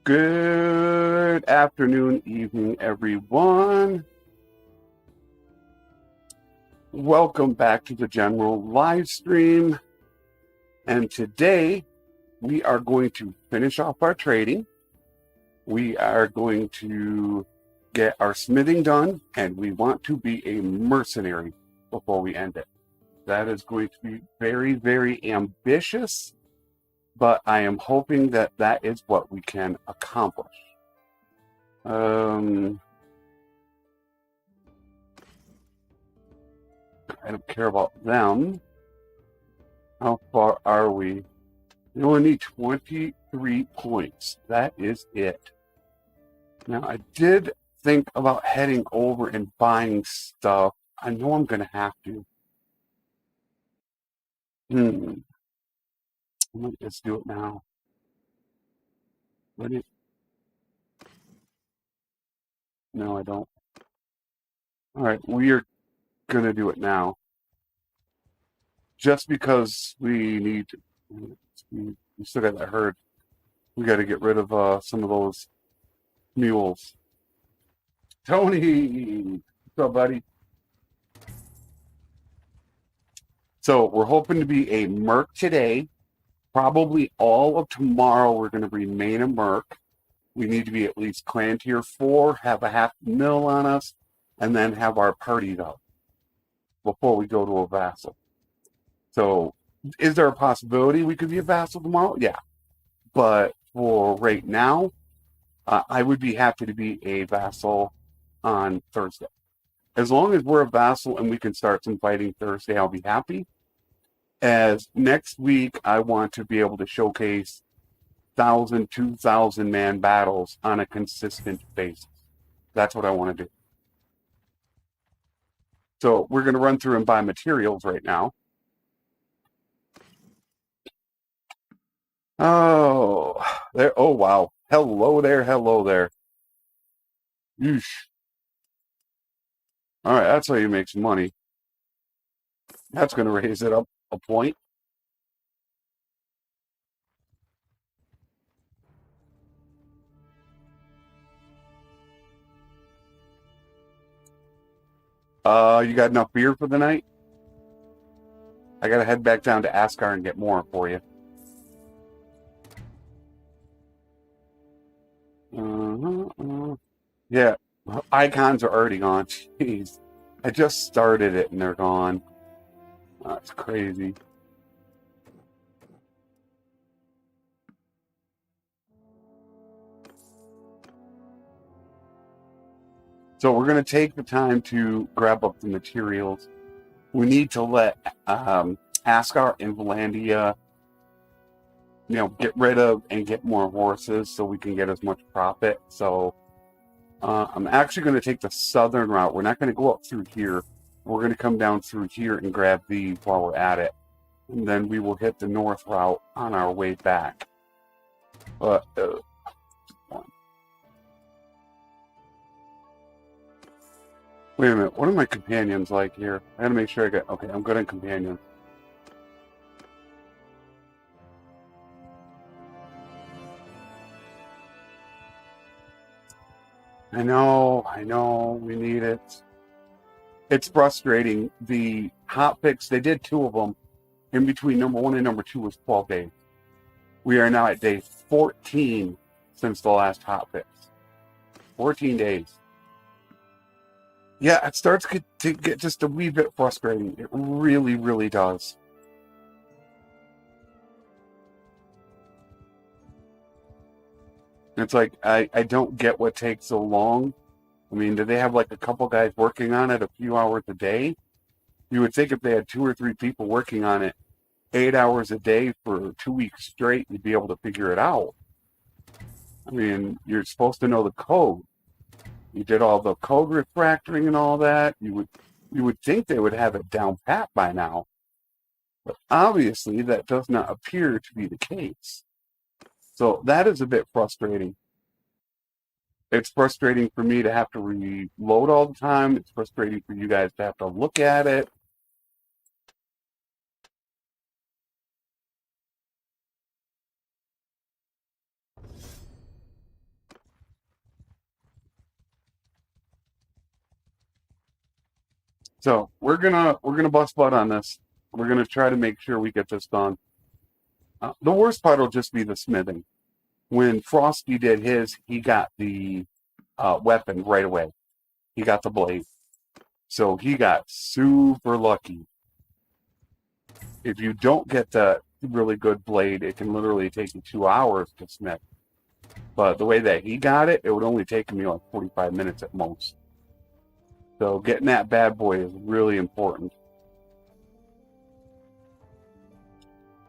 Good afternoon, evening, everyone. Welcome back to the general live stream. And today we are going to finish off our trading. We are going to get our smithing done, and we want to be a mercenary before we end it. That is going to be very, very ambitious, but I am hoping that that is what we can accomplish. I don't care about them. How far are we? We only need 23 points. That is it. Now, I did think about heading over and buying stuff. I know I'm going to have to. Let's do it now. No, I don't. All right, we are going to do it now. Just because we need to. We still got that herd. We got to get rid of some of those mules. Tony! What's up, buddy? So we're hoping to be a merc today. Probably all of tomorrow we're going to remain a merc. We need to be at least clan tier 4, have a half mil on us, and then have our party up before we go to a vassal. So is there a possibility we could be a vassal tomorrow? Yeah. But for right now, I would be happy to be a vassal on Thursday. As long as we're a vassal and we can start some fighting Thursday, I'll be happy. As next week, I want to be able to showcase 1,000, 2,000 man battles on a consistent basis. That's what I want to do. So we're going to run through and buy materials right now. Oh, there. Oh, wow. Hello there. Hello there. Yeesh. All right, that's how you make some money. That's going to raise it up a point. You got enough beer for the night? I got to head back down to Ascar and get more for you. Yeah, icons are already gone. Jeez. I just started it and they're gone. That's crazy. So we're going to take the time to grab up the materials. We need to let Ascar and Valandia, get rid of and get more horses so we can get as much profit. So I'm actually going to take the southern route. We're not going to go up through here. We're going to come down through here and grab these while we're at it. And then we will hit the north route on our way back. But wait a minute, what are my companions like here? I gotta make sure I get, okay, I'm good on companions. I know, we need it. It's frustrating. The hot picks, they did 2 of them. In between number 1 and number 2 was 12 days. We are now at day 14 since the last hot picks. 14 days. Yeah, it starts to get just a wee bit frustrating. It really, really does. It's like, I don't get what takes so long. I mean, do they have like a couple guys working on it a few hours a day? You would think if they had 2 or 3 people working on it 8 hours a day for 2 weeks straight, you'd be able to figure it out. I mean, you're supposed to know the code. You did all the code refactoring and all that. You would think they would have it down pat by now. But obviously, that does not appear to be the case. So that is a bit frustrating. It's frustrating for me to have to reload all the time. It's frustrating for you guys to have to look at it. So we're gonna bust butt on this. We're gonna try to make sure we get this done. The worst part will just be the smithing. When Frosty did his, he got the weapon right away. He got the blade. So he got super lucky. If you don't get the really good blade, it can literally take you 2 hours to smith. But the way that he got it, it would only take me like 45 minutes at most. So getting that bad boy is really important.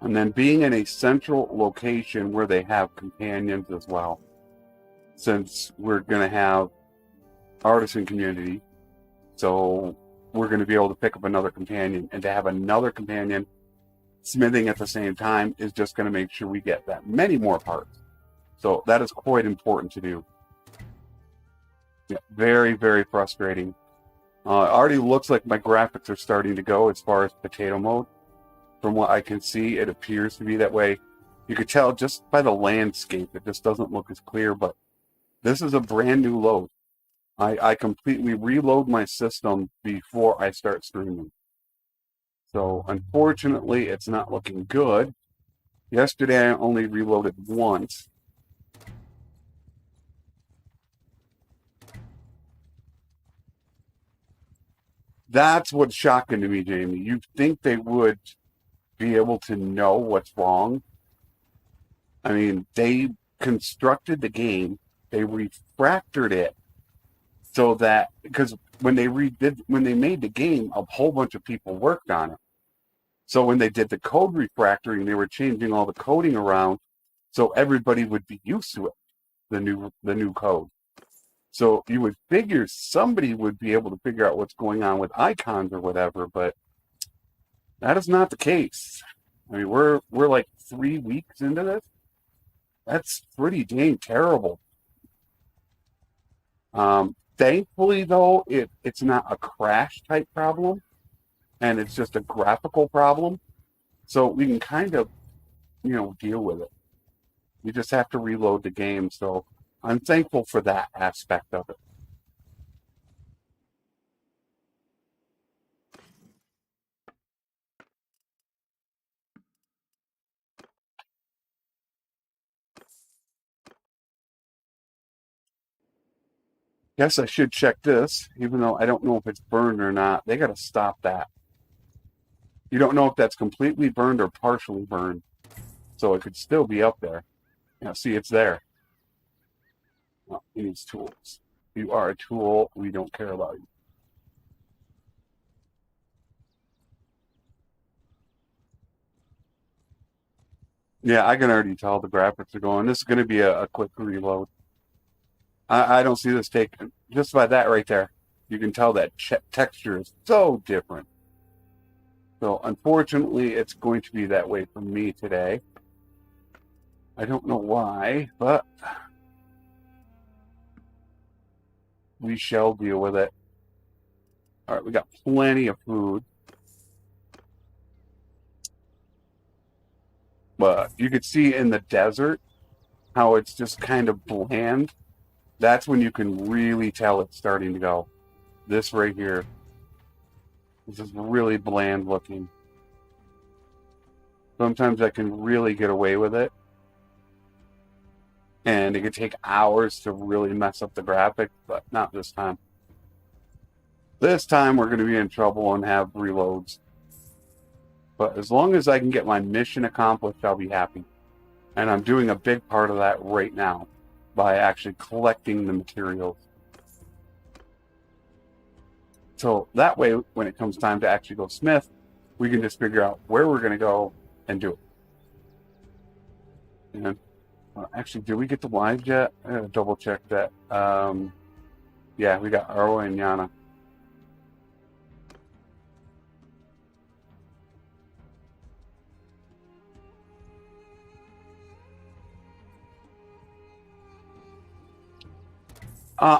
And then being in a central location where they have companions as well. Since we're going to have artisan community, so we're going to be able to pick up another companion. And to have another companion smithing at the same time is just going to make sure we get that many more parts. So that is quite important to do. Yeah, very, very frustrating. It already looks like my graphics are starting to go as far as potato mode. From what I can see, it appears to be that way. You could tell just by the landscape, it just doesn't look as clear, but this is a brand new load. I completely reload my system before I start streaming. So unfortunately, it's not looking good. Yesterday, I only reloaded once. That's what's shocking to me, Jamie. You'd think they would be able to know what's wrong. I mean, they constructed the game, they refactored it so that, because when they made the game, a whole bunch of people worked on it. So when they did the code refactoring, they were changing all the coding around so everybody would be used to it, the new code. So you would figure somebody would be able to figure out what's going on with icons or whatever, but that is not the case. I mean, we're like 3 weeks into this. That's pretty dang terrible. Thankfully, though, it's not a crash type problem, and it's just a graphical problem. So we can kind of, deal with it. We just have to reload the game. So I'm thankful for that aspect of it. Guess I should check this, even though I don't know if it's burned or not. They got to stop that. You don't know if that's completely burned or partially burned. So it could still be up there. See, it's there. Oh, it needs tools. You are a tool. We don't care about you. Yeah, I can already tell the graphics are going. This is going to be a quick reload. I don't see this taking, just by that right there. You can tell that texture is so different. So unfortunately, it's going to be that way for me today. I don't know why, but we shall deal with it. All right, we got plenty of food. But you could see in the desert how it's just kind of bland. That's when you can really tell it's starting to go. This right here. This is really bland looking. Sometimes I can really get away with it. And it could take hours to really mess up the graphic, but not this time. This time we're going to be in trouble and have reloads. But as long as I can get my mission accomplished, I'll be happy. And I'm doing a big part of that right now by actually collecting the materials. So that way, when it comes time to actually go smith, we can just figure out where we're going to go and do it. And actually, did we get the wives yet? I gotta double check that. Yeah, we got Arwa and Yana.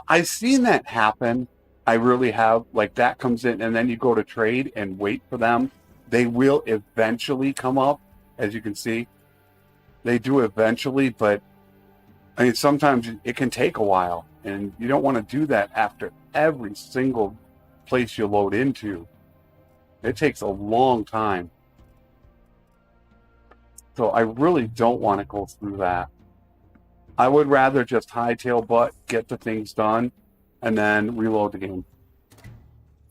I've seen that happen. I really have. Like that comes in, and then you go to trade and wait for them. They will eventually come up, as you can see. They do eventually, but I mean, sometimes it can take a while, and you don't want to do that after every single place you load into. It takes a long time. So I really don't want to go through that. I would rather just hightail butt, get the things done, and then reload the game.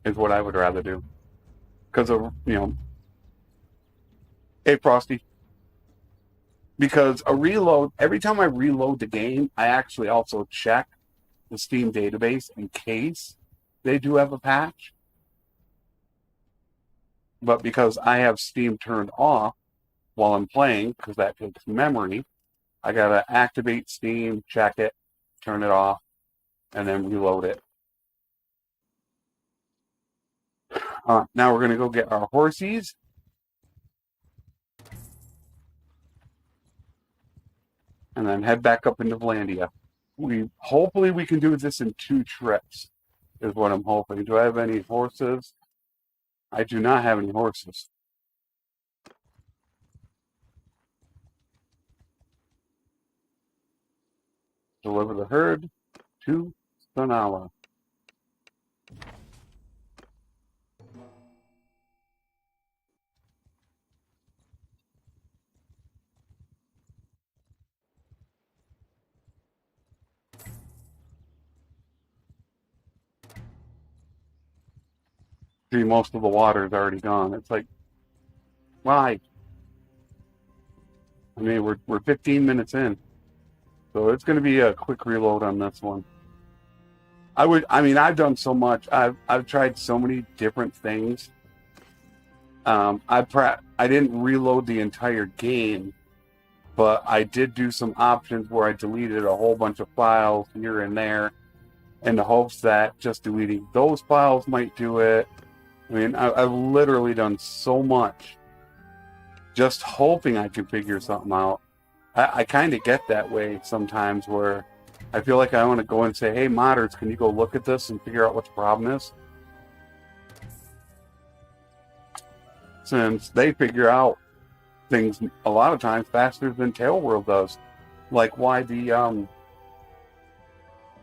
Is what I would rather do. Because of, hey Frosty. Because a reload, every time I reload the game, I actually also check the Steam database in case they do have a patch. But because I have Steam turned off while I'm playing, because that takes memory, I gotta activate Steam, check it, turn it off, and then reload it. Now we're gonna go get our horsies. And then head back up into Vlandia. Hopefully we can do this in 2 trips, is what I'm hoping. Do I have any horses? I do not have any horses. Deliver the herd to Sanala. See, most of the water is already gone. It's like, why? I mean, we're 15 minutes in, so it's going to be a quick reload on this one. I've done so much. I've tried so many different things. I didn't reload the entire game, but I did do some options where I deleted a whole bunch of files here and there, in the hopes that just deleting those files might do it. I mean, I've literally done so much, just hoping I can figure something out. I kind of get that way sometimes, where I feel like I want to go and say, hey, modders, can you go look at this and figure out what the problem is? Since they figure out things a lot of times faster than Tailworld does. Like why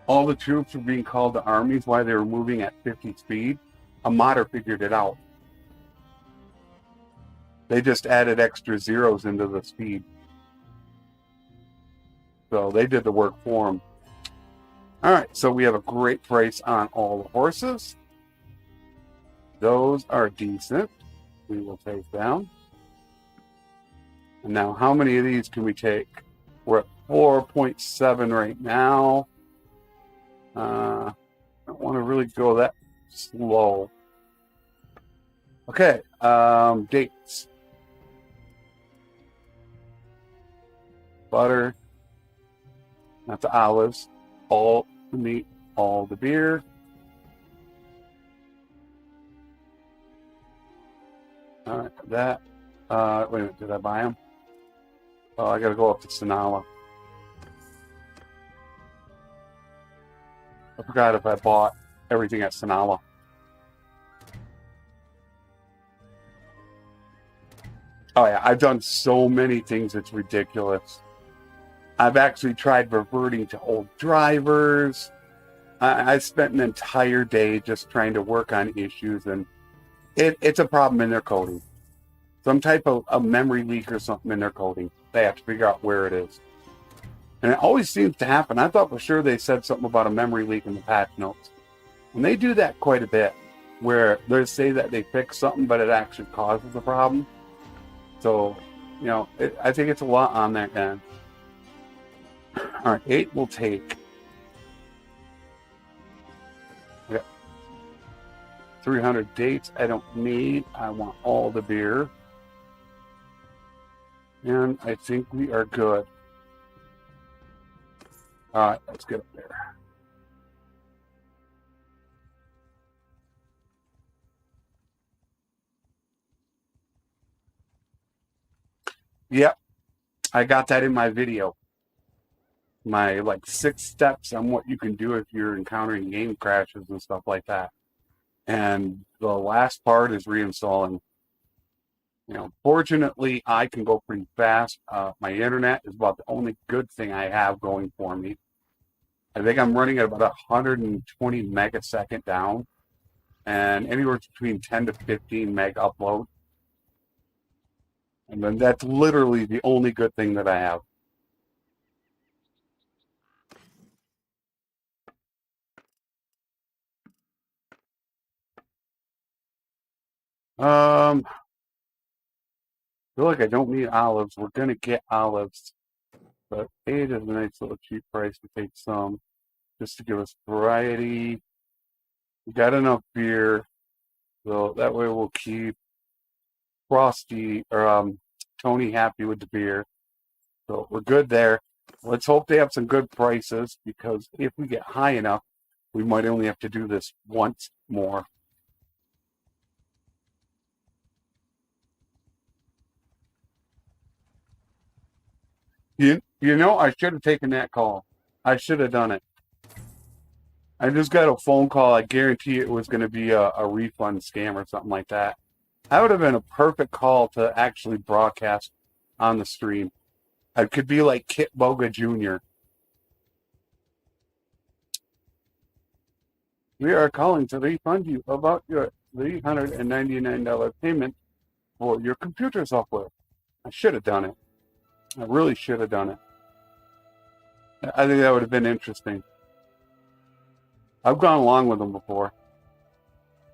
all the troops were being called to armies, why they were moving at 50 speed. A modder figured it out. They just added extra zeros into the speed. So they did the work for them. All right, so we have a great price on all the horses. Those are decent. We will take them. And now, how many of these can we take? We're at 4.7 right now. I don't want to really go that slow. Okay, dates. Butter. Not the olives. All the meat, all the beer. All right, that. Wait a minute, did I buy them? Oh, I gotta go up to Sanala. I forgot if I bought everything at Sanala. Oh yeah, I've done so many things, it's ridiculous. I've actually tried reverting to old drivers. I spent an entire day just trying to work on issues, and it's a problem in their coding. Some type of a memory leak or something in their coding. They have to figure out where it is. And it always seems to happen. I thought for sure they said something about a memory leak in the patch notes. And they do that quite a bit, where they say that they fix something, but it actually causes a problem. So, I think it's a lot on that end. All right, 8 will take. Okay. 300 dates I don't need. I want all the beer. And I think we are good. All right, let's get up there. Yep, I got that in my video. My 6 steps on what you can do if you're encountering game crashes and stuff like that. And the last part is reinstalling. Fortunately, I can go pretty fast. My internet is about the only good thing I have going for me. I think I'm running at about 120 megasecond down. and anywhere between 10 to 15 meg upload. And then that's literally the only good thing that I have. I feel like I don't need olives. We're going to get olives. But 8 is a nice little cheap price to take some, just to give us variety. We got enough beer, so that way we'll keep Frosty or Tony happy with the beer. So we're good there. Let's hope they have some good prices, because if we get high enough, we might only have to do this once more. You know, I should have taken that call. I should have done it. I just got a phone call. I guarantee it was going to be a refund scam or something like that. That would have been a perfect call to actually broadcast on the stream. I could be like Kit Boga Jr. We are calling to refund you about your $399 payment for your computer software. I should have done it. I really should have done it. I think that would have been interesting. I've gone along with them before.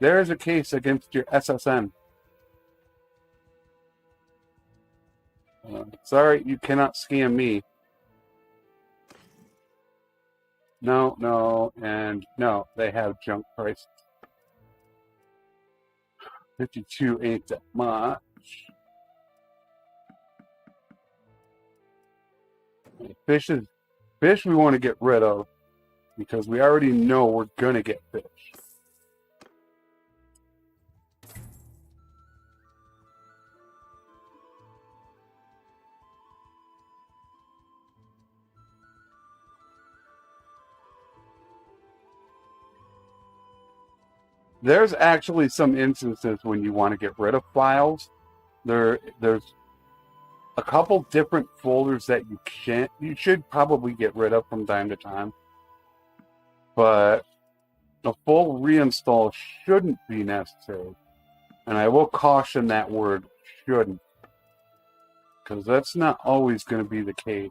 There is a case against your SSN. Sorry, you cannot scam me. No, no, and no, they have junk prices. 52 ain't that much. Fish we want to get rid of, because we already know we're going to get fish. There's actually some instances when you want to get rid of files. There's a couple different folders that you should probably get rid of from time to time. But a full reinstall shouldn't be necessary. And I will caution that word, shouldn't, because that's not always going to be the case.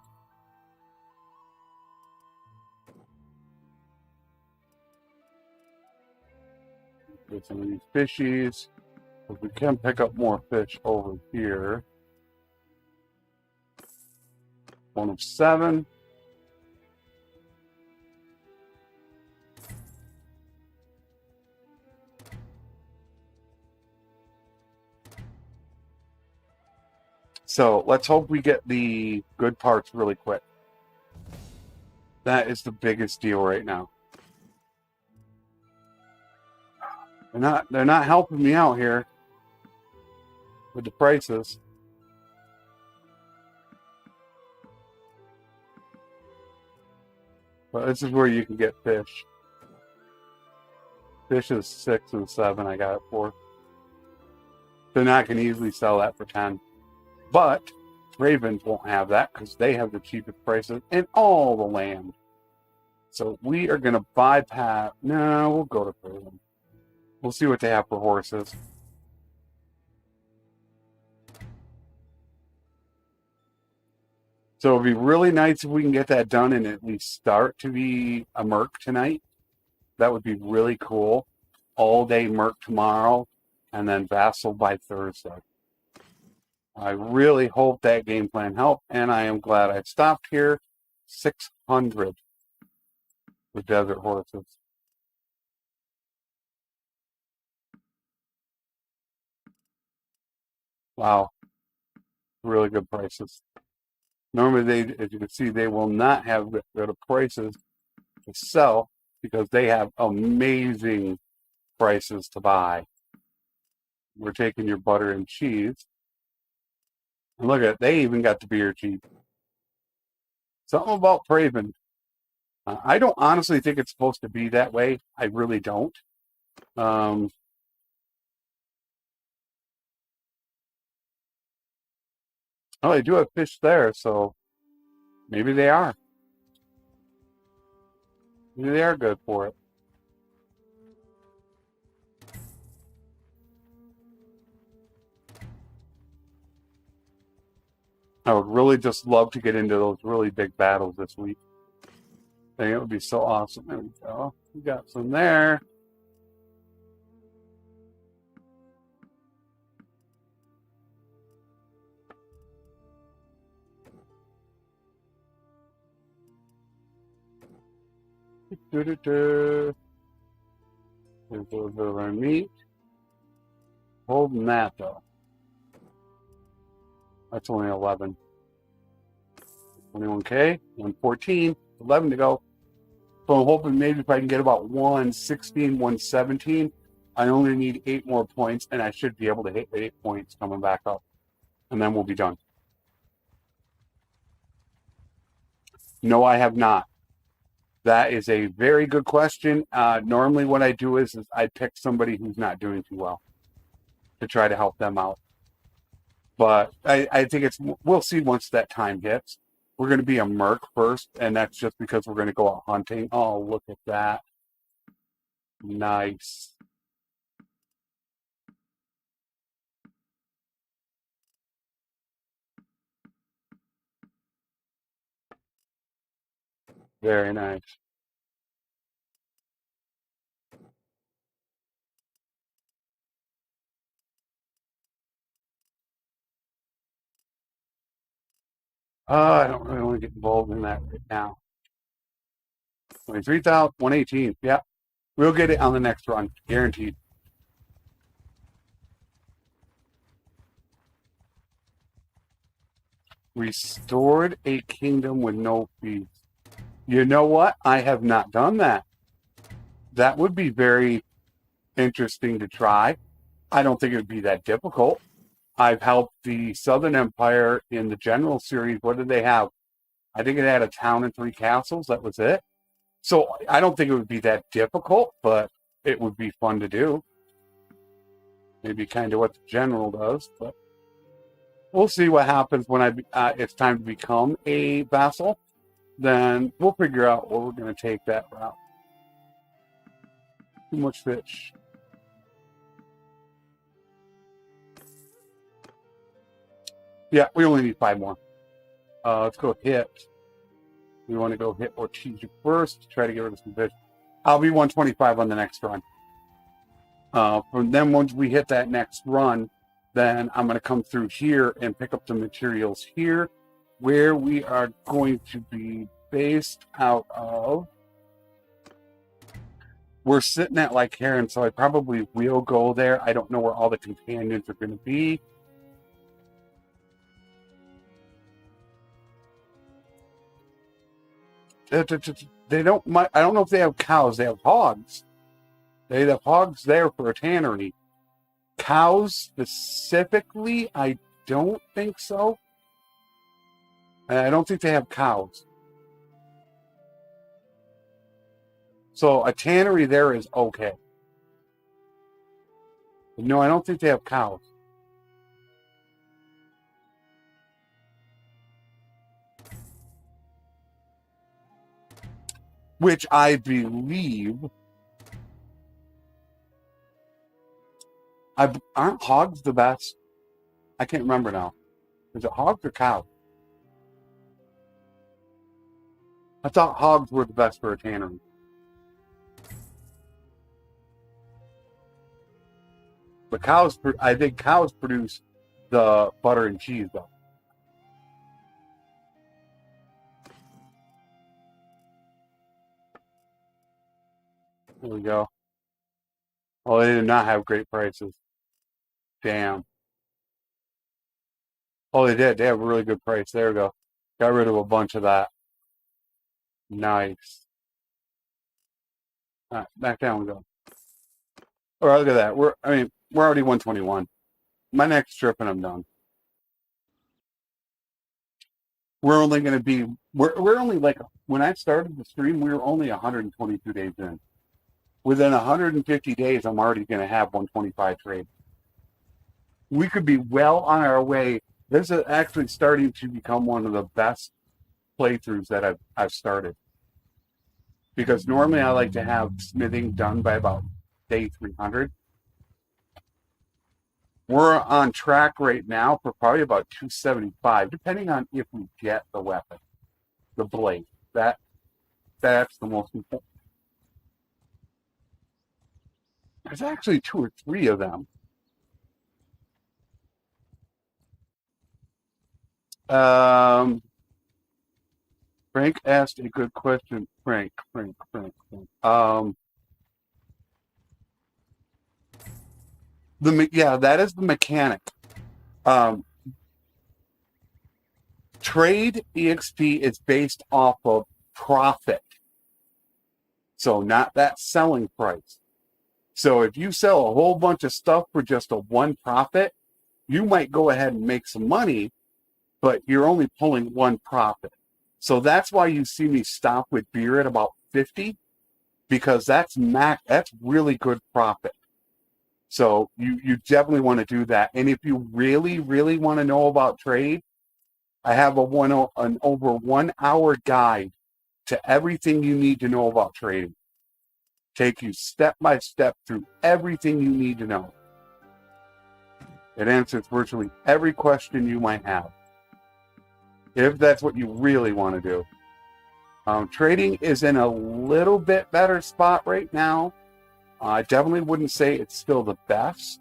Get some of these fishies. If we can pick up more fish over here. 1 of 7. So let's hope we get the good parts really quick. That is the biggest deal right now. They're not helping me out here with the prices. But this is where you can get fish. Fish is 6 and 7 I got it for. Then I can easily sell that for 10. But Ravens won't have that, because they have the cheapest prices in all the land. So we are going to bypass. No, we'll go to Raven. We'll see what they have for horses. So it'd be really nice if we can get that done and at least start to be a Merc tonight. That would be really cool. All day Merc tomorrow, and then Vassal by Thursday. I really hope that game plan helped, and I am glad I stopped here. 600 with desert horses. Wow. Really good prices. Normally, as you can see, they will not have good prices to sell, because they have amazing prices to buy. We're taking your butter and cheese. And look at it, they even got the beer cheap. Something about Praven. I don't honestly think it's supposed to be that way. I really don't. Oh, they do have fish there, so maybe they are. Maybe they are good for it. I would really just love to get into those really big battles this week. I think it would be so awesome. There we go. We got some there. There's a little bit of our meat. Holding that though. That's only 11. 21K, 114, 11 to go. So I'm hoping maybe if I can get about 116, 117, I only need 8 more points, and I should be able to hit 8 points coming back up. And then we'll be done. No, I have not. That is a very good question. Normally what I do is I pick somebody who's not doing too well to try to help them out. But I think we'll see once that time hits. We're going to be a merc first, and that's just because we're going to go out hunting. Oh, look at that. Nice. Very nice. I don't really want to get involved in that right now. 23,000, 118. Yeah, we'll get it on the next run, guaranteed. Restored a kingdom with no fees. You know what? I have not done that. That would be very interesting to try. I don't think it would be that difficult. I've helped the Southern Empire in the General Series. What did they have? I think it had a town and 3 castles. That was it. So I don't think it would be that difficult, but it would be fun to do. Maybe kind of what the General does, but we'll see what happens when it's time to become a vassal. Then we'll figure out where we're going to take that route. Too much fish. Yeah, we only need 5 more. Let's go hit. We want to go hit Ortigia first to try to get rid of some fish. I'll be 125 on the next run. From then, once we hit that next run, then I'm going to come through here and pick up the materials here, where we are going to be based out of. We're sitting at like Heron, so I probably will go there. I don't know where all the companions are going to be. They don't. I don't know if they have cows. They have hogs. They have hogs there for a tannery. Cows specifically, I don't think so. I don't think they have cows. So a tannery there is okay. No, I don't think they have cows. Which I believe aren't hogs the best? I can't remember now. Is it hogs or cows? I thought hogs were the best for a tannery. But I think cows produce the butter and cheese, though. There we go. Oh, they did not have great prices. Damn. Oh, they did. They have a really good price. There we go. Got rid of a bunch of that. Nice. All right, back down we go. All right, look at that. We're already 121. My next trip and I'm done. We're only going to be, we're only like, when I started the stream, we were only 122 days in. Within 150 days, I'm already going to have 125 trade. We could be well on our way. This is actually starting to become one of the best playthroughs that I've started. Because normally I like to have smithing done by about day 300. We're on track right now for probably about 275, depending on if we get the weapon, the blade. That's the most important. There's actually 2 or 3 of them. Frank asked a good question. Frank. That is the mechanic. Trade EXP is based off of profit. So not that selling price. So if you sell a whole bunch of stuff for just a 1 profit, you might go ahead and make some money, but you're only pulling 1 profit. So that's why you see me stop with beer at about 50, because that's really good profit. So you definitely want to do that. And if you really, really want to know about trade, I have an over 1 hour guide to everything you need to know about trading. Take you step by step through everything you need to know. It answers virtually every question you might have, if that's what you really want to do. Trading is in a little bit better spot right now. I definitely wouldn't say it's still the best,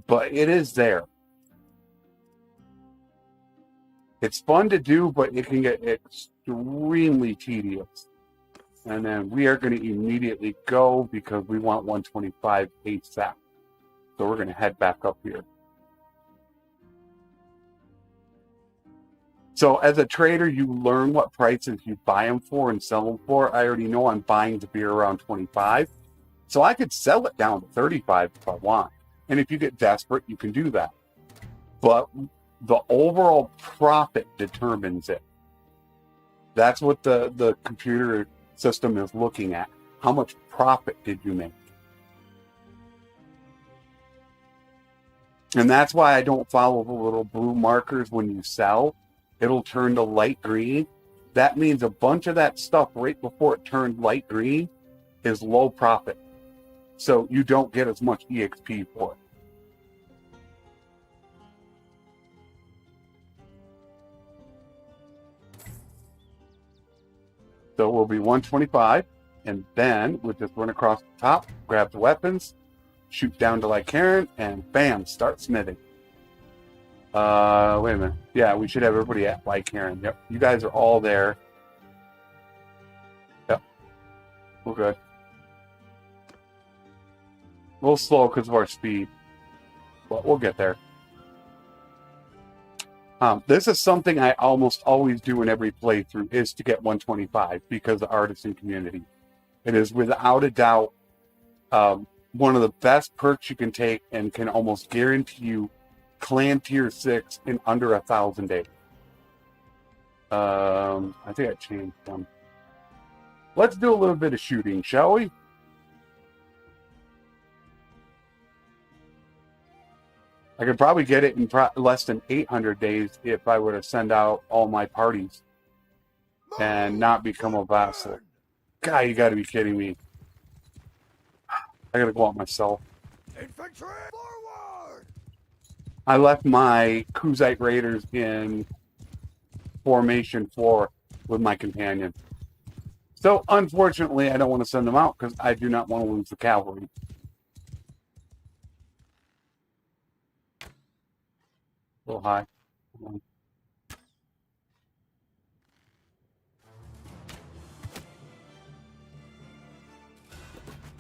but it is there. It's fun to do, but it can get extremely tedious. And then we are going to immediately go because we want 125 ASAP. So we're going to head back up here. So as a trader, you learn what prices you buy them for and sell them for. I already know I'm buying the beer around 25. So I could sell it down to 35 if I want. And if you get desperate, you can do that. But the overall profit determines it. That's what the computer system is looking at. How much profit did you make? And that's why I don't follow the little blue markers when you sell. It'll turn to light green. That means a bunch of that stuff right before it turned light green is low profit. So you don't get as much EXP for it. So we'll be 125, and then we'll just run across the top, grab the weapons, shoot down to Lycaron, and bam, start smithing. Wait a minute. Yeah, we should have everybody at Lycaron. Yep, you guys are all there. Yep, we're good. A little slow because of our speed, but we'll get there. This is something I almost always do in every playthrough, is to get 125 because of artisan community. It is without a doubt one of the best perks you can take and can almost guarantee you clan tier 6 in under 1,000 days. I think I changed them. Let's do a little bit of shooting, shall we? I could probably get it in less than 800 days if I were to send out all my parties and not become a vassal. God, you got to be kidding me. I got to go out myself. Infantry forward! I left my Kuzite Raiders in formation 4 with my companion. So, unfortunately, I don't want to send them out because I do not want to lose the cavalry. A little high.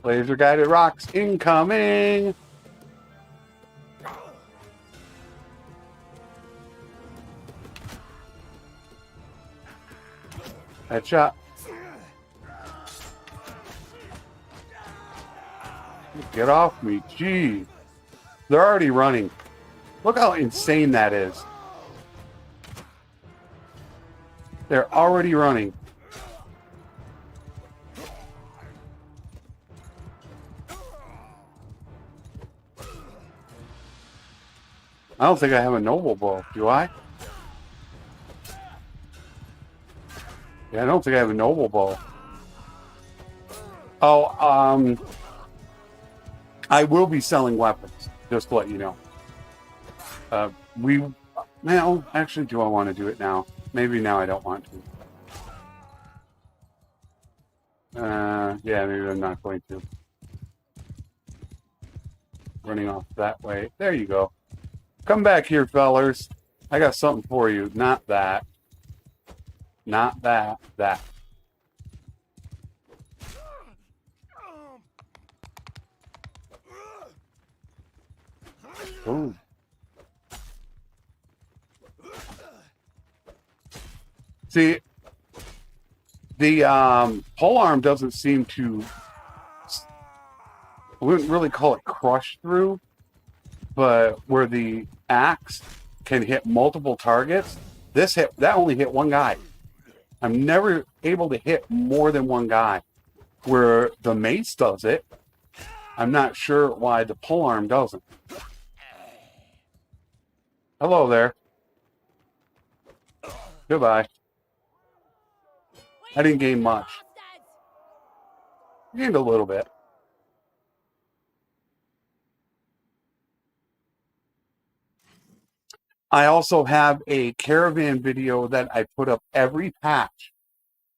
Laser guided rocks incoming. Headshot. Get off me, gee. They're already running. Look how insane that is. They're already running. I don't think I have a noble bow, do I? Yeah, I don't think I have a noble bow. Oh, I will be selling weapons, just to let you know. Now, actually, do I want to do it now? Maybe now I don't want to. Yeah, maybe I'm not going to. Running off that way. There you go. Come back here, fellers. I got something for you. Not that. Not that. That. Ooh. See, the polearm doesn't seem to, I wouldn't really call it crush through, but where the axe can hit multiple targets, that only hit one guy. I'm never able to hit more than one guy. Where the mace does it, I'm not sure why the polearm doesn't. Hello there. Goodbye. I didn't gain much. I gained a little bit. I also have a caravan video that I put up every patch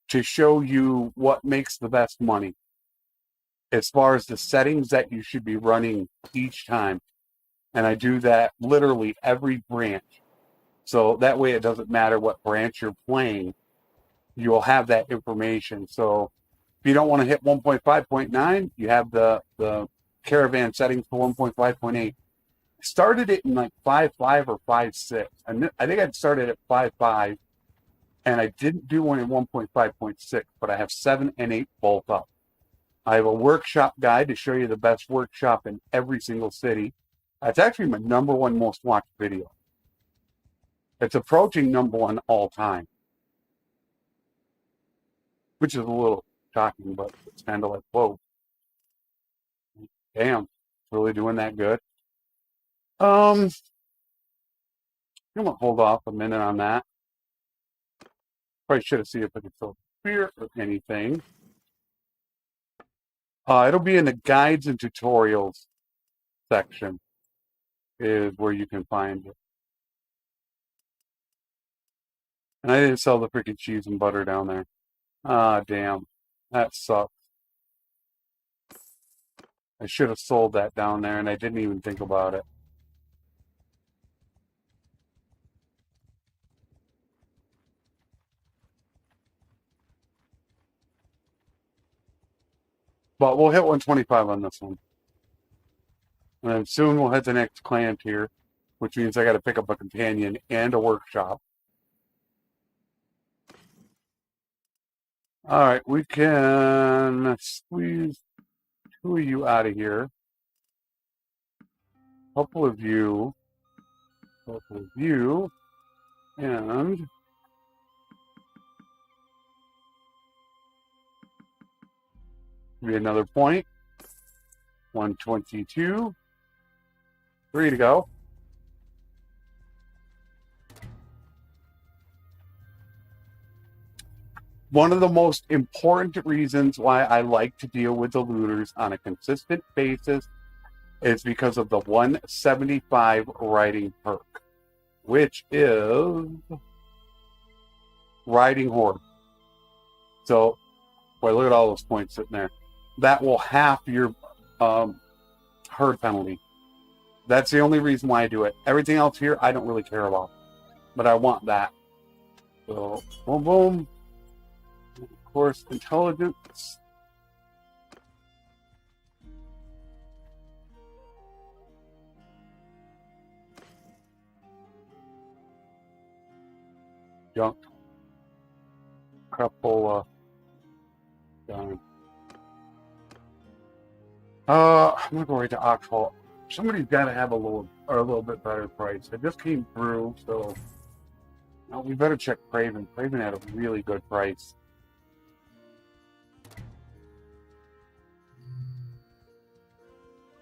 to show you what makes the best money as far as the settings that you should be running each time. And I do that literally every branch. So that way it doesn't matter what branch you're playing, you will have that information. So if you don't want to hit 1.5.9, you have the caravan settings for 1.5.8. Started it in like 5.5 or 5.6. I think I'd started at 5.5, and I didn't do one in 1.5.6, but I have 7 and 8 both up. I have a workshop guide to show you the best workshop in every single city. That's actually my #1 most watched video. It's approaching #1 all time, which is a little shocking, but it's kind of like, whoa, damn, it's really doing that good. I'm gonna hold off a minute on that. Probably should have seen if I could fill beer or anything. It'll be in the guides and tutorials section is where you can find it. And I didn't sell the freaking cheese and butter down there. Ah, damn. That sucks. I should have sold that down there, and I didn't even think about it. But we'll hit 125 on this one. And then soon we'll hit the next clan tier, which means I got to pick up a companion and a workshop. All right, we can squeeze 2 of you out of here. Couple of you, and be another point. 122. 3 to go. One of the most important reasons why I like to deal with the looters on a consistent basis is because of the 175 riding perk, which is riding horde. So, boy, look at all those points sitting there. That will half your herd penalty. That's the only reason why I do it. Everything else here, I don't really care about. But I want that. So, boom, boom. And of course, intelligence. Junk. Crapola. Done. I'm gonna go right to Oxhall. Somebody's got to have a little bit better price. It just came through, so we better check Craven. Craven had a really good price.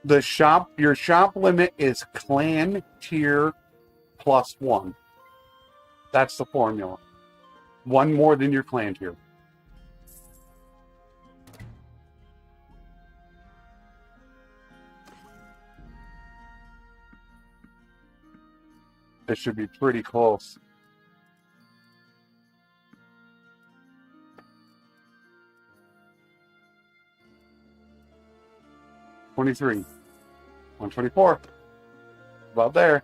Your shop limit is clan tier +1. That's the formula. One more than your clan tier. It should be pretty close. $23, $124, about there.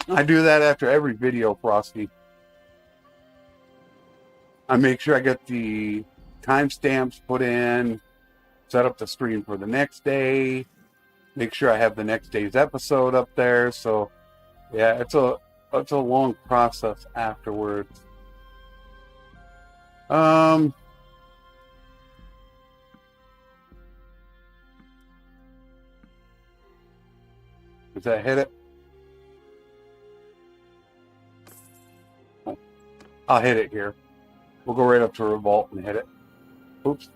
I do that after every video, Frosty. I make sure I get the timestamps put in, set up the stream for the next day, make sure I have the next day's episode up there. So yeah, it's a long process afterwards. Does that hit it? I'll hit it here. We'll go right up to Revolt and hit it. Oops.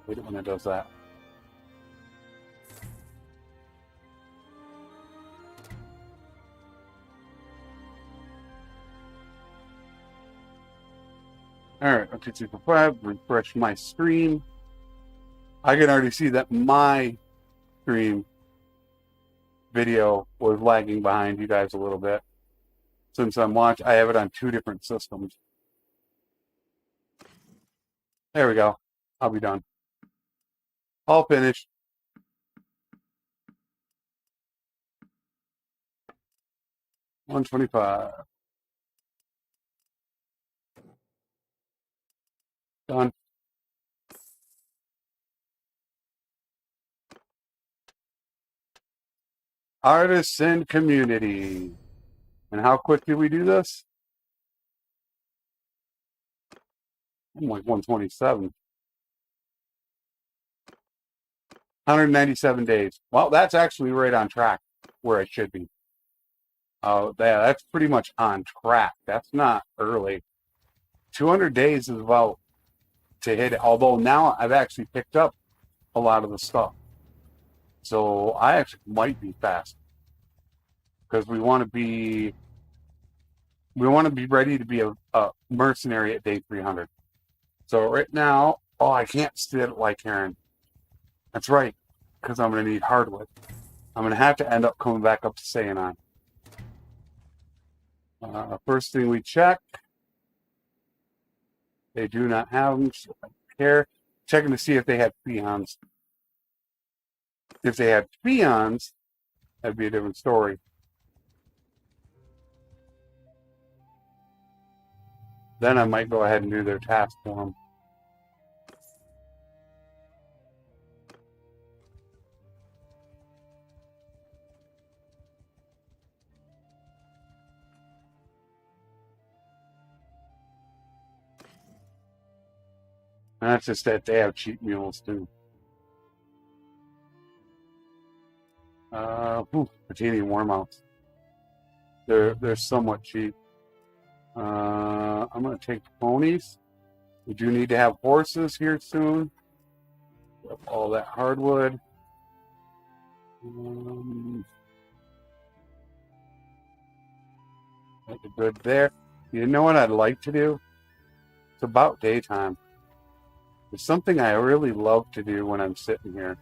Hate it when it does that. Alright, okay, 2 for 5. Refresh my stream. I can already see that my stream video was lagging behind you guys a little bit. Since I have it on 2 different systems. There we go. I'll be done. All finished. $125. Done. Artisan community. And how quick did we do this? I'm like 127. 197 days. Well, that's actually right on track where it should be. Oh, yeah, that's pretty much on track. That's not early. 200 days is about to hit it. Although now I've actually picked up a lot of the stuff. So I actually might be fast. Because we want to be ready to be a mercenary at day 300. So right now, oh, I can't sit like Karen. That's right, because I'm going to need hardwood. I'm going to have to end up coming back up to Sayanon. First thing we check. They do not have them, so I don't care. Checking to see if they had peons. If they had peons, that'd be a different story. Then I might go ahead and do their task for them. And that's just that they have cheap mules too. Patini warmouts. They're somewhat cheap. I'm going to take the ponies. We do need to have horses here soon. All that hardwood. Make it good there. You know what I'd like to do? It's about daytime. It's something I really love to do when I'm sitting here.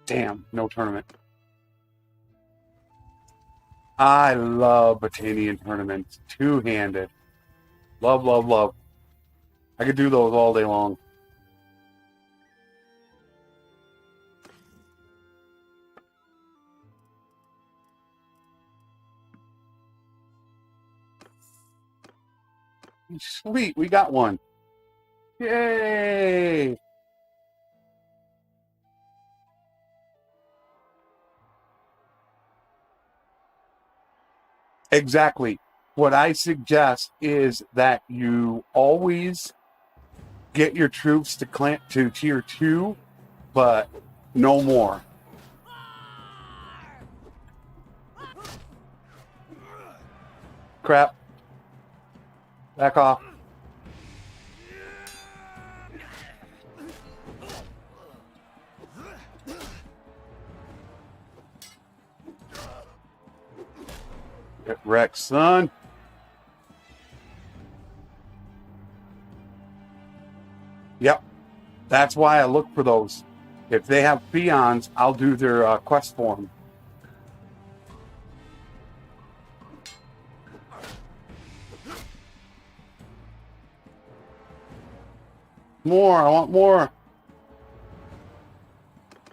Damn, no tournament. I love Botanian tournaments. Two-handed. Love, love, love. I could do those all day long. Sweet, we got one. Yay! Exactly. What I suggest is that you always get your troops to tier 2, but no more. Crap. Back off. Get wrecked, son. Yep. That's why I look for those. If they have peons, I'll do their quest for them. More, I want more.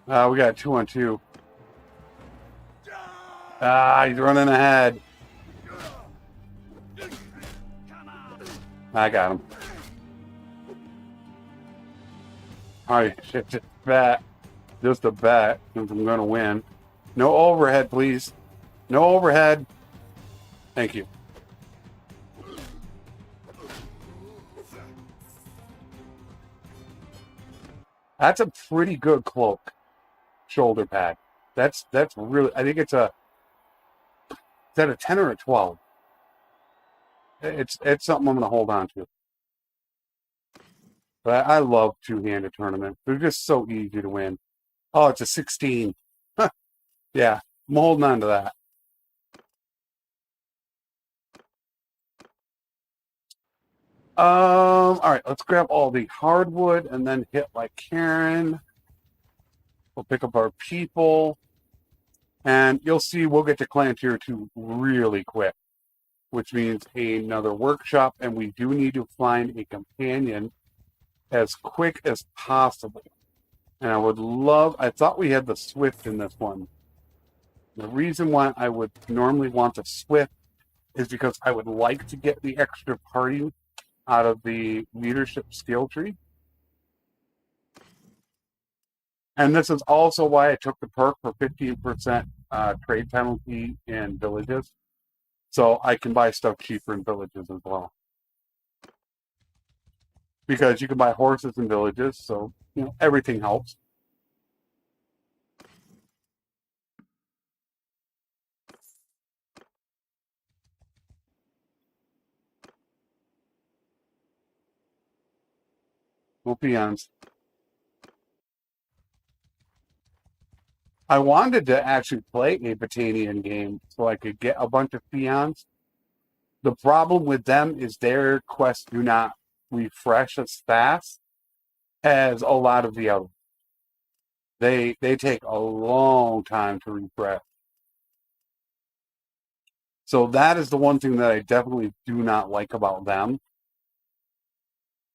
We got 2-on-2. He's running ahead. I got him. Alright, shit, just a bet. Just a bet, since I'm going to win. No overhead, please. No overhead. Thank you. That's a pretty good cloak. Shoulder pad. That's really, I think it's a 10 or a 12. It's something I'm going to hold on to. But I love two-handed tournaments. They're just so easy to win. Oh, it's a 16. Yeah, I'm holding on to that. All right, let's grab all the hardwood and then hit like Karen. We'll pick up our people. And you'll see we'll get to Clan Tier 2 really quick, which means another workshop, and we do need to find a companion as quick as possible. And I thought we had the Swift in this one. The reason why I would normally want the Swift is because I would like to get the extra party out of the leadership skill tree. And this is also why I took the perk for 15% trade penalty in villages. So I can buy stuff cheaper in villages as well. Because you can buy horses in villages, so everything helps. No peons. I wanted to actually play a Botanian game so I could get a bunch of peons. The problem with them is their quests do not refresh as fast as a lot of the others. They take a long time to refresh. So that is the one thing that I definitely do not like about them.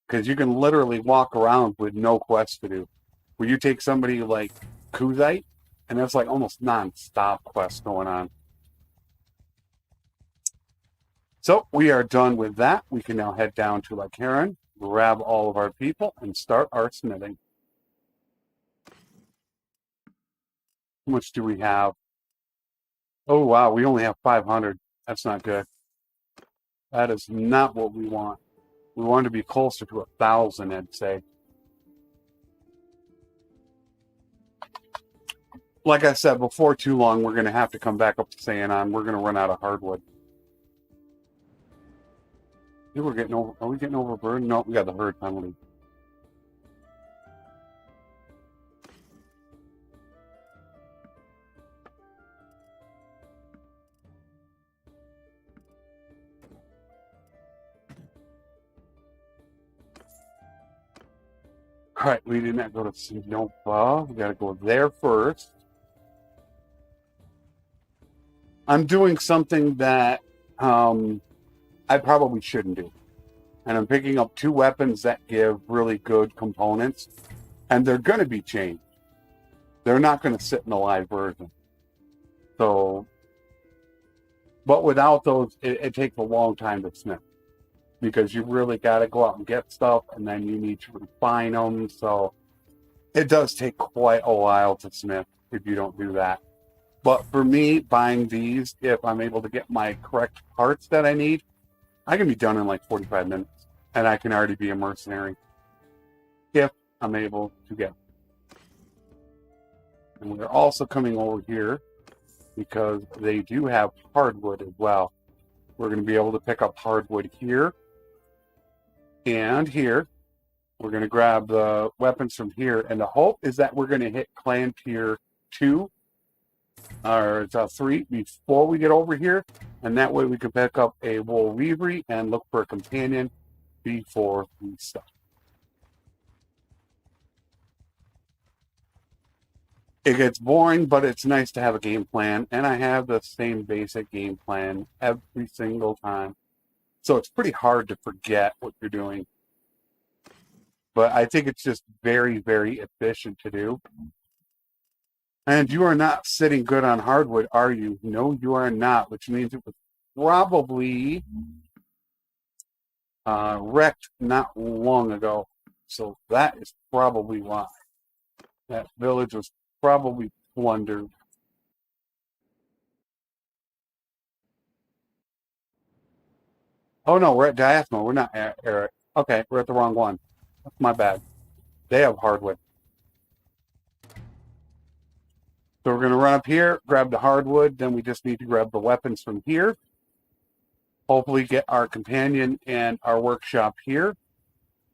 Because you can literally walk around with no quest to do. Where you take somebody like Kuzite, and there's like almost non-stop quests going on. So we are done with that. We can now head down to Lake Heron, grab all of our people, and start our smithing. How much do we have? Oh, wow, we only have 500. That's not good. That is not what we want. We want to be closer to 1,000, I'd say. Like I said, before too long, we're going to have to come back up to Sayanon. We're going to run out of hardwood. I think we're getting over. Are we getting overburdened? No, we got the herd penalty. All right, we did not go to Sinova. We got to go there first. I'm doing something that I probably shouldn't do. And I'm picking up 2 weapons that give really good components. And they're going to be changed. They're not going to sit in the live version. So, but without those, it takes a long time to smith. Because you really got to go out and get stuff, and then you need to refine them. So it does take quite a while to smith if you don't do that. But for me, buying these, if I'm able to get my correct parts that I need, I can be done in like 45 minutes. And I can already be a mercenary if I'm able to get. And we're also coming over here because they do have hardwood as well. We're going to be able to pick up hardwood here and here. We're going to grab the weapons from here. And the hope is that we're going to hit Clan Tier 2 or 3 before we get over here. And that way we can pick up a wool weavery and look for a companion before we start. It gets boring, but it's nice to have a game plan, and I have the same basic game plan every single time. So it's pretty hard to forget what you're doing. But I think it's just very, very efficient to do. And you are not sitting good on hardwood, are you? No, you are not, which means it was probably wrecked not long ago. So that is probably why. That village was probably plundered. Oh no, we're at Diathma. We're not at Eric. Okay, we're at the wrong one. That's my bad. They have hardwood. So we're going to run up here, grab the hardwood, then we just need to grab the weapons from here. Hopefully get our companion and our workshop here.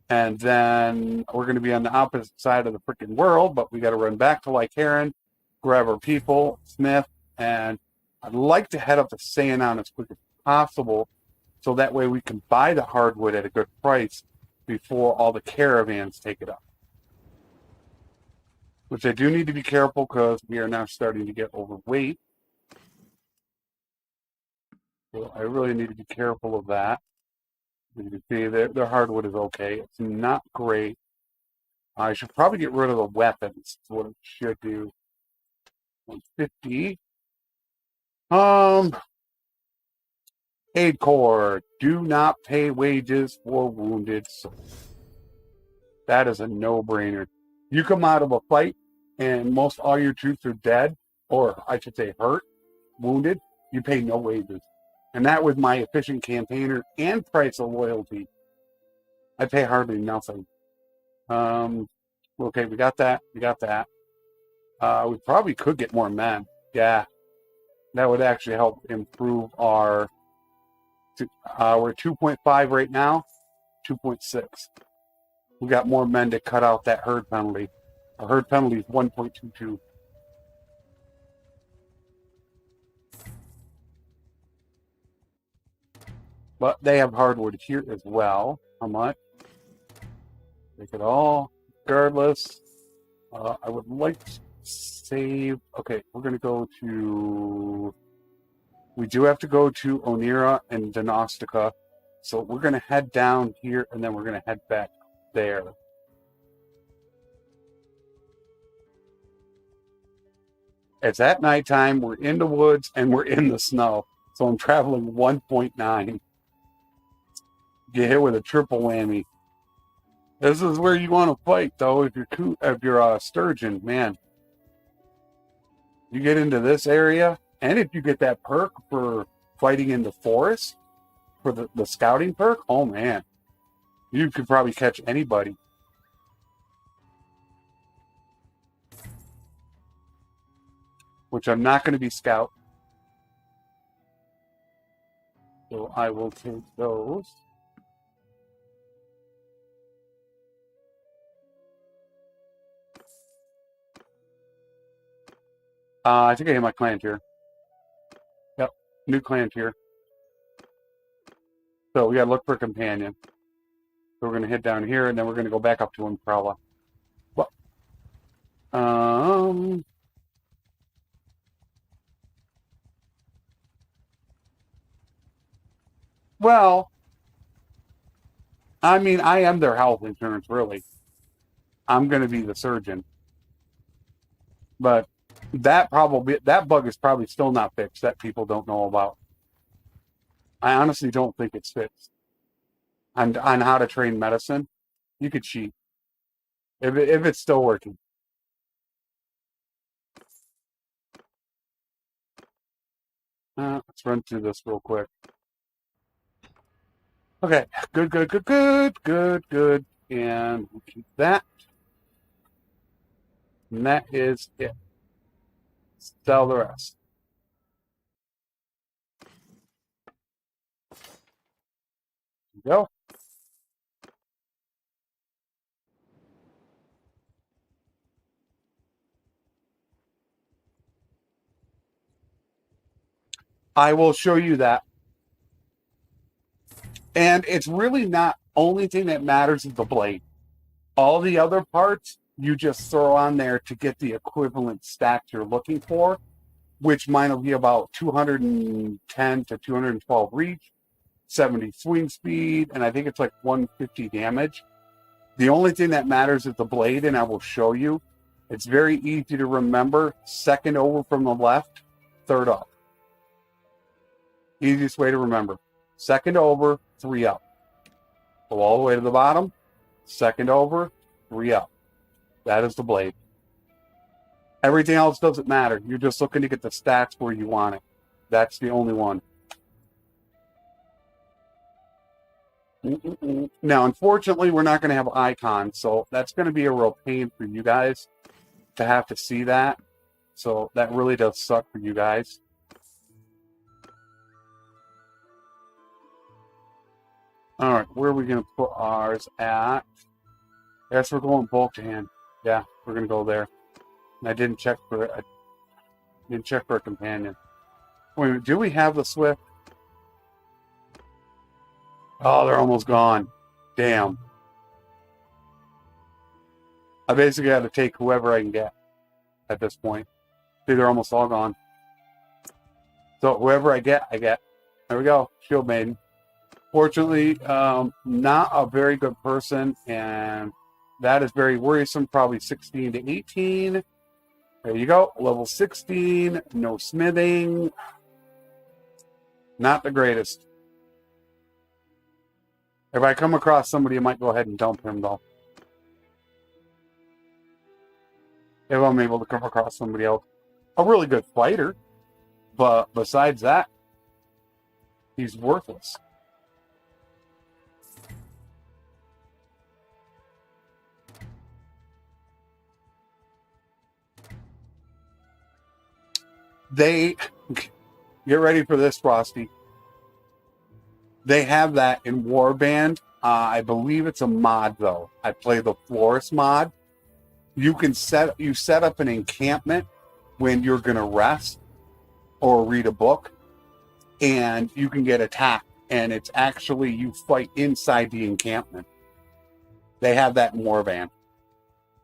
And then we're going to be on the opposite side of the freaking world, but we got to run back to Lycaron, grab our people, Smith, and I'd like to head up to Sayanon as quick as possible so that way we can buy the hardwood at a good price before all the caravans take it up. Which I do need to be careful because we are now starting to get overweight. So I really need to be careful of that. You can see their hardwood is okay. It's not great. I should probably get rid of the weapons. That's what it should do. 150. Aid Corps. Do not pay wages for wounded soldiers. That is a no-brainer. You come out of a fight and most all your troops are dead, or I should say hurt, wounded, you pay no wages. And that was my efficient campaigner and price of loyalty. I pay hardly nothing. Okay, we got that. We got that. We probably could get more men. Yeah, that would actually help improve our. We're 2.5 right now. 2.6. We got more men to cut out that herd penalty. Our herd penalty is 1.22. But they have hardwood here as well. How much? Take it all. Regardless, I would like to save. Okay, we're going to go to. We do have to go to Onira and Donostica. So we're going to head down here and then we're going to head back there. It's at nighttime. We're in the woods and we're in the snow. So I'm traveling 1.9. Get hit with a triple whammy. This is where you want to fight, though. If you're a sturgeon, man, you get into this area, and if you get that perk for fighting in the forest, for the scouting perk, oh man, you could probably catch anybody. Which I'm not going to be scout, so I will take those. I think I hit my clan tier. Yep, new clan tier. So we gotta look for a companion. So we're gonna head down here, and then we're gonna go back up to Umbrella. Well, well, I mean, I am their health insurance, really. I'm gonna be the surgeon, but that bug is probably still not fixed that people don't know about. I honestly don't think it's fixed. On how to train medicine, you could cheat if it's still working. Let's run through this real quick. Okay, good, good, good, good, good, good, and we'll keep that. And that is it. Sell the rest. There you go. I will show you that. And it's really not only thing that matters is the blade. All the other parts you just throw on there to get the equivalent stack you're looking for, which mine will be about 210 to 212 reach, 70 swing speed, and I think it's like 150 damage. The only thing that matters is the blade, and I will show you. It's very easy to remember. Second over from the left, third up. Easiest way to remember. Second over, three up. Go all the way to the bottom. Second over, three up. That is the blade. Everything else doesn't matter. You're just looking to get the stats where you want it. That's the only one. Now, unfortunately, we're not going to have icons, so that's going to be a real pain for you guys to have to see that. So that really does suck for you guys. All right, where are we going to put ours at? I guess we're going bulk to hand. Yeah, we're going to go there. And I didn't check for a companion. Wait a minute, do we have the Swift? Oh, they're almost gone. Damn. I basically had to take whoever I can get at this point. See, they're almost all gone. So whoever I get, I get. There we go. Shield Maiden. Fortunately, not a very good person, and that is very worrisome. Probably 16 to 18. There you go. Level 16. No smithing. Not the greatest. If I come across somebody, I might go ahead and dump him, though. If I'm able to come across somebody else. A really good fighter. But besides that, he's worthless. They... Get ready for this, Frosty. They have that in Warband. I believe it's a mod, though. I play the Florist mod. You set up an encampment when you're going to rest or read a book, and you can get attacked. And it's actually you fight inside the encampment. They have that in Warband.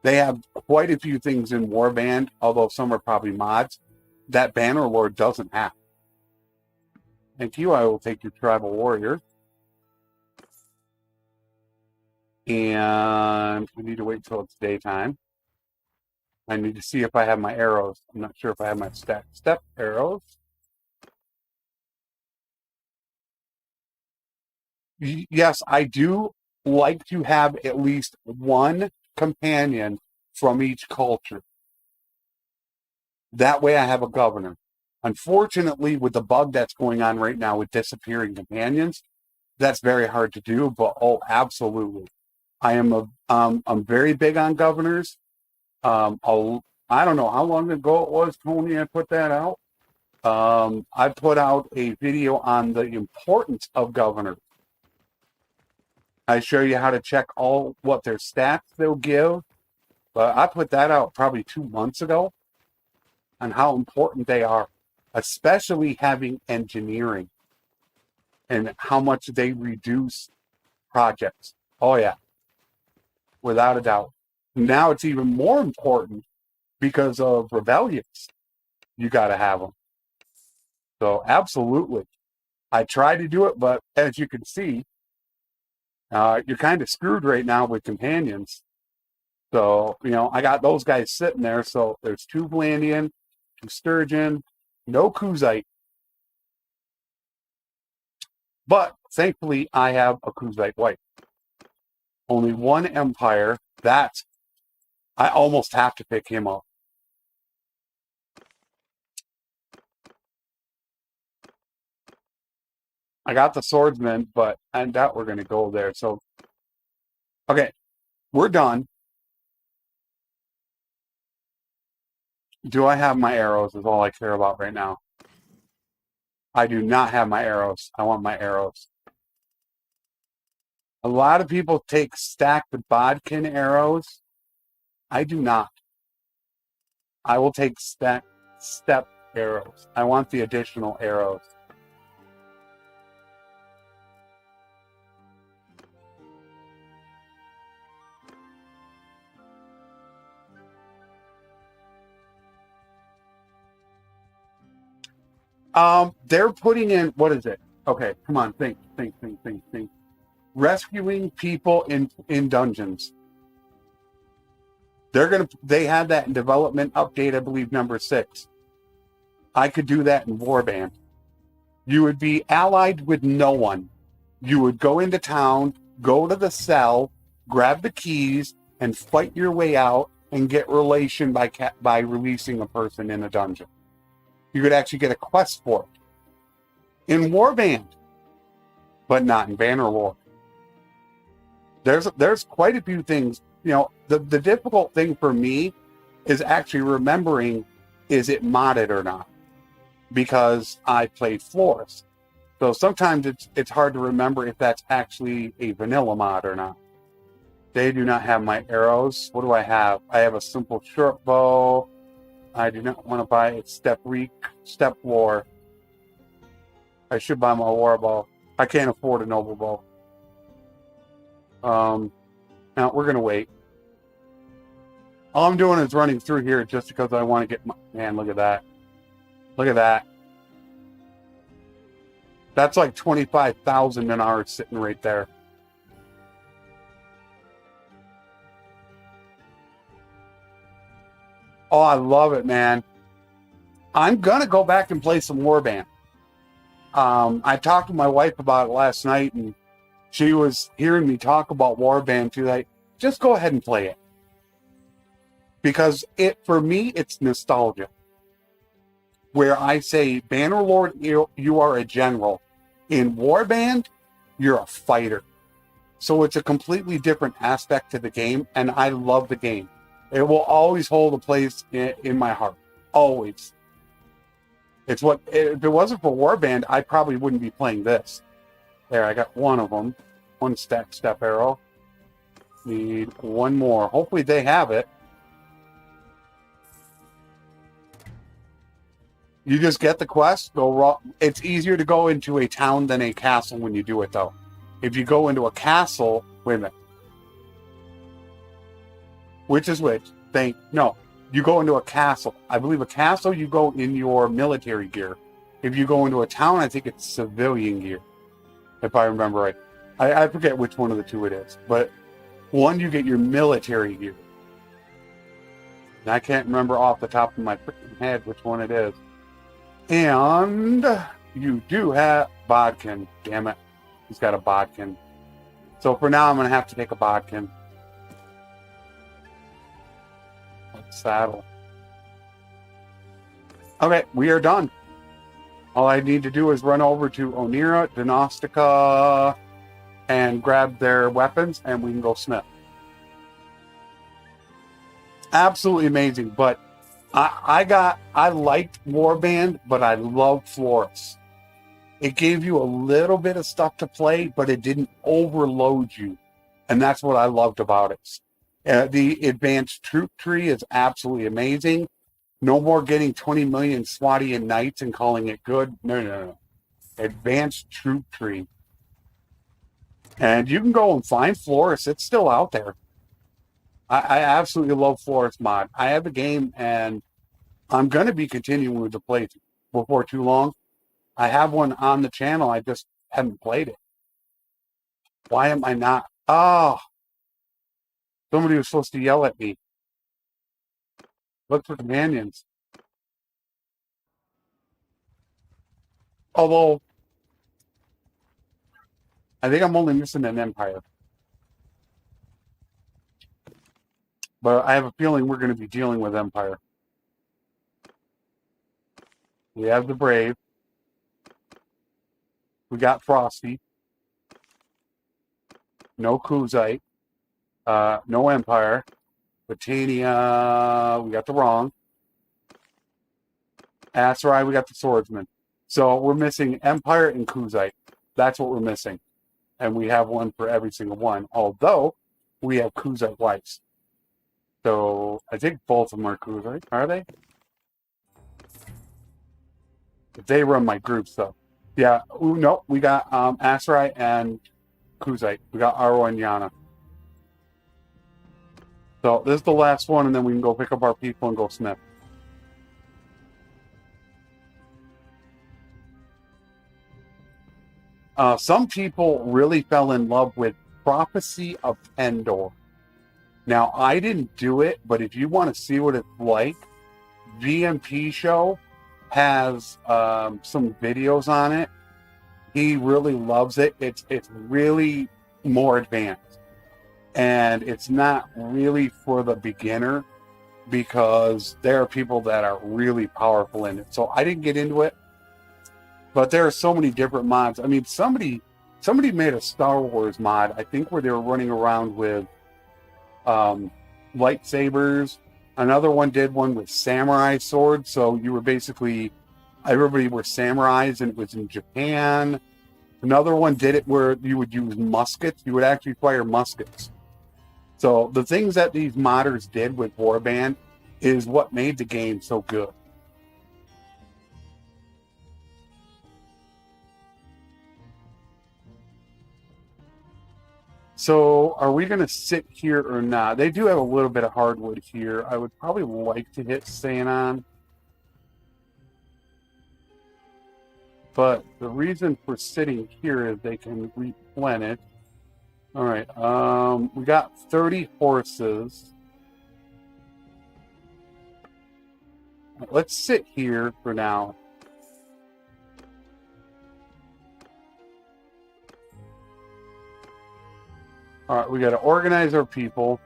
They have quite a few things in Warband, although some are probably mods, that Bannerlord doesn't have. Thank you. I will take your Tribal Warrior. And we need to wait till it's daytime. I need to see if I have my arrows. I'm not sure if I have my step arrows. Yes, I do like to have at least one companion from each culture. That way I have a governor. Unfortunately, with the bug that's going on right now with disappearing companions, that's very hard to do, but oh, absolutely. I'm very big on governors. I don't know how long ago it was, Tony, I put that out. I put out a video on the importance of governors. I show you how to check what their stats they'll give. But I put that out probably 2 months ago on how important they are, especially having engineering and how much they reduce projects. Oh, yeah, without a doubt. Now it's even more important because of rebellions. You got to have them. So absolutely. I try to do it, but as you can see, you're kind of screwed right now with companions. So, I got those guys sitting there. So there's 2 Blandian, 2 Sturgeon, no Kuzite. But thankfully, I have a Kuzite wife. Only 1 Empire. I almost have to pick him up. I got the swordsman, but I doubt we're going to go there. So, okay, we're done. Do I have my arrows is all I care about right now. I do not have my arrows. I want my arrows. A lot of people take stacked bodkin arrows. I do not. I will take step arrows. I want the additional arrows. They're putting in, what is it? Okay, come on, think. Rescuing people in dungeons. They had that in development update, I believe, number 6. I could do that in Warband. You would be allied with no one. You would go into town, go to the cell, grab the keys, and fight your way out and get relation by releasing a person in a dungeon. You could actually get a quest for it in Warband, but not in Bannerlord. There's quite a few things. You know, the difficult thing for me is actually remembering, is it modded or not? Because I played Florist. So sometimes it's hard to remember if that's actually a vanilla mod or not. They do not have my arrows. What do I have? I have a simple short bow. I do not want to buy a step war. I should buy my war bow. I can't afford a noble bow. Now we're gonna wait. All I'm doing is running through here just because I want to get my man. Look at that. Look at that. That's like 25,000 an hour sitting right there. Oh, I love it, man. I'm gonna go back and play some Warband. I talked to my wife about it last night, and she was hearing me talk about Warband too. Like, just go ahead and play it. Because for me, it's nostalgia. Where I say, Bannerlord, you are a general. In Warband, you're a fighter. So it's a completely different aspect to the game, and I love the game. It will always hold a place in my heart. Always. If it wasn't for Warband, I probably wouldn't be playing this. There, I got one of them. One step arrow. Need one more. Hopefully they have it. You just get the quest, go raw. It's easier to go into a town than a castle when you do it, though. If you go into a castle, wait a minute. Which is which? No, you go into a castle. I believe a castle, you go in your military gear. If you go into a town, I think it's civilian gear, if I remember right. I forget which one of the two it is, but one, you get your military gear. And I can't remember off the top of my freaking head which one it is. And you do have Bodkin. Damn it. He's got a Bodkin. So for now, I'm going to have to take a Bodkin. Saddle. Okay, we are done. All I need to do is run over to Onira, Dinostica, and grab their weapons, and we can go smith. Absolutely amazing, but I liked Warband, but I love Florist. It gave you a little bit of stuff to play, but it didn't overload you. And that's what I loved about it. The advanced troop tree is absolutely amazing. No more getting 20 million Swatian knights and calling it good. No. Advanced troop tree. And you can go and find Florist. It's still out there. I absolutely love Florist mod. I have the game, and I'm going to be continuing with the playthrough before too long. I have one on the channel. I just haven't played it. Why am I not? Oh, somebody was supposed to yell at me. Look for companions. Although, I think I'm only missing an Empire. But I have a feeling we're going to be dealing with Empire. We have the Brave. We got Frosty. No Kuzite. No Empire. Britannia, we got the Wrong. Asarai, we got the Swordsman. So we're missing Empire and Kuzite. That's what we're missing. And we have one for every single one. Although, we have Kuzite wives. So, I think both of them are Kuzite. Are they? They run my groups, though. Yeah, no, we got Asarai and Kuzite. We got Aro and Yana. So, this is the last one, and then we can go pick up our people and go smith. Some people really fell in love with Prophecy of Endor. Now, I didn't do it, but if you want to see what it's like, VMP Show has some videos on it. He really loves it. It's really more advanced, and it's not really for the beginner because there are people that are really powerful in it. So I didn't get into it, but there are so many different mods. I mean, somebody made a Star Wars mod, I think, where they were running around with lightsabers. Another one did one with samurai swords. So you were basically, everybody were samurais, and it was in Japan. Another one did it where you would use muskets. You would actually fire muskets. So the things that these modders did with Warband is what made the game so good. So are we going to sit here or not? They do have a little bit of hardwood here. I would probably like to hit Sanon. But the reason for sitting here is they can replenish. All right. We got 30 horses. Let's sit here for now. All right, we got to organize our people.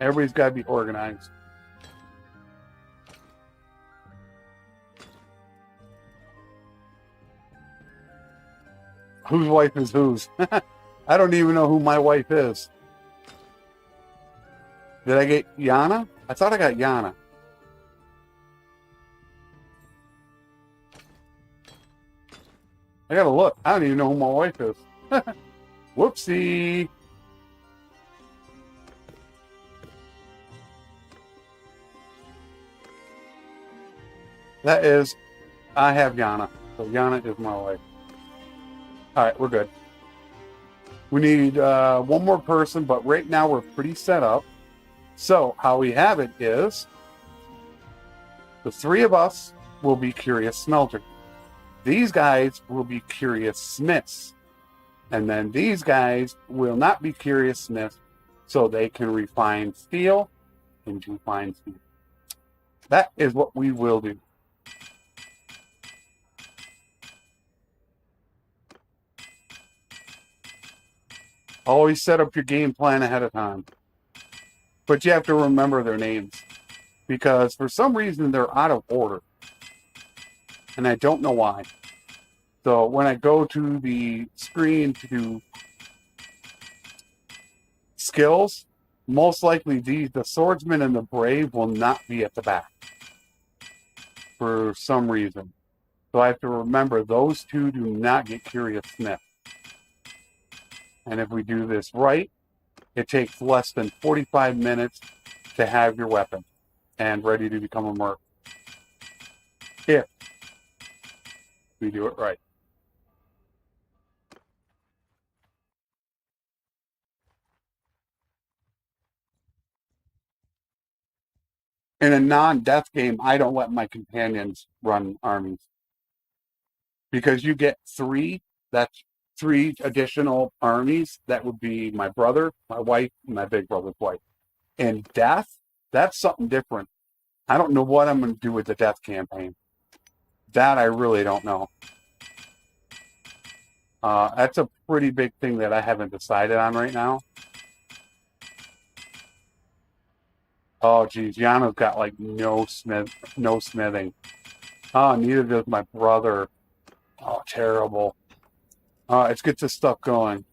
Everybody's got to be organized. Whose wife is whose? I don't even know who my wife is. Did I get Yana? I thought I got Yana. I gotta look. I don't even know who my wife is. Whoopsie. That is, I have Yana. So Yana is my wife. All right, we're good. We need one more person, but right now we're pretty set up. So how we have it is the three of us will be curious smelters. These guys will be curious smiths. And then these guys will not be curious smiths, so they can refine steel into fine steel. That is what we will do. Always set up your game plan ahead of time. But you have to remember their names, because for some reason they're out of order. And I don't know why. So when I go to the screen to do skills, most likely the swordsman and the brave will not be at the back for some reason. So I have to remember those two do not get curious smith. And if we do this right, it takes less than 45 minutes to have your weapon and ready to become a merc. If we do it right. In a non-death game, I don't let my companions run armies, because you get three. That's three additional armies. That would be my brother, my wife, and my big brother's wife. In death, that's something different. I don't know what I'm going to do with the death campaign. That I really don't know. That's a pretty big thing that I haven't decided on right now. Oh, geez, Yano's got like no smithing. Oh, neither does my brother. Oh, terrible. Let's get this stuff going.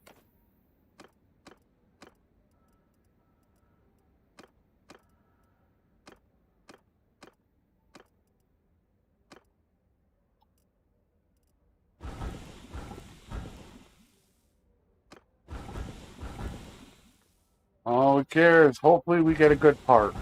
Oh, who cares? Hopefully we get a good part.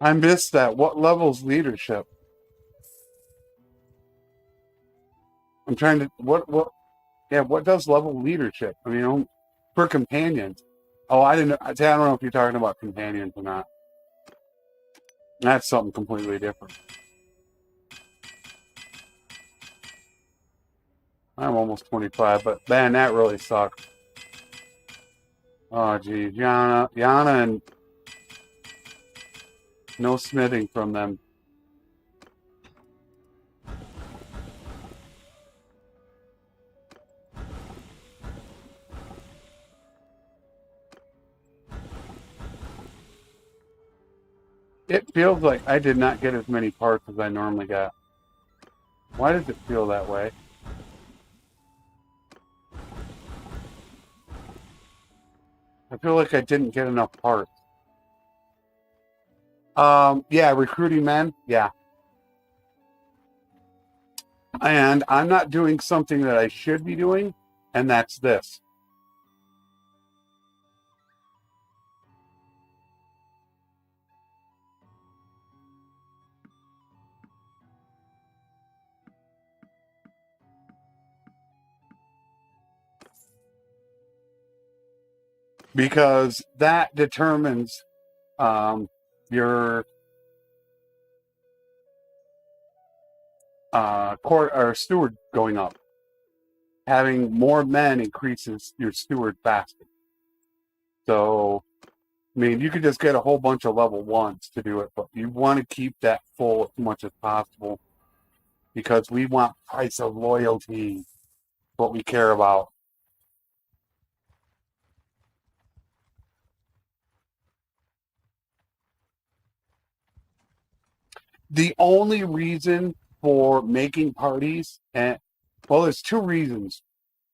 I missed that. What level's leadership? I'm trying to what does level leadership? I mean, for companions. Oh, I didn't I don't know if you're talking about companions or not. That's something completely different. I'm almost 25, but man, that really sucks. Oh geez, Yana and no smithing from them. It feels like I did not get as many parts as I normally got. Why does it feel that way? I feel like I didn't get enough parts. Yeah, recruiting men, yeah. And I'm not doing something that I should be doing, and that's this. Because that determines your court or steward going up. Having more men increases your steward faster. So, I mean, you could just get a whole bunch of level ones to do it, but you want to keep that full as much as possible because we want price of loyalty, what we care about. The only reason for making parties, and well, there's two reasons.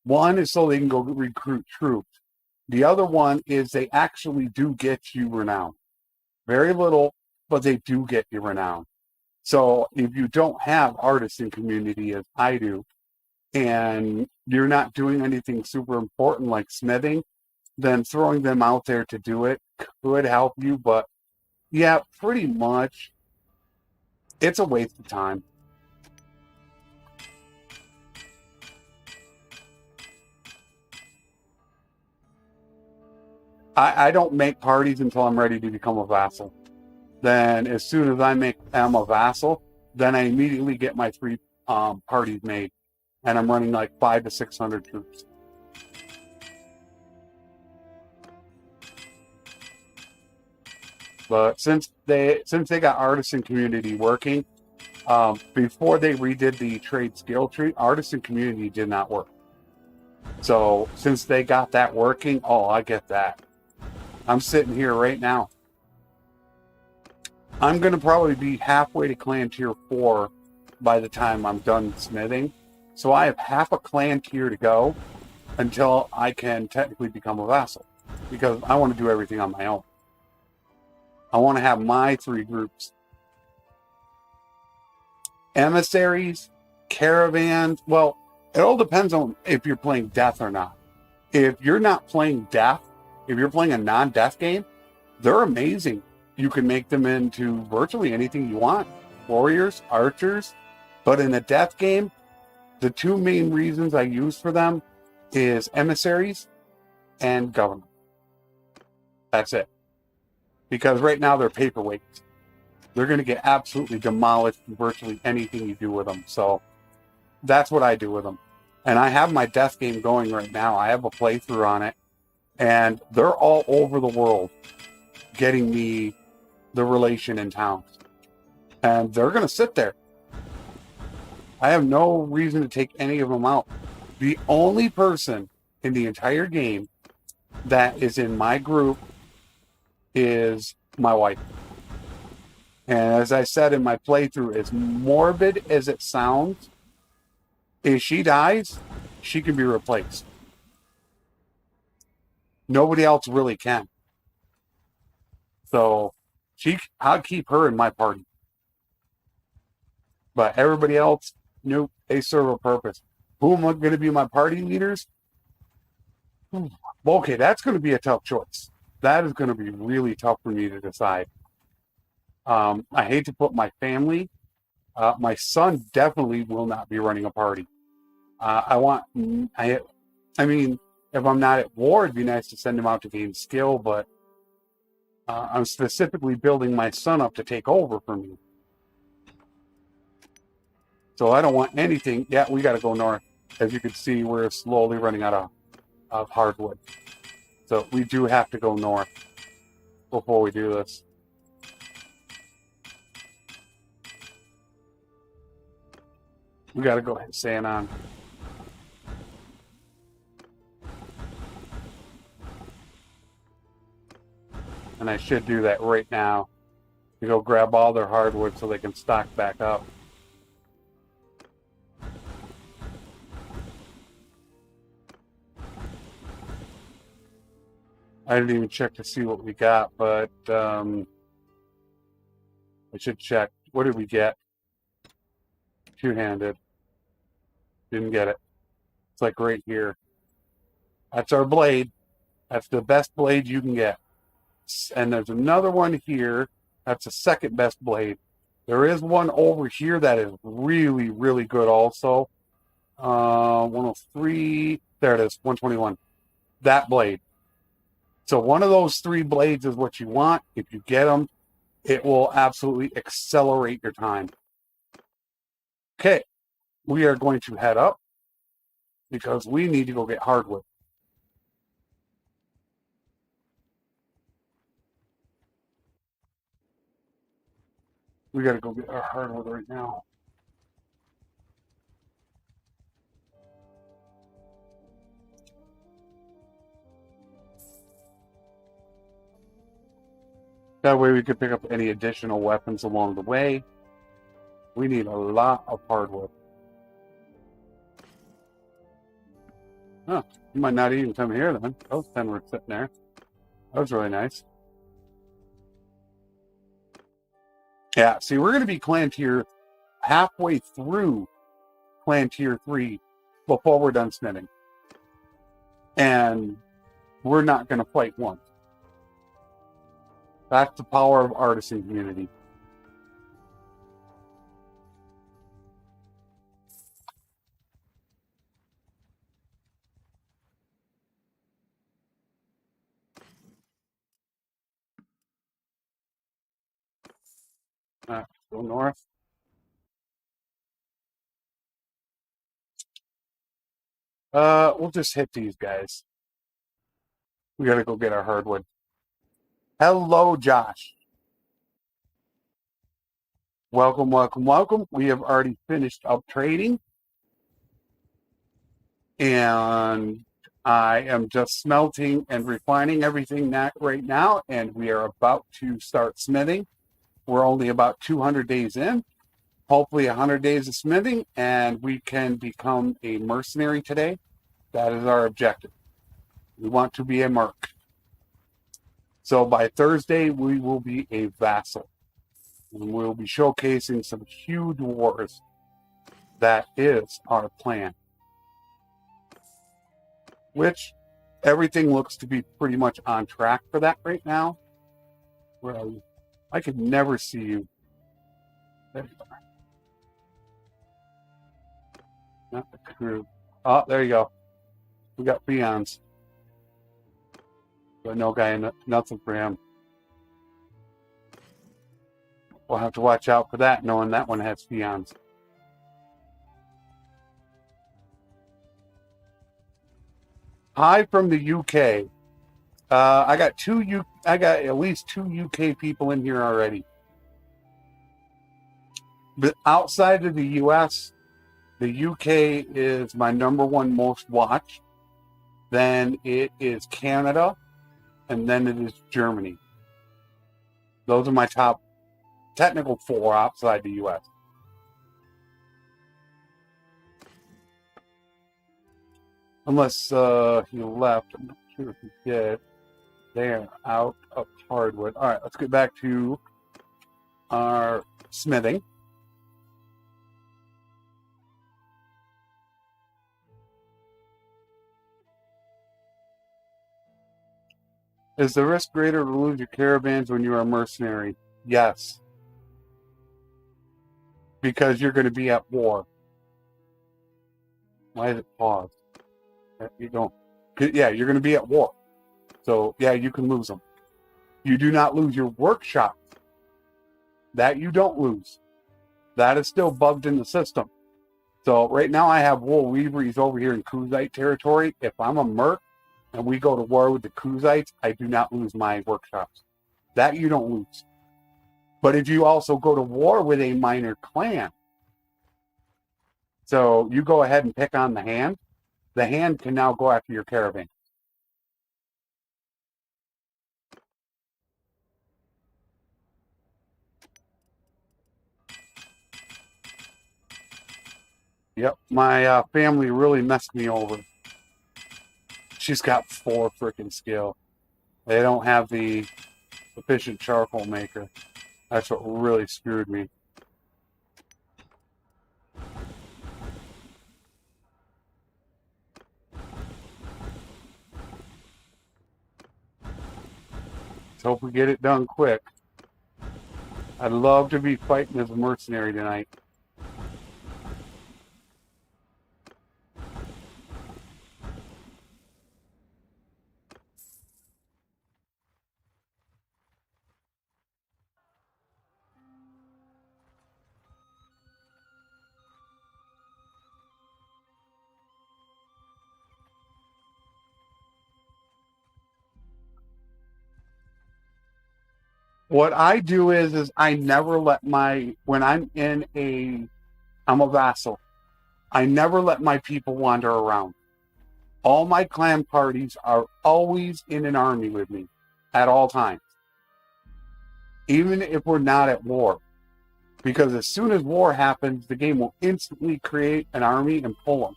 One is so they can go recruit troops. The other one is they actually do get you renown. Very little, but they do get you renown. So if you don't have artisan community as I do, and you're not doing anything super important like smithing, then throwing them out there to do it could help you. But yeah, pretty much it's a waste of time. I don't make parties until I'm ready to become a vassal. Then as soon as am a vassal, then I immediately get my 3 parties made. And I'm running like 500 to 600 troops. But since they got artisan community working, before they redid the trade skill tree, artisan community did not work. So since they got that working, oh, I get that. I'm sitting here right now. I'm going to probably be halfway to clan tier 4 by the time I'm done smithing. So I have half a clan tier to go until I can technically become a vassal. Because I want to do everything on my own. I want to have my 3 groups. Emissaries, caravans, well, it all depends on if you're playing death or not. If you're not playing death, if you're playing a non-death game, they're amazing. You can make them into virtually anything you want. Warriors, archers. But in a death game, the 2 main reasons I use for them is emissaries and government. That's it. Because right now they're paperweights. They're going to get absolutely demolished in virtually anything you do with them. So that's what I do with them. And I have my death game going right now. I have a playthrough on it. And they're all over the world getting me the relation in towns. And they're going to sit there. I have no reason to take any of them out. The only person in the entire game that is in my group is my wife. And as I said in my playthrough, as morbid as it sounds, if she dies, she can be replaced. Nobody else really can. So I'll keep her in my party. But everybody else, nope, they serve a purpose. Who am I going to be my party leaders? Okay, that's going to be a tough choice. That is going to be really tough for me to decide. I hate to put my family. My son definitely will not be running a party. I mean, if I'm not at war, it'd be nice to send him out to gain skill, but I'm specifically building my son up to take over for me. So I don't want anything. Yeah, we got to go north. As you can see, we're slowly running out of hardwood. So we do have to go north before we do this. We got to go ahead and sand on. And I should do that right now to go grab all their hardwood so they can stock back up. I didn't even check to see what we got, but I should check. What did we get? Two-handed. Didn't get it. It's like right here. That's our blade. That's the best blade you can get. And there's another one here. That's the second best blade. There is one over here that is really, really good also. 103. There it is. 121. That blade. So one of those three blades is what you want. If you get them, it will absolutely accelerate your time. Okay. We are going to head up because we need to go get hardwood. We got to go get our hardwood right now. That way we can pick up any additional weapons along the way. We need a lot of hardwood. Huh, you might not even come here then. Those 10 were sitting there. That was really nice. Yeah, see, we're going to be clan tier halfway through clan tier 3 before we're done smithing. And we're not going to fight once. That's the power of artisan community. Go north. We'll just hit these guys. We got to go get our hardwood. Hello, Josh. Welcome, welcome, welcome. We have already finished up trading. And I am just smelting and refining everything right now. And we are about to start smithing. We're only about 200 days in. Hopefully 100 days of smithing. And we can become a mercenary today. That is our objective. We want to be a merc. So by Thursday, we will be a vassal. And we'll be showcasing some huge wars. That is our plan. Which everything looks to be pretty much on track for that right now. Where are you? I could never see you. There you are. Not the crew. Oh, there you go. We got peons. But no guy, nothing for him. We'll have to watch out for that, knowing that one has peons. Hi from the UK. I got at least two UK people in here already. But outside of the US, the UK is my #1 most watched. Then it is Canada, and then it is Germany. Those are my top technical 4 outside the US. Unless he left. I'm not sure if he did. They're out of hardwood. All right, let's get back to our smithing. Is the risk greater to lose your caravans when you are a mercenary? Yes. because you're going to be at war. Why is it paused? You don't. Yeah, you're going to be at war. So, yeah, you can lose them. You do not lose your workshops. That you don't lose. That is still bugged in the system. So right now I have wool weaveries over here in Kuzite territory. If I'm a merc and we go to war with the Kuzites, I do not lose my workshops. That you don't lose. But if you also go to war with a minor clan, so you go ahead and pick on the hand can now go after your caravan. Yep, my family really messed me over. She's got 4 freaking skill. They don't have the efficient charcoal maker. That's what really screwed me. Let's hope we get it done quick. I'd love to be fighting as a mercenary tonight. What I do is I never let when I'm a vassal, I never let my people wander around. All my clan parties are always in an army with me at all times, even if we're not at war. Because as soon as war happens, the game will instantly create an army and pull them.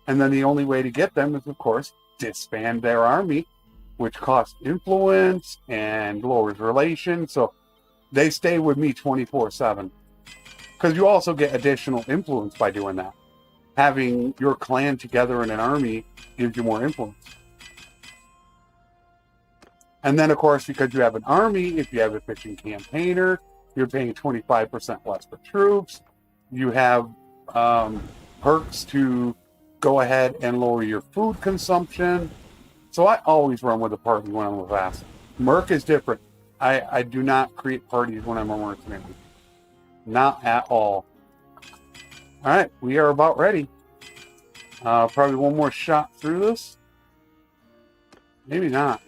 And then the only way to get them is, of course, disband their army, which costs influence and lowers relations. So they stay with me 24/7. Because you also get additional influence by doing that. Having your clan together in an army gives you more influence. And then, of course, because you have an army, if you have a fishing campaigner, you're paying 25% less for troops. You have perks to go ahead and lower your food consumption. So I always run with a party when I'm a vassal. Merc is different. I do not create parties when I'm a mercenary. Not at all. All right, we are about ready. Probably one more shot through this. Maybe not.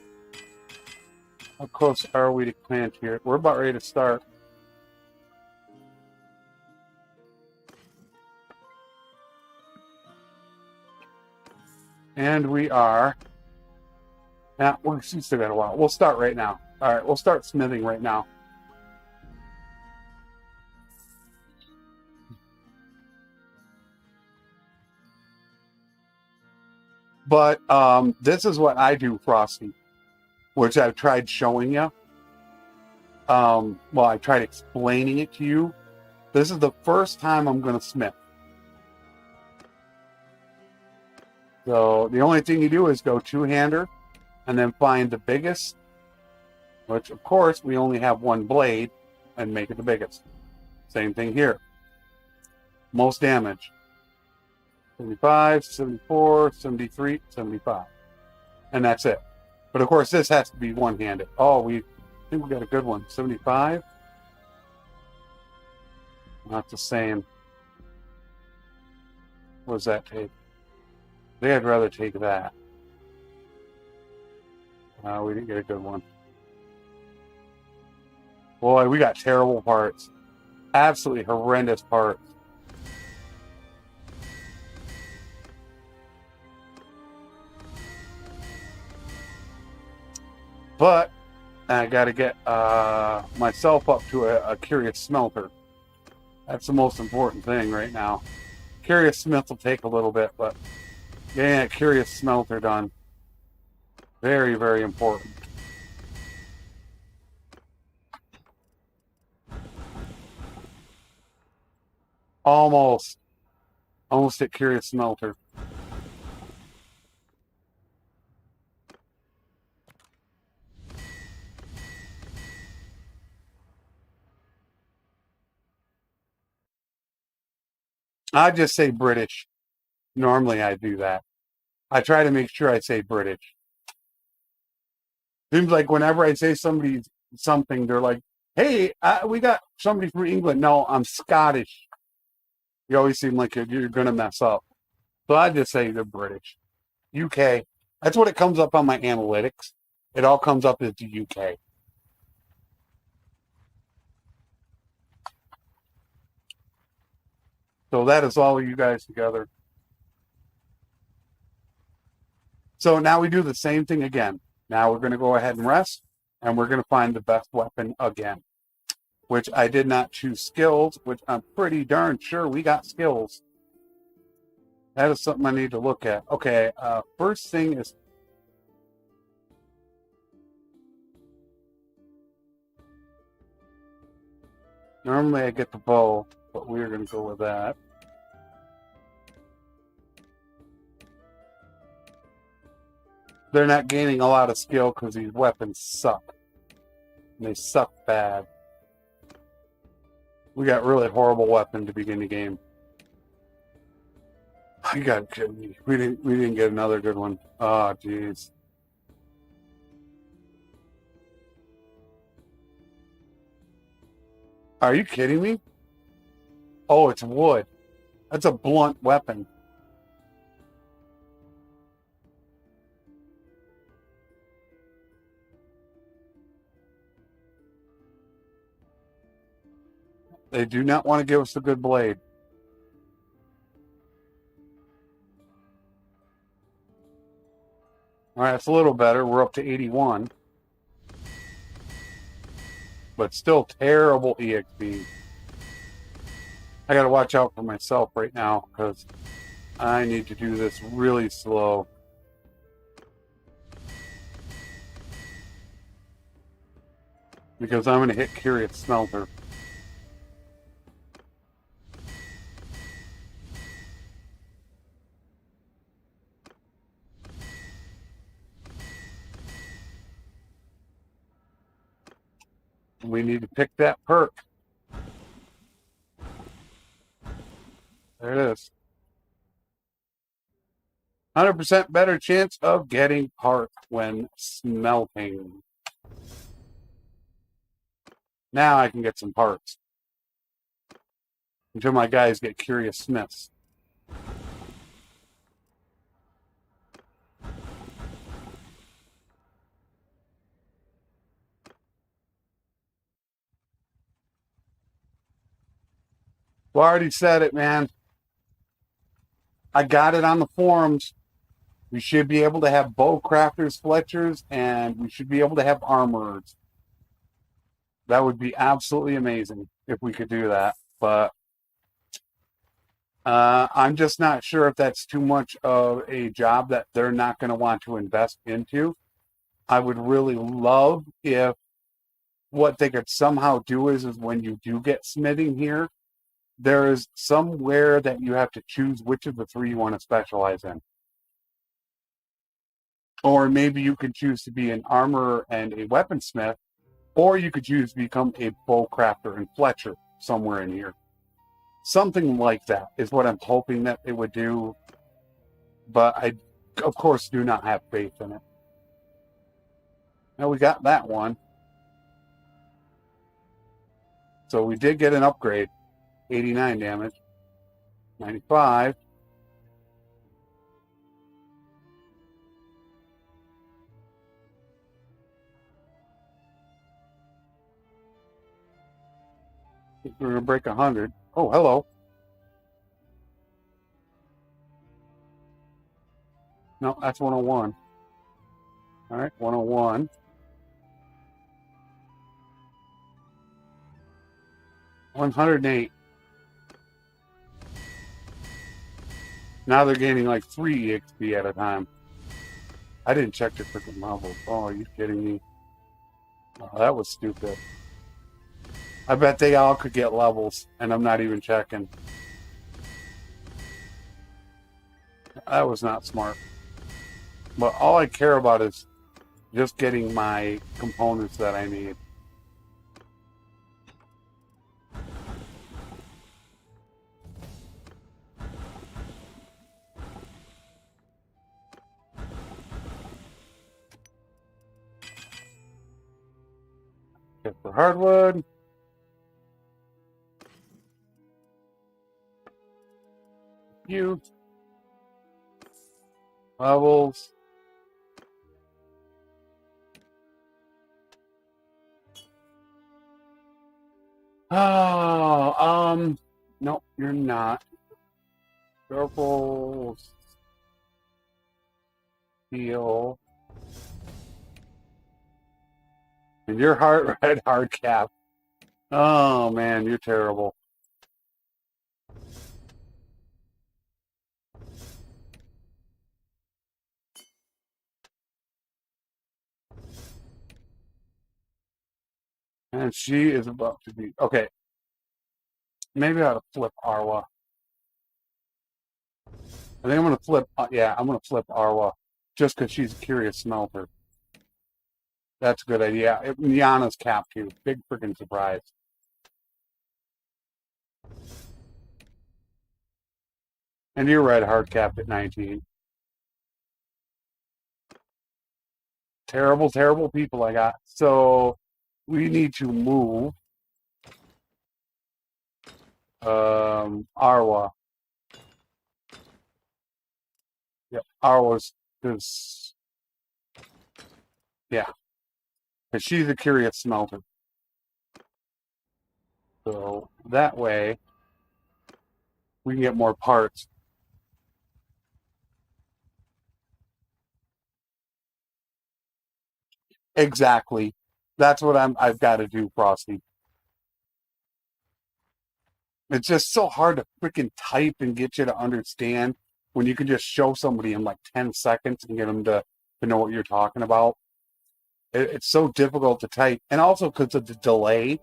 How close are we to plant here? We're about ready to start. And we are. Yeah, we still got a while. We'll start right now. All right, we'll start smithing right now. But this is what I do, Frosty, which I've tried showing you. Well, I tried explaining it to you. This is the first time I'm going to smith. So the only thing you do is go two-hander and then find the biggest, which of course we only have one blade, and make it the biggest. Same thing here. Most damage. 75, 74, 73, 75. And that's it. But of course this has to be one-handed. Oh, I think we got a good one. 75. Not the same. What does that take? I think I'd rather take that. We didn't get a good one. Boy, we got terrible parts. Absolutely horrendous parts. But I got to get myself up to a curious smelter. That's the most important thing right now. Curious smith will take a little bit, but getting that curious smelter done, very, very important. Almost at curious smelter. I just say British. Normally I do that. I try to make sure I say British. Seems like whenever I say somebody something, they're like, hey, we got somebody from England. No, I'm Scottish. You always seem like you're going to mess up. So I just say they're British. UK. That's what it comes up on my analytics. It all comes up as the UK. So that is all of you guys together. So now we do the same thing again. Now we're going to go ahead and rest, and we're going to find the best weapon again, which I did not choose skills, which I'm pretty darn sure we got skills. That is something I need to look at. Okay, first thing is normally I get the bow, but we're going to go with that. They're not gaining a lot of skill because these weapons suck. And they suck bad. We got really horrible weapon to begin the game. You gotta kidding me. We didn't get another good one. Oh, jeez. Are you kidding me? Oh, it's wood. That's a blunt weapon. They do not want to give us a good blade. All right, it's a little better. We're up to 81. But still terrible EXP. I got to watch out for myself right now because I need to do this really slow. Because I'm going to hit Curious Smelter. We need to pick that perk. There it is. 100% better chance of getting parts when smelting. Now I can get some parts. Until my guys get Curious Smiths. Well, I already said it, man. I got it on the forums. We should be able to have bow crafters, Fletchers, and we should be able to have armorers. That would be absolutely amazing if we could do that. But I'm just not sure if that's too much of a job that they're not going to want to invest into. I would really love if what they could somehow do is when you do get smithing here, there is somewhere that you have to choose which of the three you want to specialize in. Or maybe you could choose to be an armorer and a weaponsmith, or you could choose to become a bow crafter and Fletcher somewhere in here. Something like that is what I'm hoping that it would do. But I, of course, do not have faith in it. Now we got that one. So we did get an upgrade. 89 damage. 95. We're going to break 100. Oh, hello. No, that's 101. All right, 101. $108. Now they're gaining like 3 EXP at a time. I didn't check the freaking levels. Oh, are you kidding me? Oh, that was stupid. I bet they all could get levels, and I'm not even checking. That was not smart. But all I care about is just getting my components that I need. Get for hardwood. You. Levels. Oh, no, you're not. Purple. Steel. And you're red hard cap. Oh man, you're terrible. And she is about to be okay. Maybe I ought to flip Arwa. I think I'm gonna flip. Yeah, I'm gonna flip Arwa just because she's a curious smelter. That's a good idea. Niana's cap too. Big freaking surprise. And you're red hard capped at 19. Terrible, terrible people I got. So we need to move Arwa. Yep, Arwa's because yeah, because she's a curious smelter. So that way we can get more parts. Exactly. That's what I've got to do, Frosty. It's just so hard to freaking type and get you to understand when you can just show somebody in like 10 seconds and get them to know what you're talking about. It's so difficult to type. And also because of the delay.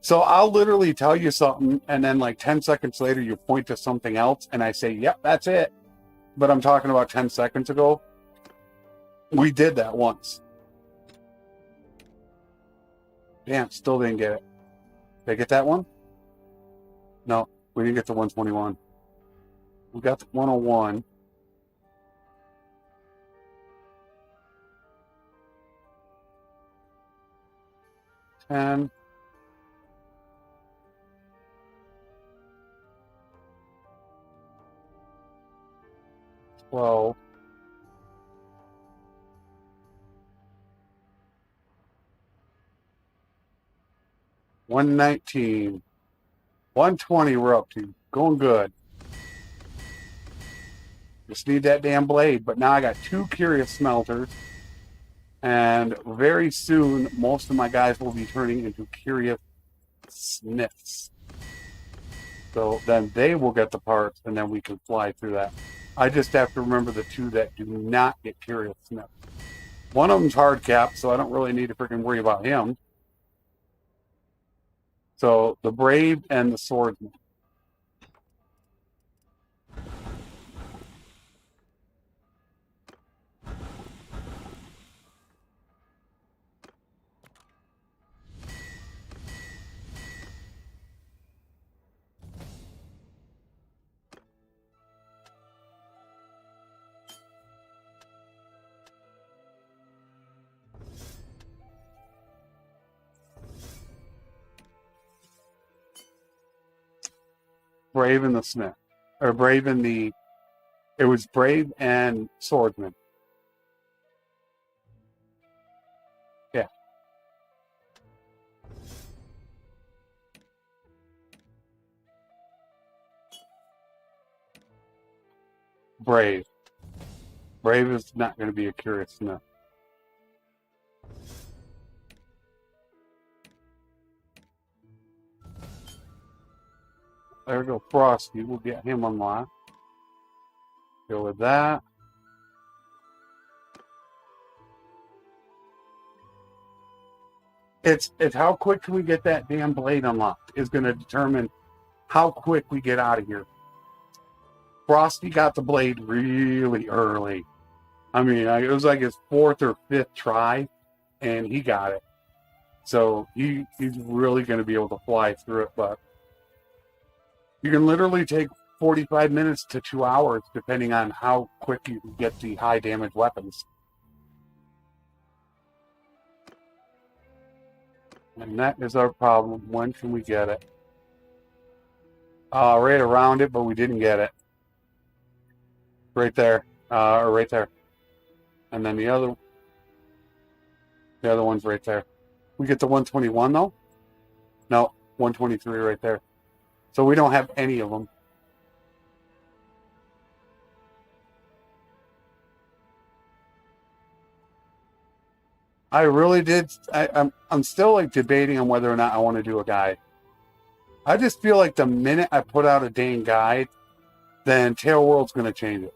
So I'll literally tell you something and then like 10 seconds later you point to something else and I say, yep, that's it. But I'm talking about 10 seconds ago. We did that once. Damn, still didn't get it. Did I get that one? No, we didn't get the 121. We got the 101. And 12. 119. 120 we're up to. Going good. Just need that damn blade. But now I got 2 curious smelters. And very soon, most of my guys will be turning into curious smiths. So then they will get the parts, and then we can fly through that. I just have to remember the 2 that do not get curious smiths. One of them's hard cap, so I don't really need to freaking worry about him. So the brave and the swordsman. Brave and the smith. Or brave and the... It was brave and swordsman. Yeah. Brave. Brave is not going to be a curious smith. There we go, Frosty. We'll get him unlocked. Go with that. It's how quick can we get that damn blade unlocked is going to determine how quick we get out of here. Frosty got the blade really early. I mean, it was like his 4th or 5th try, and he got it. So he's really going to be able to fly through it. But you can literally take 45 minutes to 2 hours, depending on how quick you can get the high damage weapons. And that is our problem. When can we get it? Right around it, but we didn't get it. Right there. Or right there. And then the other one's right there. We get the 121 though? No, 123 right there. So we don't have any of them. I really did. I'm still like debating on whether or not I want to do a guide. I just feel like the minute I put out a dang guide, then Tail World's going to change it.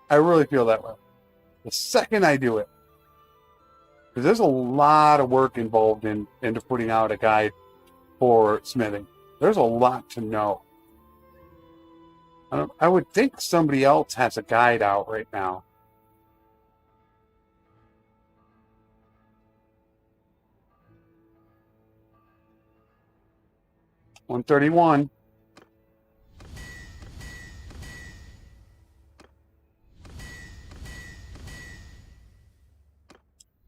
I really feel that way. The second I do it, because there's a lot of work involved into putting out a guide for smithing. There's a lot to know. I would think somebody else has a guide out right now. $131.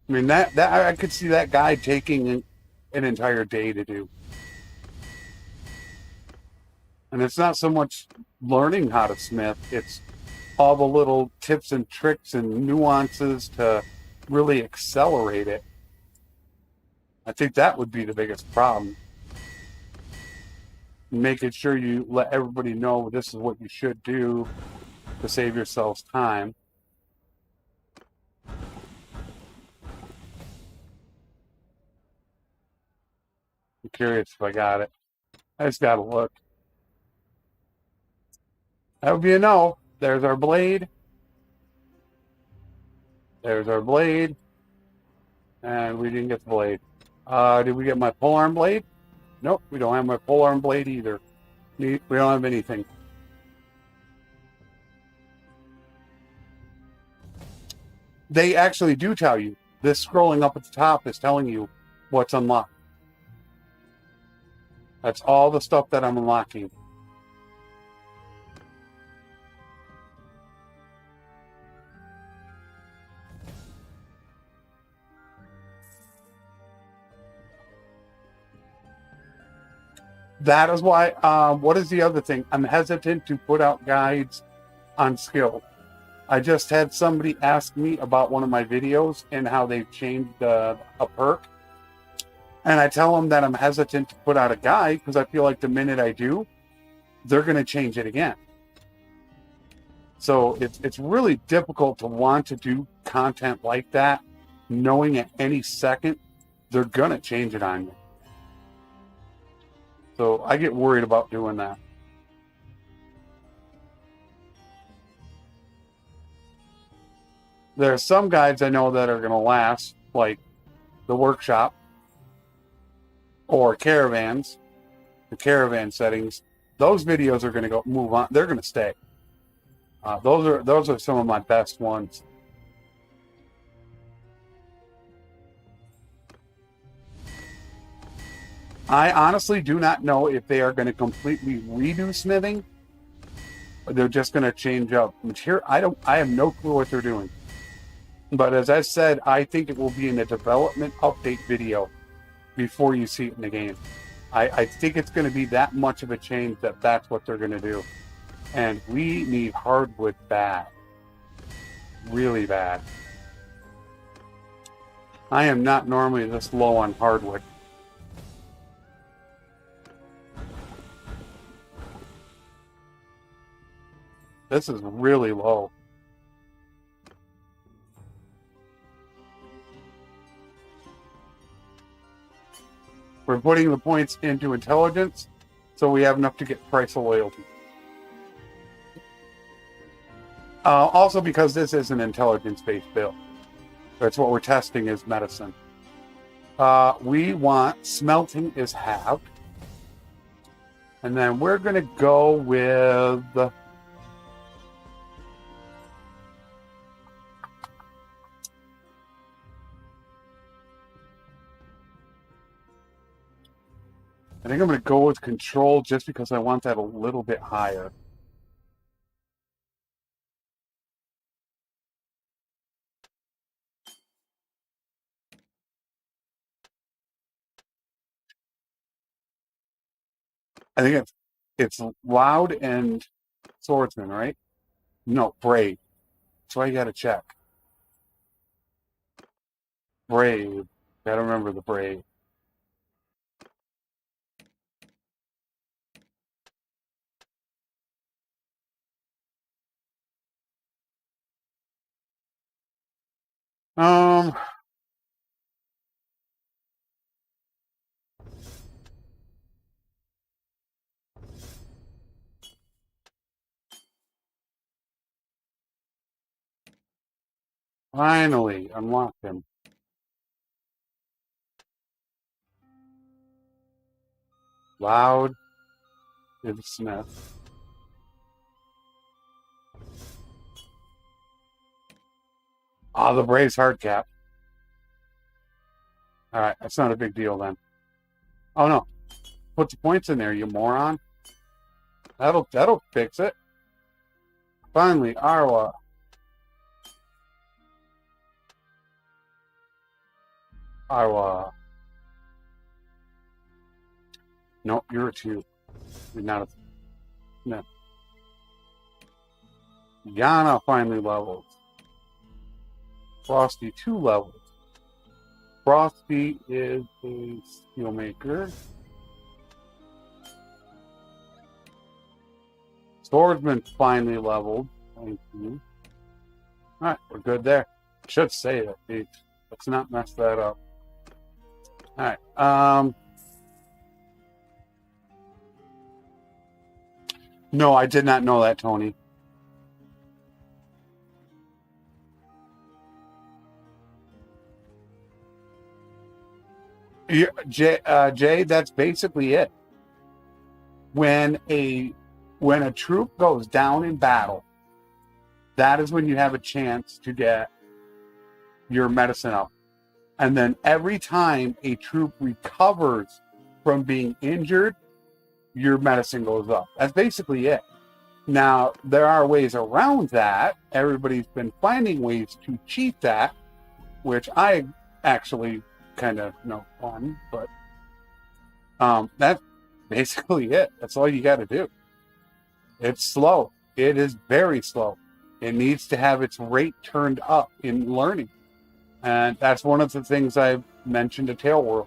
I mean that I could see that guide taking an entire day to do. And it's not so much learning how to smith, it's all the little tips and tricks and nuances to really accelerate it. I think that would be the biggest problem. Making sure you let everybody know this is what you should do to save yourselves time. I'm curious if I got it. I just got to look. That would be a no. There's our blade. There's our blade. And we didn't get the blade. Did we get my polearm blade? Nope, we don't have my polearm blade either. We don't have anything. They actually do tell you. This scrolling up at the top is telling you what's unlocked. That's all the stuff that I'm unlocking. That is why, what is the other thing? I'm hesitant to put out guides on skill. I just had somebody ask me about one of my videos and how they've changed a perk. And I tell them that I'm hesitant to put out a guide because I feel like the minute I do, they're going to change it again. So it's really difficult to want to do content like that, knowing at any second they're going to change it on you. So I get worried about doing that. There are some guides I know that are going to last, like the workshop or caravans, the caravan settings. Those videos are going to move on. They're going to stay. Those are some of my best ones. I honestly do not know if they are going to completely redo smithing, or they're just going to change up material. I have no clue what they're doing. But as I said, I think it will be in a development update video before you see it in the game. I think it's going to be that much of a change that that's what they're going to do. And we need hardwood bad. Really bad. I am not normally this low on hardwood. This is really low. We're putting the points into intelligence, so we have enough to get price of loyalty. Also because this is an intelligence-based build. That's what we're testing is medicine. We want smelting is halved. And then we're going to go with... I think I'm going to go with control just because I want that a little bit higher. I think it's loud and swordsman, right? No, brave. So I gotta check. Brave. Gotta remember the brave. Um, Finally unlocked him. Loud is Smith. Oh, the Braves hard cap. All right, that's not a big deal then. Oh no, put the points in there, you moron. That'll fix it. Finally, Arwa. Arwa. No, you're a 2. You're not a no. Yana finally levels. Frosty 2 levels. Frosty is a steelmaker. Swordsman finally leveled. Thank you. Alright, we're good there. Should say that, Pete. Let's not mess that up. Alright. No, I did not know that, Tony. Jay, that's basically it. When a troop goes down in battle, that is when you have a chance to get your medicine up. And then every time a troop recovers from being injured, your medicine goes up. That's basically it. Now, there are ways around that. Everybody's been finding ways to cheat that, which I actually kind of know on, but that's basically it. That's all you got to do. It's slow. It is very slow. It needs to have its rate turned up in learning. And that's one of the things I've mentioned to Tail World.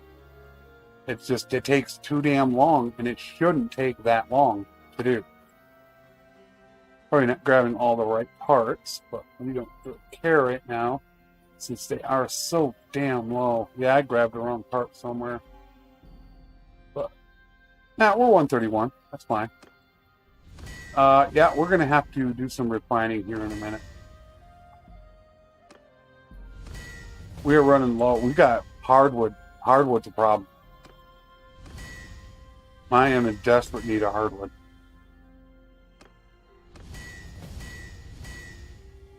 It's just, it takes too damn long, and it shouldn't take that long to do. Probably not grabbing all the right parts, but we don't really care right now, since they are so damn low. Yeah, I grabbed the wrong part somewhere. But, nah, we're 131. That's fine. Yeah, we're going to have to do some refining here in a minute. We are running low. We've got hardwood. Hardwood's a problem. I am in desperate need of hardwood.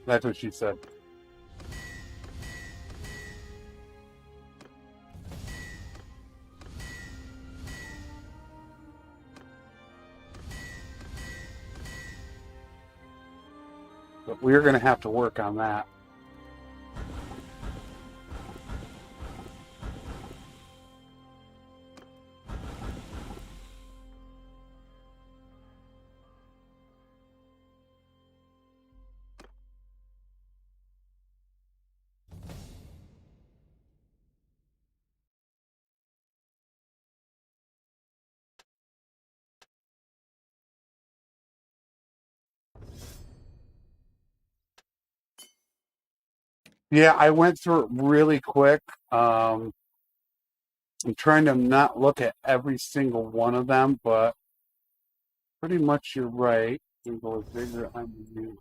That's what she said. But we're going to have to work on that. Yeah, I went through it really quick. I'm trying to not look at every single one of them, but pretty much you're right. You go bigger on you.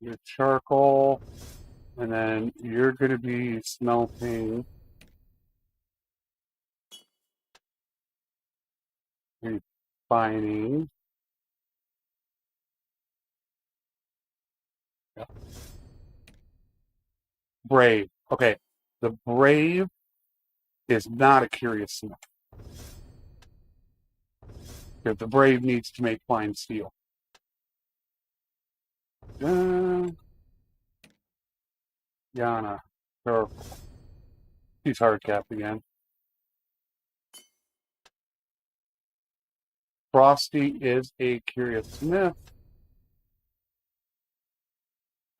Your charcoal, and then you're going to be smelting, refining. Yeah. Brave. Okay, the brave is not a curious smith. Because the brave needs to make fine steel. Yana. Or he's hard capped again. Frosty is a curious smith.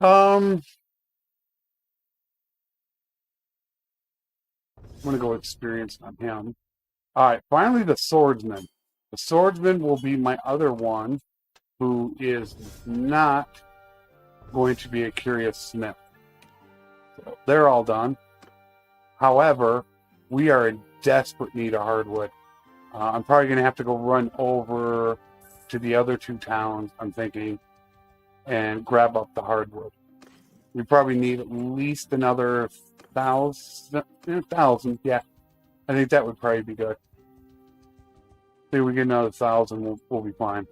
I'm going to go experience on him. All right, finally the swordsman. The swordsman will be my other one who is not going to be a curious smith. So they're all done. However, we are in desperate need of hardwood. I'm probably going to have to go run over to the other two towns, I'm thinking, and grab up the hardwood. We probably need at least another 1,000. Yeah, I think that would probably be good. See, we get another 1,000, we'll be fine.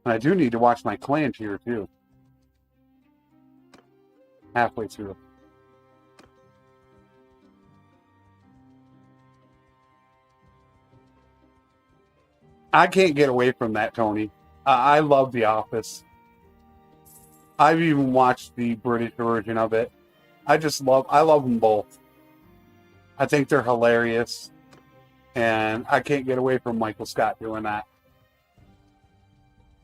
And I do need to watch my clan tier too. Halfway through. I can't get away from that, Tony. I love The Office. I've even watched the British version of it. I love them both. I think they're hilarious. And I can't get away from Michael Scott doing that.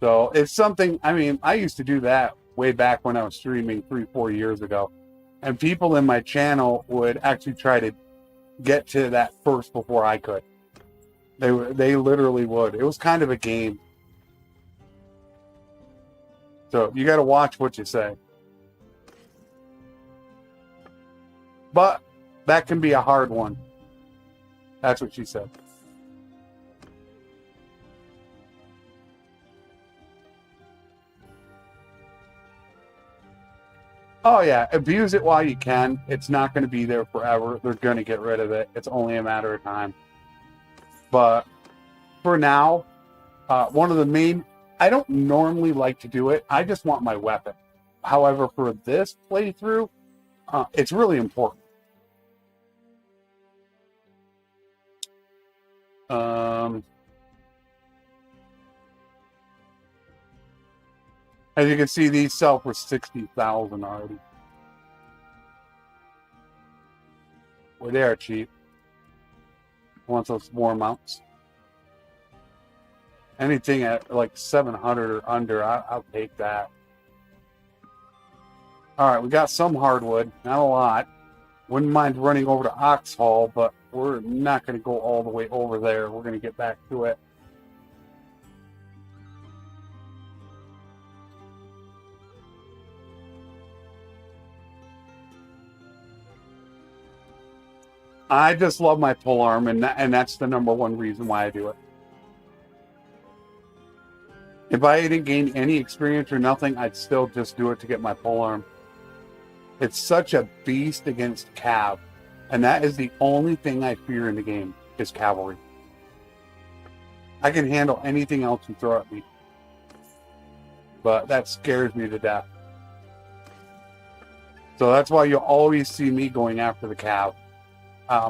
So it's something, I mean, I used to do that way back when I was streaming 3-4 years ago. And people in my channel would actually try to get to that first before I could. They literally would. It was kind of a game. So you got to watch what you say. But that can be a hard one. That's what she said. Oh yeah, abuse it while you can. It's not going to be there forever. They're going to get rid of it. It's only a matter of time. But for now, one of the main... I don't normally like to do it. I just want my weapon. However, for this playthrough, it's really important. As you can see, these sell for 60,000 already. Well, they are cheap. Want those more mounts? Anything at like 700 or under, I'll take that. All right, we got some hardwood, not a lot. Wouldn't mind running over to Oxhall, but we're not going to go all the way over there. We're going to get back to it. I just love my polearm, and that's the number one reason why I do it. If I didn't gain any experience or nothing, I'd still just do it to get my polearm. It's such a beast against cav, and that is the only thing I fear in the game, is cavalry. I can handle anything else you throw at me, but that scares me to death. So that's why you'll always see me going after the cav.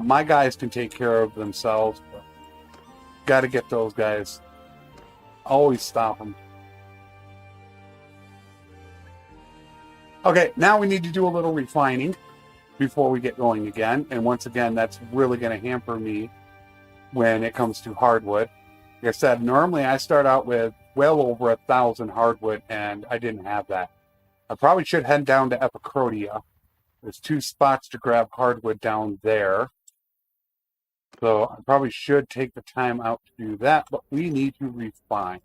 My guys can take care of themselves, but got to get those guys. Always stop them. Okay, now we need to do a little refining before we get going again. And once again, that's really going to hamper me when it comes to hardwood. Like I said, normally I start out with well over 1,000 hardwood, and I didn't have that. I probably should head down to Epicrodia. There's 2 spots to grab hardwood down there. So I probably should take the time out to do that, but we need to refine.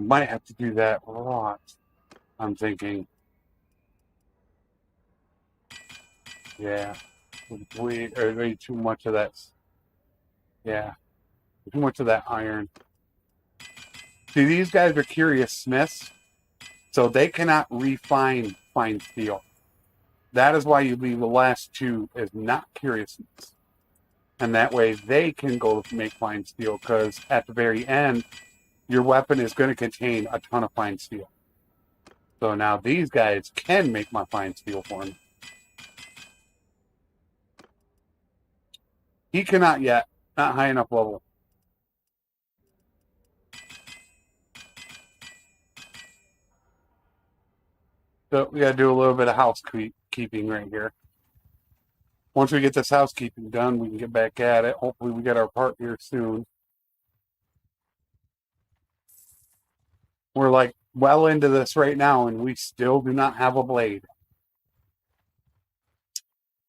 Might have to do that a lot, I'm thinking. Yeah, way too much of that. Yeah, too much of that iron. See, these guys are curious smiths, so they cannot refine fine steel. That is why you leave the last 2 as not curious smiths. And that way they can go make fine steel, because at the very end, your weapon is going to contain a ton of fine steel. So now these guys can make my fine steel for me. He cannot yet. Not high enough level. So we got to do a little bit of housekeeping right here. Once we get this housekeeping done, we can get back at it. Hopefully we get our part here soon. We're like well into this right now, and we still do not have a blade.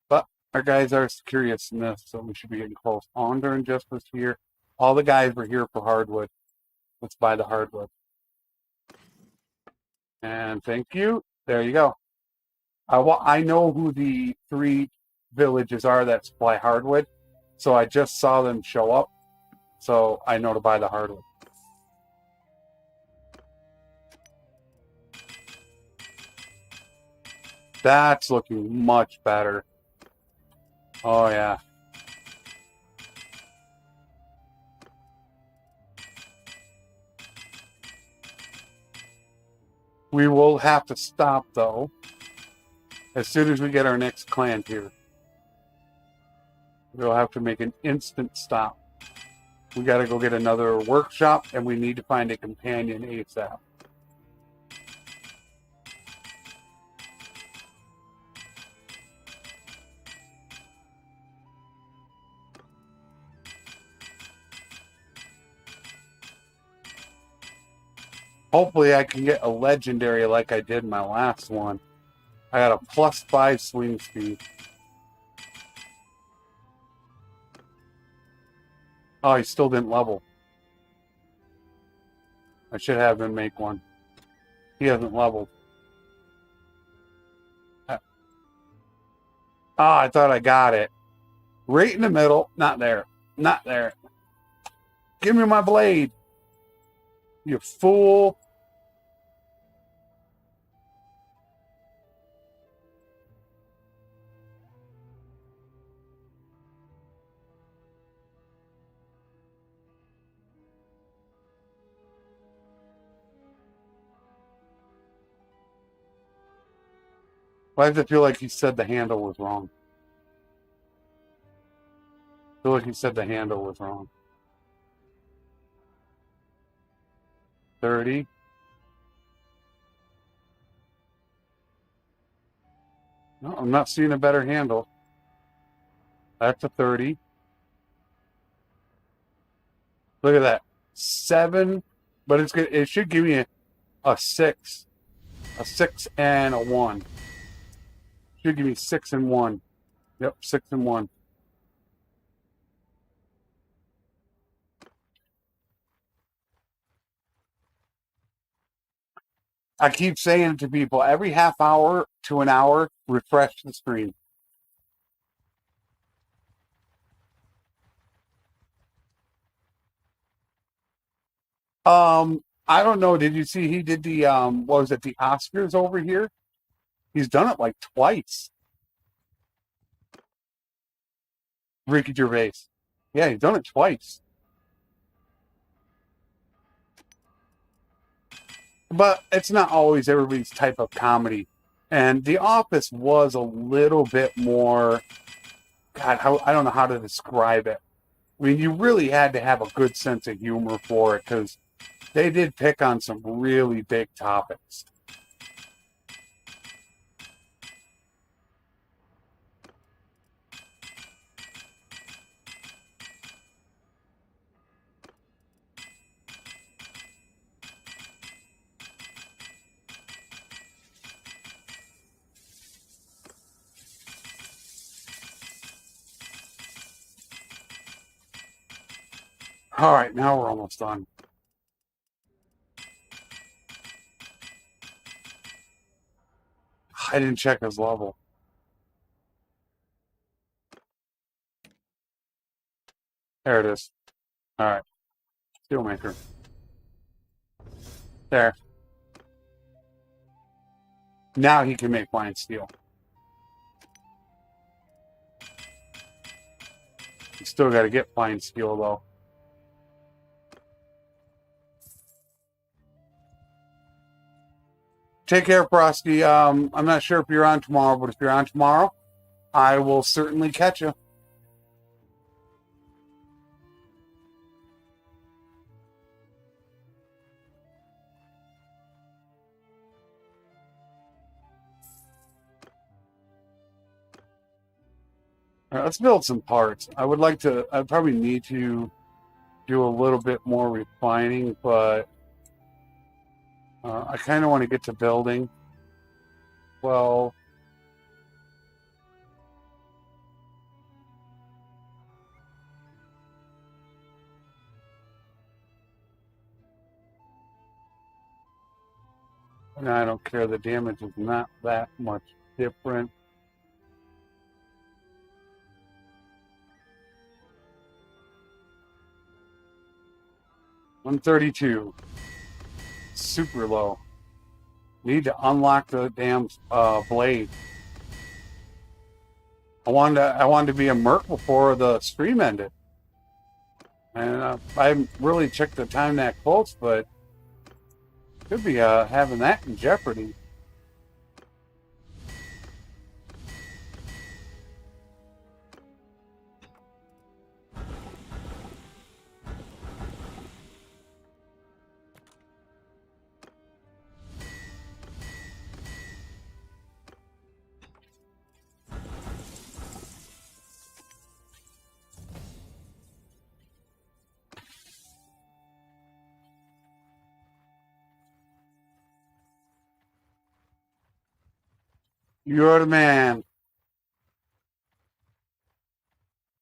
But our guys are curious in this, so we should be getting close. Onder and Justice here. All the guys were here for hardwood. Let's buy the hardwood. And thank you. There you go. Well, I know who the 3 villages are that supply hardwood, so I just saw them show up, so I know to buy the hardwood. That's looking much better. Oh, yeah. We will have to stop, though, as soon as we get our next clan here. We'll have to make an instant stop. We got to go get another workshop, and we need to find a companion ASAP. Hopefully I can get a legendary like I did in my last one. I got a +5 swing speed. Oh, he still didn't level. I should have him make one. He hasn't leveled. Oh, I thought I got it. Right in the middle. Not there. Not there. Give me my blade. You fool. Why does it feel like he said the handle was wrong? I feel like he said the handle was wrong. 30. No, I'm not seeing a better handle. That's a 30. Look at that. 7, but it's good. It should give me a 6. A 6 and a 1. Should give me 6 and 1. Yep, 6 and 1. I keep saying to people, every half hour to an hour, refresh the screen. I don't know. Did you see he did the what was it, the Oscars over here? He's done it like twice. Ricky Gervais. Yeah, he's done it twice. But it's not always everybody's type of comedy. And The Office was a little bit more, God, I don't know how to describe it. I mean, you really had to have a good sense of humor for it because they did pick on some really big topics. All right, now we're almost done. I didn't check his level. There it is. All right. Steelmaker. There. Now he can make fine steel. You still got to get fine steel, though. Take care, Frosty. I'm not sure if you're on tomorrow, but if you're on tomorrow, I will certainly catch you. All right, let's build some parts. I probably need to do a little bit more refining, but I kind of want to get to building. Well, no, I don't care. The damage is not that much different. $132. Super low. Need to unlock the damn blade. I wanted to be a merc before the stream ended. And I haven't really checked the time that close, but could be having that in jeopardy. You're the man.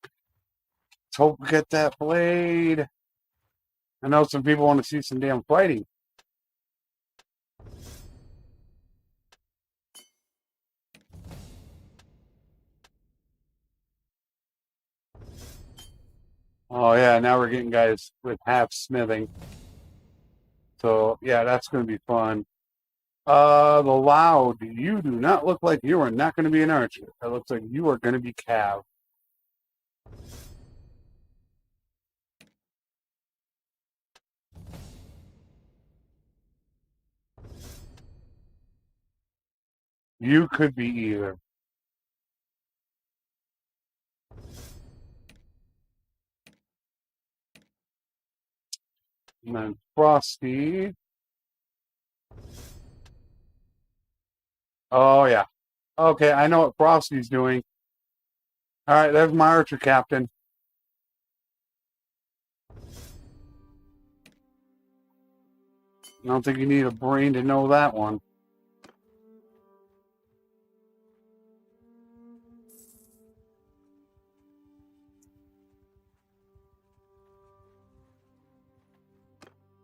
Let's hope we get that blade. I know some people want to see some damn fighting. Oh yeah, now we're getting guys with half smithing. So yeah, that's going to be fun. The Loud, you do not look like you are not going to be an archer. It looks like you are going to be Cav. You could be either. And then Frosty. Oh yeah. Okay, I know what Frosty's doing. All right, there's my archer captain. I don't think you need a brain to know that one.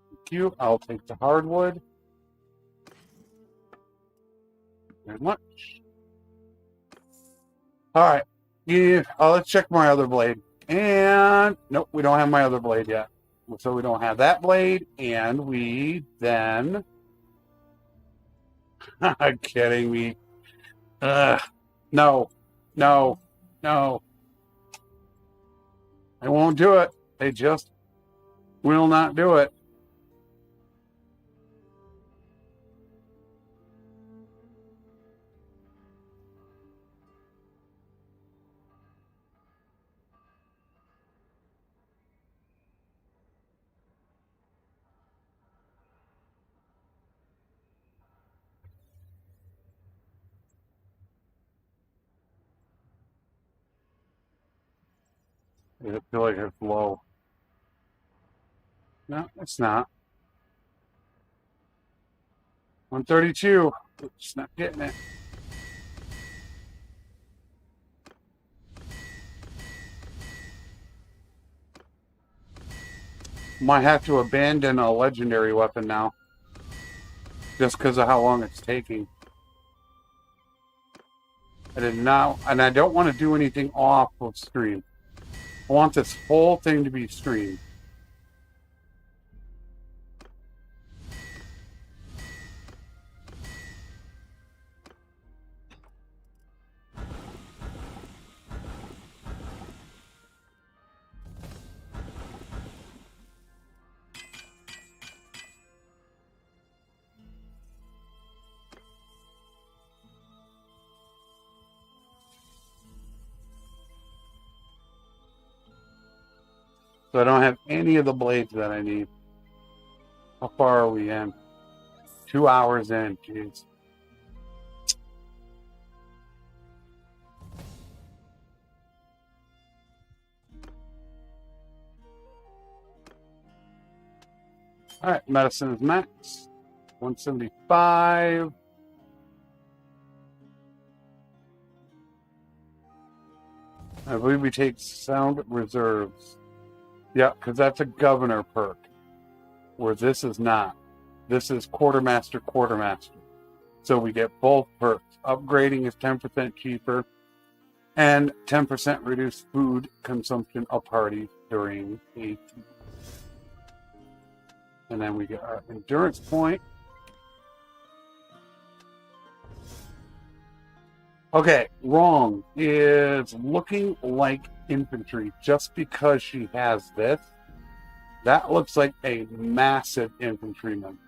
Thank you. I'll take the hardwood. Very much. All right. Yeah, let's check my other blade. And nope, we don't have my other blade yet. So we don't have that blade, and we then. Kidding me. No, no, no. They won't do it. They just will not do it. I feel like it's low. No, it's not. 132. It's not getting it. Might have to abandon a legendary weapon now. Just because of how long it's taking. I did not, and I don't want to do anything off of stream. I want this whole thing to be streamed. So I don't have any of the blades that I need. How far are we in? 2 hours in, jeez. All right, medicine is max. 175. I believe we take sound reserves. Yeah, because that's a governor perk, where this is not. This is quartermaster, quartermaster. So we get both perks. Upgrading is 10% cheaper, and 10% reduced food consumption of parties during a. And then we get our endurance point. Okay, wrong is looking like infantry just because she has this. That looks like a massive infantryman.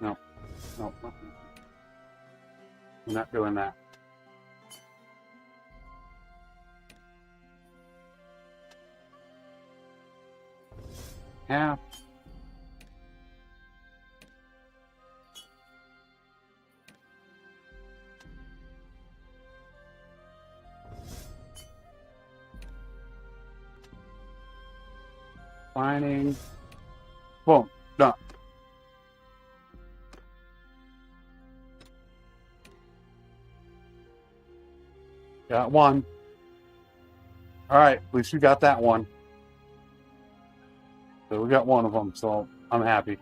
No, no, we're not doing that. Half. Finding. Boom. Done. Got one. All right, at least we got that one. So we got one of them, so I'm happy.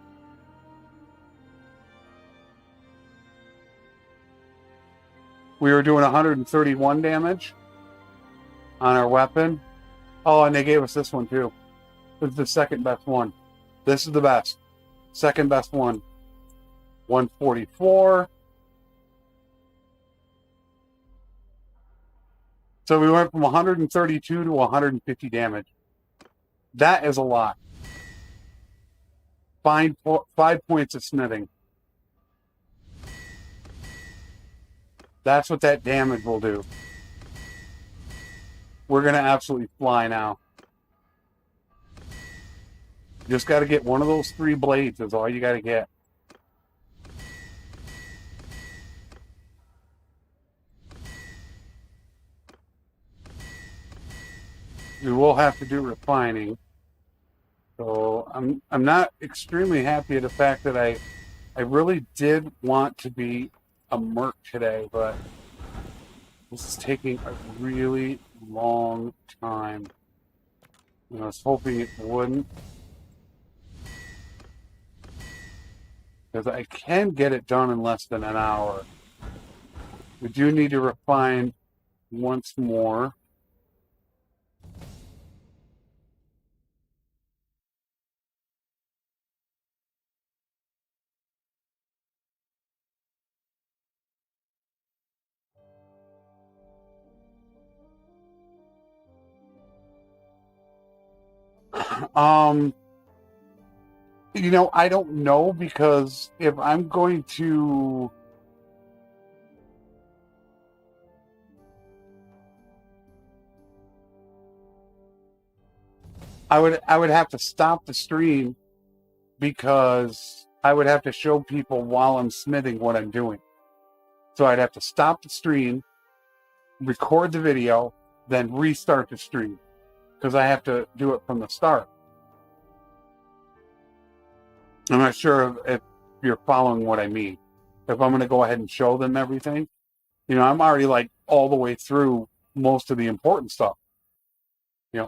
We were doing 131 damage on our weapon. Oh, and they gave us this one too. It's the second best one. This is the best. Second best one. 144. So we went from 132 to 150 damage. That is a lot. 5 points of smithing. That's what that damage will do. We're going to absolutely fly now. Just got to get one of those 3 blades is all you got to get. We will have to do refining. So I'm not extremely happy at the fact that I really did want to be a merc today, but this is taking a really long time. I was hoping it wouldn't. Because I can get it done in less than an hour. We do need to refine once more. I don't know, because if I'm going to I would have to stop the stream, because I would have to show people while I'm smithing what I'm doing. So I'd have to stop the stream, record the video, then restart the stream, because I have to do it from the start. I'm not sure if you're following what I mean. If I'm going to go ahead and show them everything, I'm already like all the way through most of the important stuff.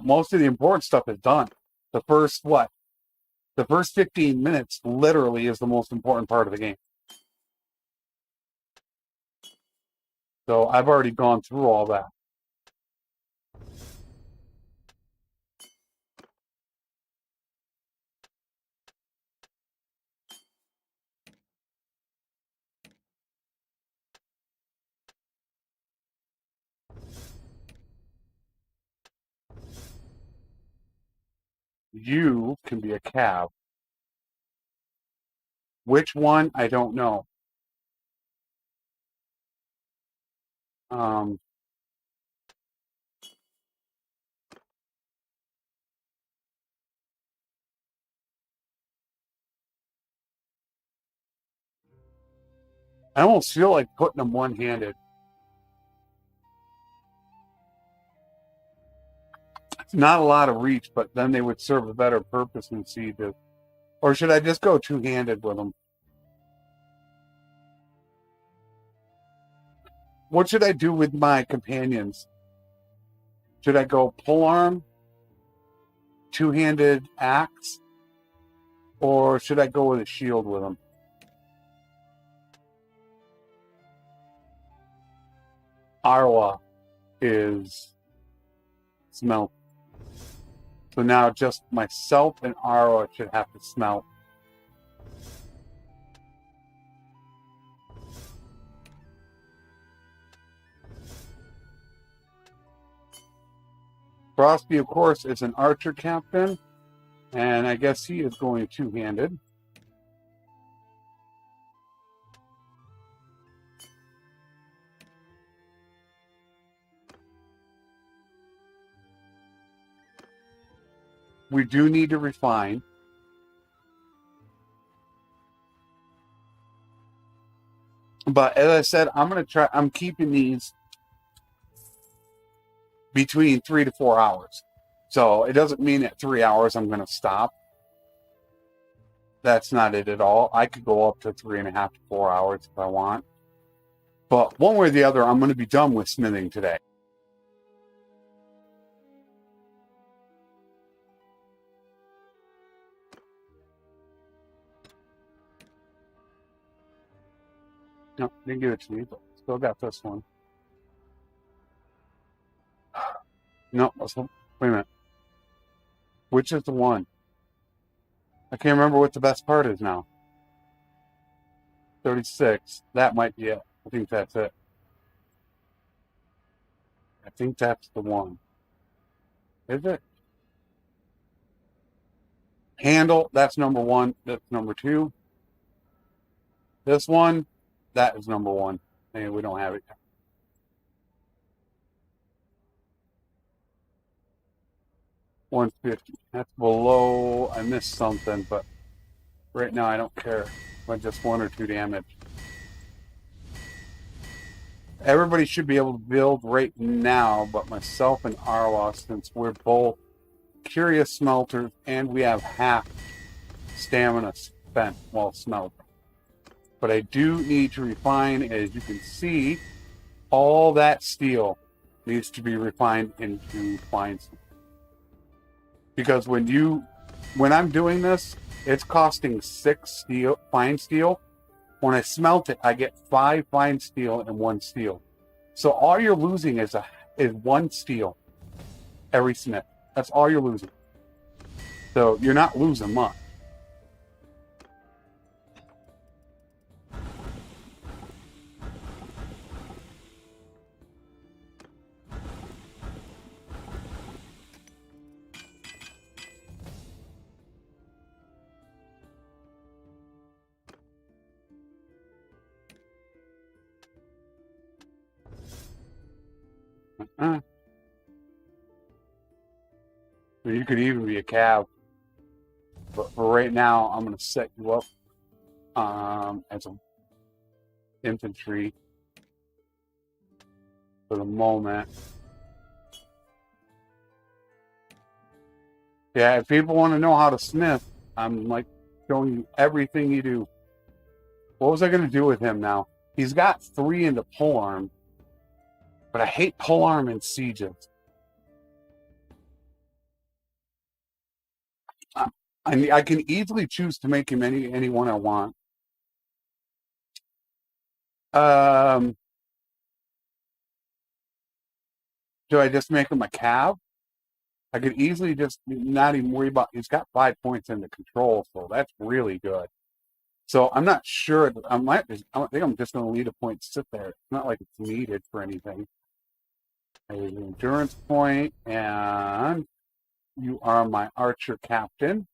Most of the important stuff is done. The first 15 minutes literally is the most important part of the game. So I've already gone through all that. You can be a cab. Which one? I don't know. Um, I almost feel like putting them one-handed. It's not a lot of reach, but then they would serve a better purpose in Siege. Or should I just go two-handed with them? What should I do with my companions? Should I go pole arm, two-handed axe, or should I go with a shield with them? Arwa is smelt. So now just myself and Arwa should have to smelt. Frosty, of course, is an archer captain, and I guess he is going two-handed. We do need to refine. But as I said, I'm keeping these between 3 to 4 hours. So it doesn't mean at 3 hours I'm going to stop. That's not it at all. I could go up to 3.5 to 4 hours if I want. But one way or the other, I'm going to be done with smithing today. No, didn't give it to me, but still got this one. No, wait a minute. Which is the one? I can't remember what the best part is now. 36. That might be it. I think that's it. I think that's the one. Is it? Handle, that's number 1. That's number 2. This one, that is number 1. And we don't have it yet. $150. That's below. I missed something, but right now I don't care. But just 1 or 2 damage. Everybody should be able to build right now, but myself and Arwa, since we're both curious smelters and we have half stamina spent while smelting. But I do need to refine. As you can see, all that steel needs to be refined into fine steel. Because when I'm doing this, it's costing 6 fine steel. When I smelt it, I get 5 fine steel and 1 steel. So all you're losing is 1 steel every smith. That's all you're losing. So you're not losing much. You could even be a cab. But for right now, I'm going to set you up as an infantry for the moment. Yeah, if people want to know how to smith, I'm like showing you everything you do. What was I going to do with him now? He's got 3 into polearm, but I hate polearm in sieges. I can easily choose to make him anyone I want. Do I just make him a cab? I could easily just not even worry about. He's got 5 points into control, so that's really good. So I'm not sure. I think I'm just going to leave a point sit there. It's not like it's needed for anything. There's an endurance point, and You are my archer captain.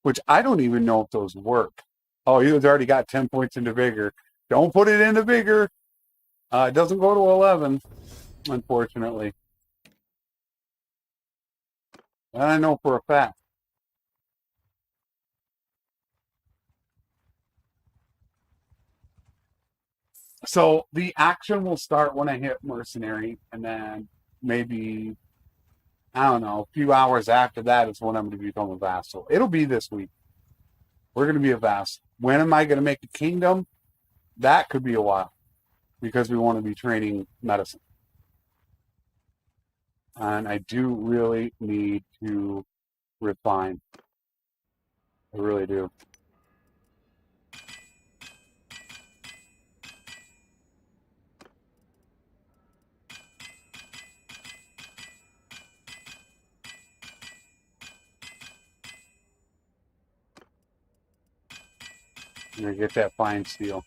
Which I don't even know if those work. Oh, he's already got 10 points into vigor. Don't put it into vigor. It doesn't go to 11, unfortunately. And I know for a fact. So the action will start when I hit mercenary, and then maybe, I don't know, a few hours after that is when I'm going to become a vassal. It'll be this week. We're going to be a vassal. When am I going to make a kingdom? That could be a while because we want to be training medicine. And I do really need to refine. I really do. I'm going to get that fine steel.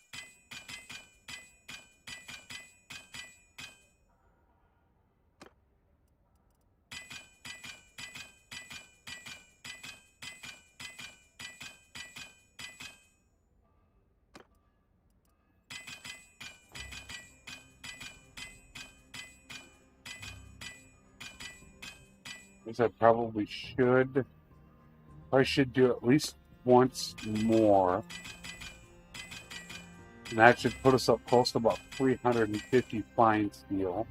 I probably should. I should do at least once more. And that should put us up close to about 350 fine steel.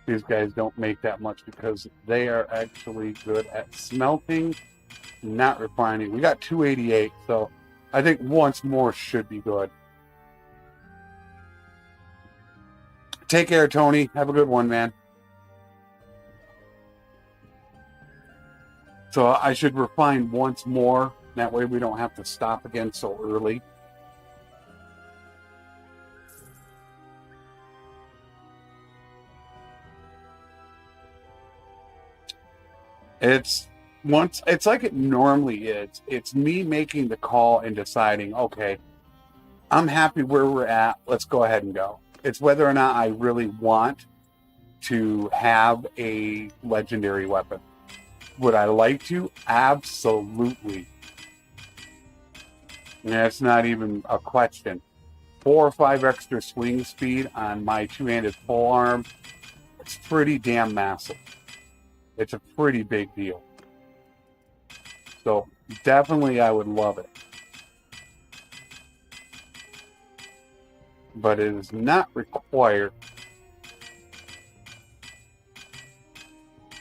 These guys don't make that much because they are actually good at smelting, not refining. We got 288, so I think once more should be good. Take care, Tony. Have a good one, man. So I should refine once more. That way we don't have to stop again so early. It's like it normally is. It's me making the call and deciding, okay, I'm happy where we're at. Let's go ahead and go. It's whether or not I really want to have a legendary weapon. Would I like to? Absolutely. And that's not even a question. 4 or 5 extra swing speed on my two-handed polearm. It's pretty damn massive. It's a pretty big deal. So definitely I would love it. But it is not required.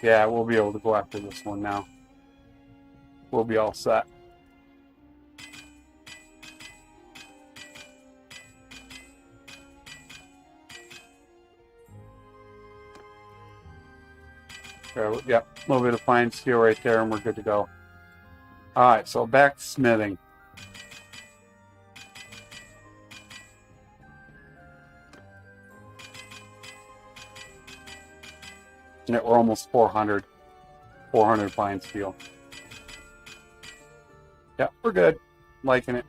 Yeah, we'll be able to go after this one now. We'll be all set. Yep, a little bit of fine steel right there, and we're good to go. All right, so back to smithing. Yeah, we're almost 400 fine steel. Yeah, we're good. Liking it.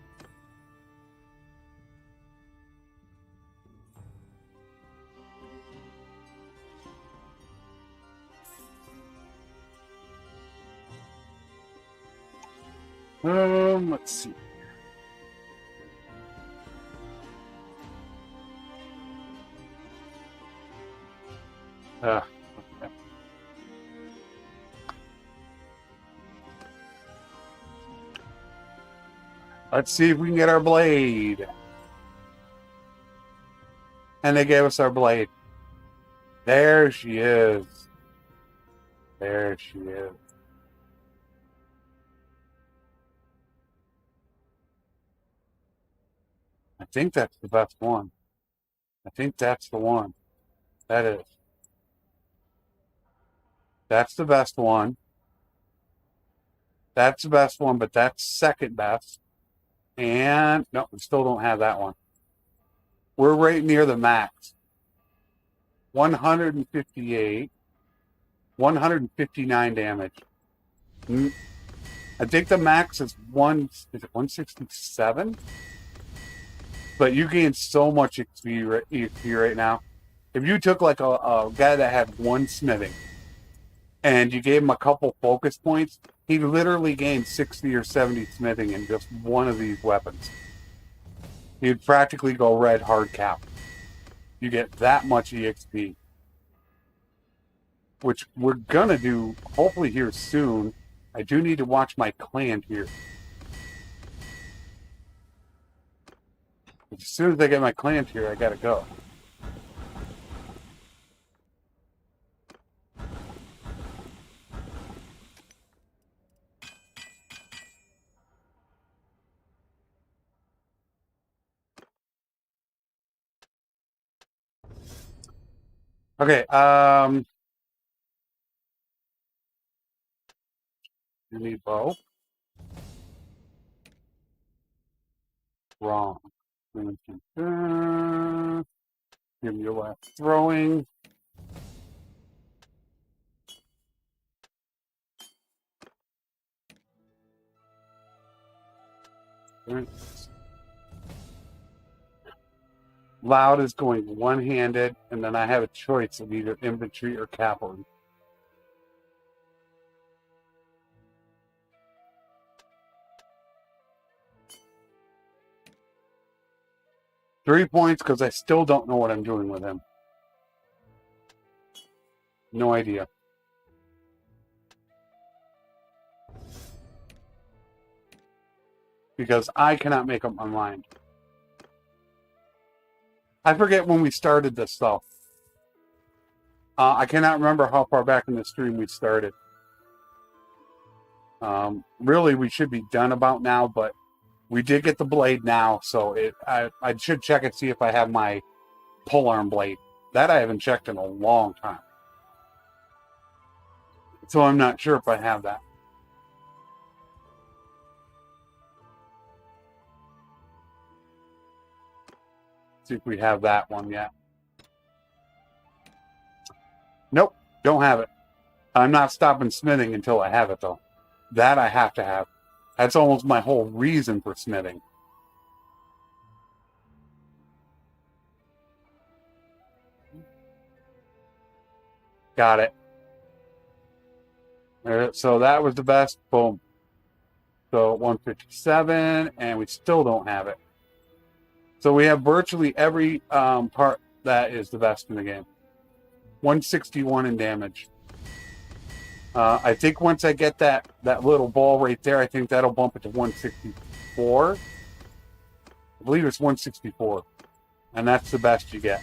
Let's see. Okay. Let's see if we can get our blade. And they gave us our blade. There she is. There she is. I think that's the best one. I think that's the one. That is. That's the best one. That's the best one, but that's second best. And no, we still don't have that one. We're right near the max. 158. 159 damage. I think the max is 167? But you gain so much XP right now. If you took like a guy that had one smithing and you gave him a couple focus points, he literally gained 60 or 70 smithing in just one of these weapons. He'd practically go red hard cap. You get that much EXP, which we're gonna do hopefully here soon. I do need to watch my clan here. As soon as I get my clan here, I gotta go. Okay, you need bow. Wrong. Give me your last throwing. Loud is going one-handed, and then I have a choice of either infantry or cavalry. Three points because I still don't know what I'm doing with him. No idea. Because I cannot make up my mind. I forget when we started this stuff. I cannot remember how far back in the stream we started. Really, we should be done about now, but we did get the blade now, so I should check and see if I have my pole arm blade. That I haven't checked in a long time. So I'm not sure if I have that. See if we have that one yet. Nope, don't have it. I'm not stopping smithing until I have it, though. That I have to have. That's almost my whole reason for smithing. Got it. So that was the best. Boom. So 157, and we still don't have it. So we have virtually every part that is the best in the game. 161 in damage. I think once I get that little ball right there, I think that'll bump it to 164. I believe it's 164. And that's the best you get.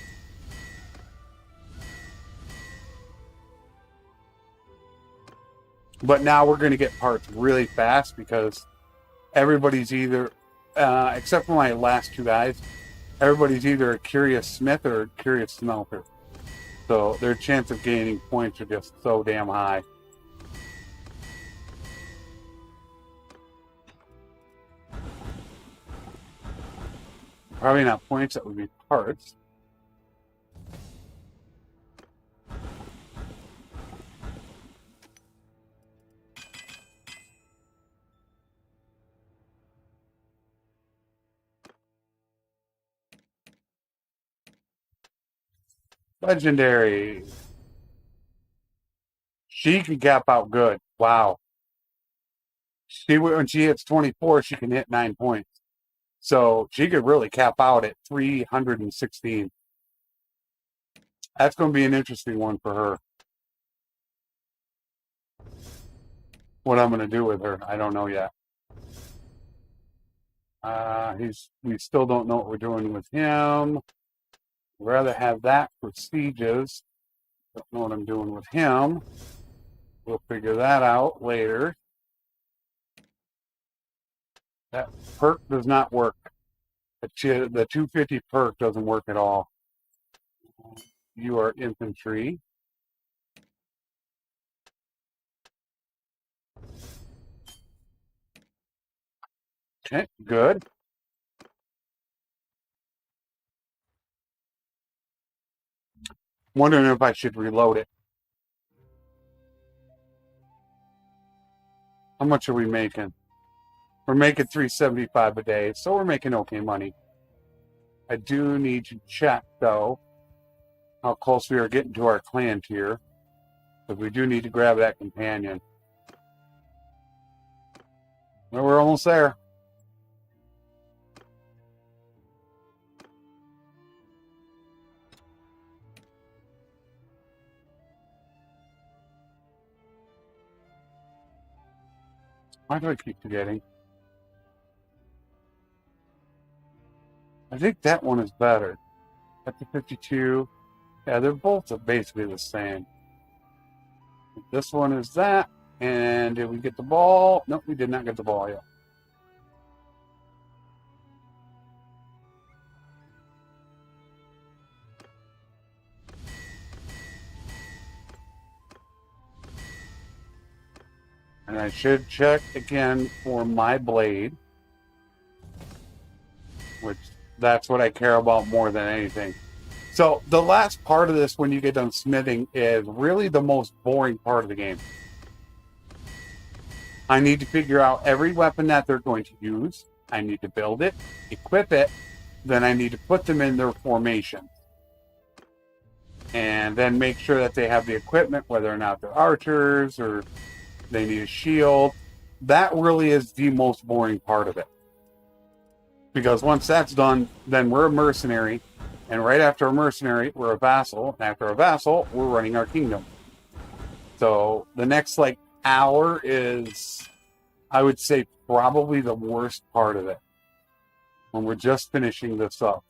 But now we're going to get parts really fast because everybody's either, except for my last two guys, everybody's either a curious smith or a curious smelter. So their chance of gaining points are just so damn high. Probably not points, that would be parts. Legendary. She can gap out good. Wow. When she hits 24, she can hit 9 points. So she could really cap out at 316. That's going to be an interesting one for her. What I'm going to do with her, I don't know yet. We still don't know what we're doing with him. I'd rather have that for sieges. Don't know what I'm doing with him. We'll figure that out later. That perk does not work. The 250 perk doesn't work at all. You are infantry. Okay, good. Wondering if I should reload it. How much are we making? We're making 375 a day, so we're making okay money. I do need to check, though, how close we are getting to our clan tier. Because we do need to grab that companion. Well, we're almost there. Why do I keep forgetting? I think that one is better. At the 52. Yeah, they're both basically the same. This one is that. And did we get the ball? Nope, we did not get the ball yet. And I should check again for my blade. Which, that's what I care about more than anything. So, the last part of this, when you get done smithing, is really the most boring part of the game. I need to figure out every weapon that they're going to use. I need to build it, equip it, then I need to put them in their formation. And then make sure that they have the equipment, whether or not they're archers or they need a shield. That really is the most boring part of it. Because once that's done, then we're a mercenary. And right after a mercenary, we're a vassal. And after a vassal, we're running our kingdom. So the next hour is, I would say, probably the worst part of it. When we're just finishing this up.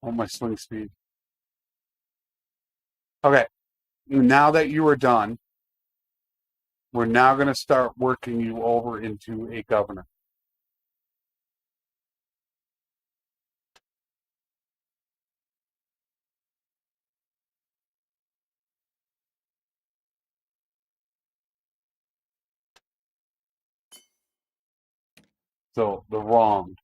Oh, my swing speed. Okay. Now that you are done, we're now going to start working you over into a governor. So, the wronged.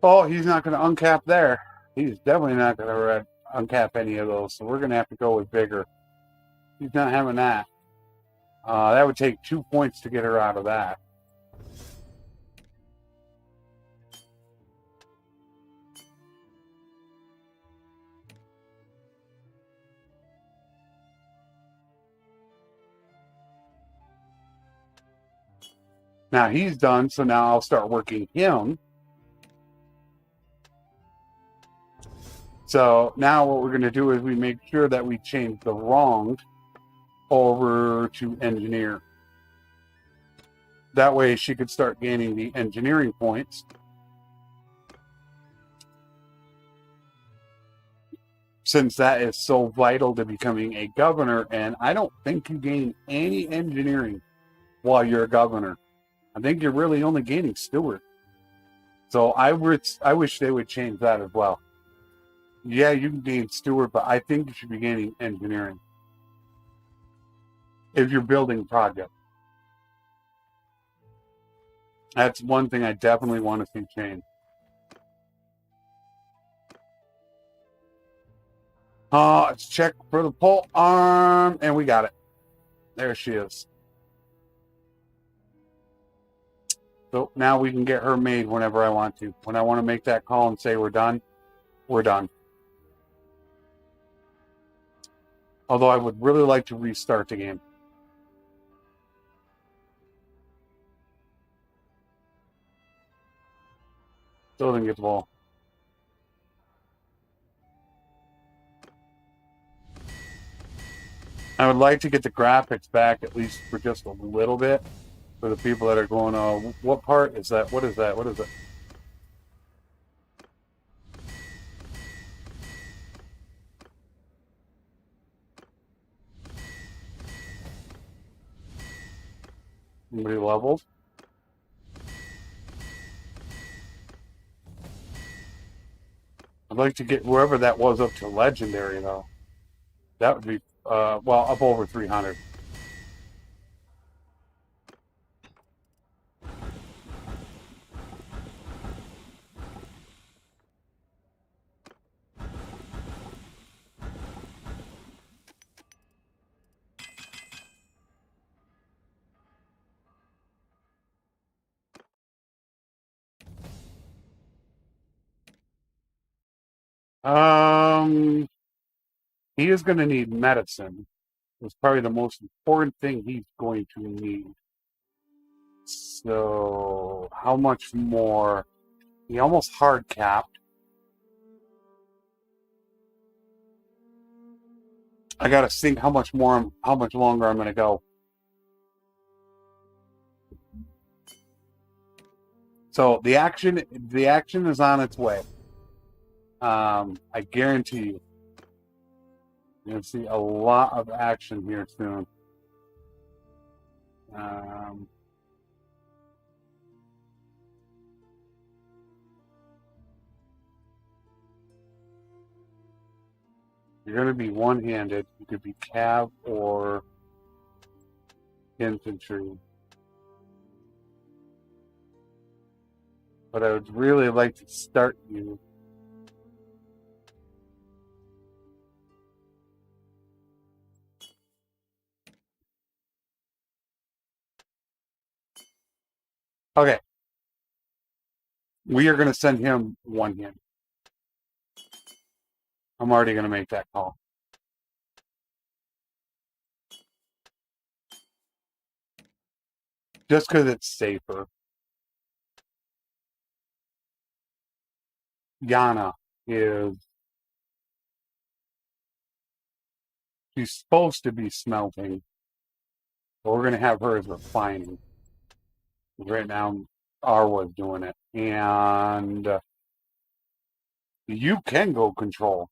Oh, he's not going to uncap there. He's definitely not going to uncap any of those. So we're going to have to go with bigger. He's not having that. That would take 2 points to get her out of that. Now he's done, so now I'll start working him. So now what we're going to do is we make sure that we change the wronged over to engineer. That way she could start gaining the engineering points. Since that is so vital to becoming a governor, and I don't think you gain any engineering while you're a governor. I think you're really only gaining steward. So I wish they would change that as well. Yeah, you can gain steward, but I think you should be gaining engineering if you're building projects. That's one thing I definitely want to see change. Let's check for the pole arm, and we got it. There she is. So now we can get her made whenever I want to. When I want to make that call and say we're done, we're done. Although I would really like to restart the game. Still didn't get the ball. I would like to get the graphics back at least for just a little bit. For the people that are going, what part is that? What is that? What is it? Anybody leveled? I'd like to get whoever that was up to legendary, though. That would be, well, up over 300. Um, he is going to need medicine. It's probably the most important thing he's going to need. So, how much more? He almost hard capped. I got to think how much more, how much longer I'm going to go. So the action is on its way. I guarantee you, you're going to see a lot of action here soon. Um, you're going to be one-handed. You could be cav or infantry. But I would really like to start you. Okay. We are going to send him one-handed. I'm already going to make that call. Just because it's safer. Yana is, she's supposed to be smelting, but we're going to have her as refining. Right now, Arwa's doing it. And you can go control.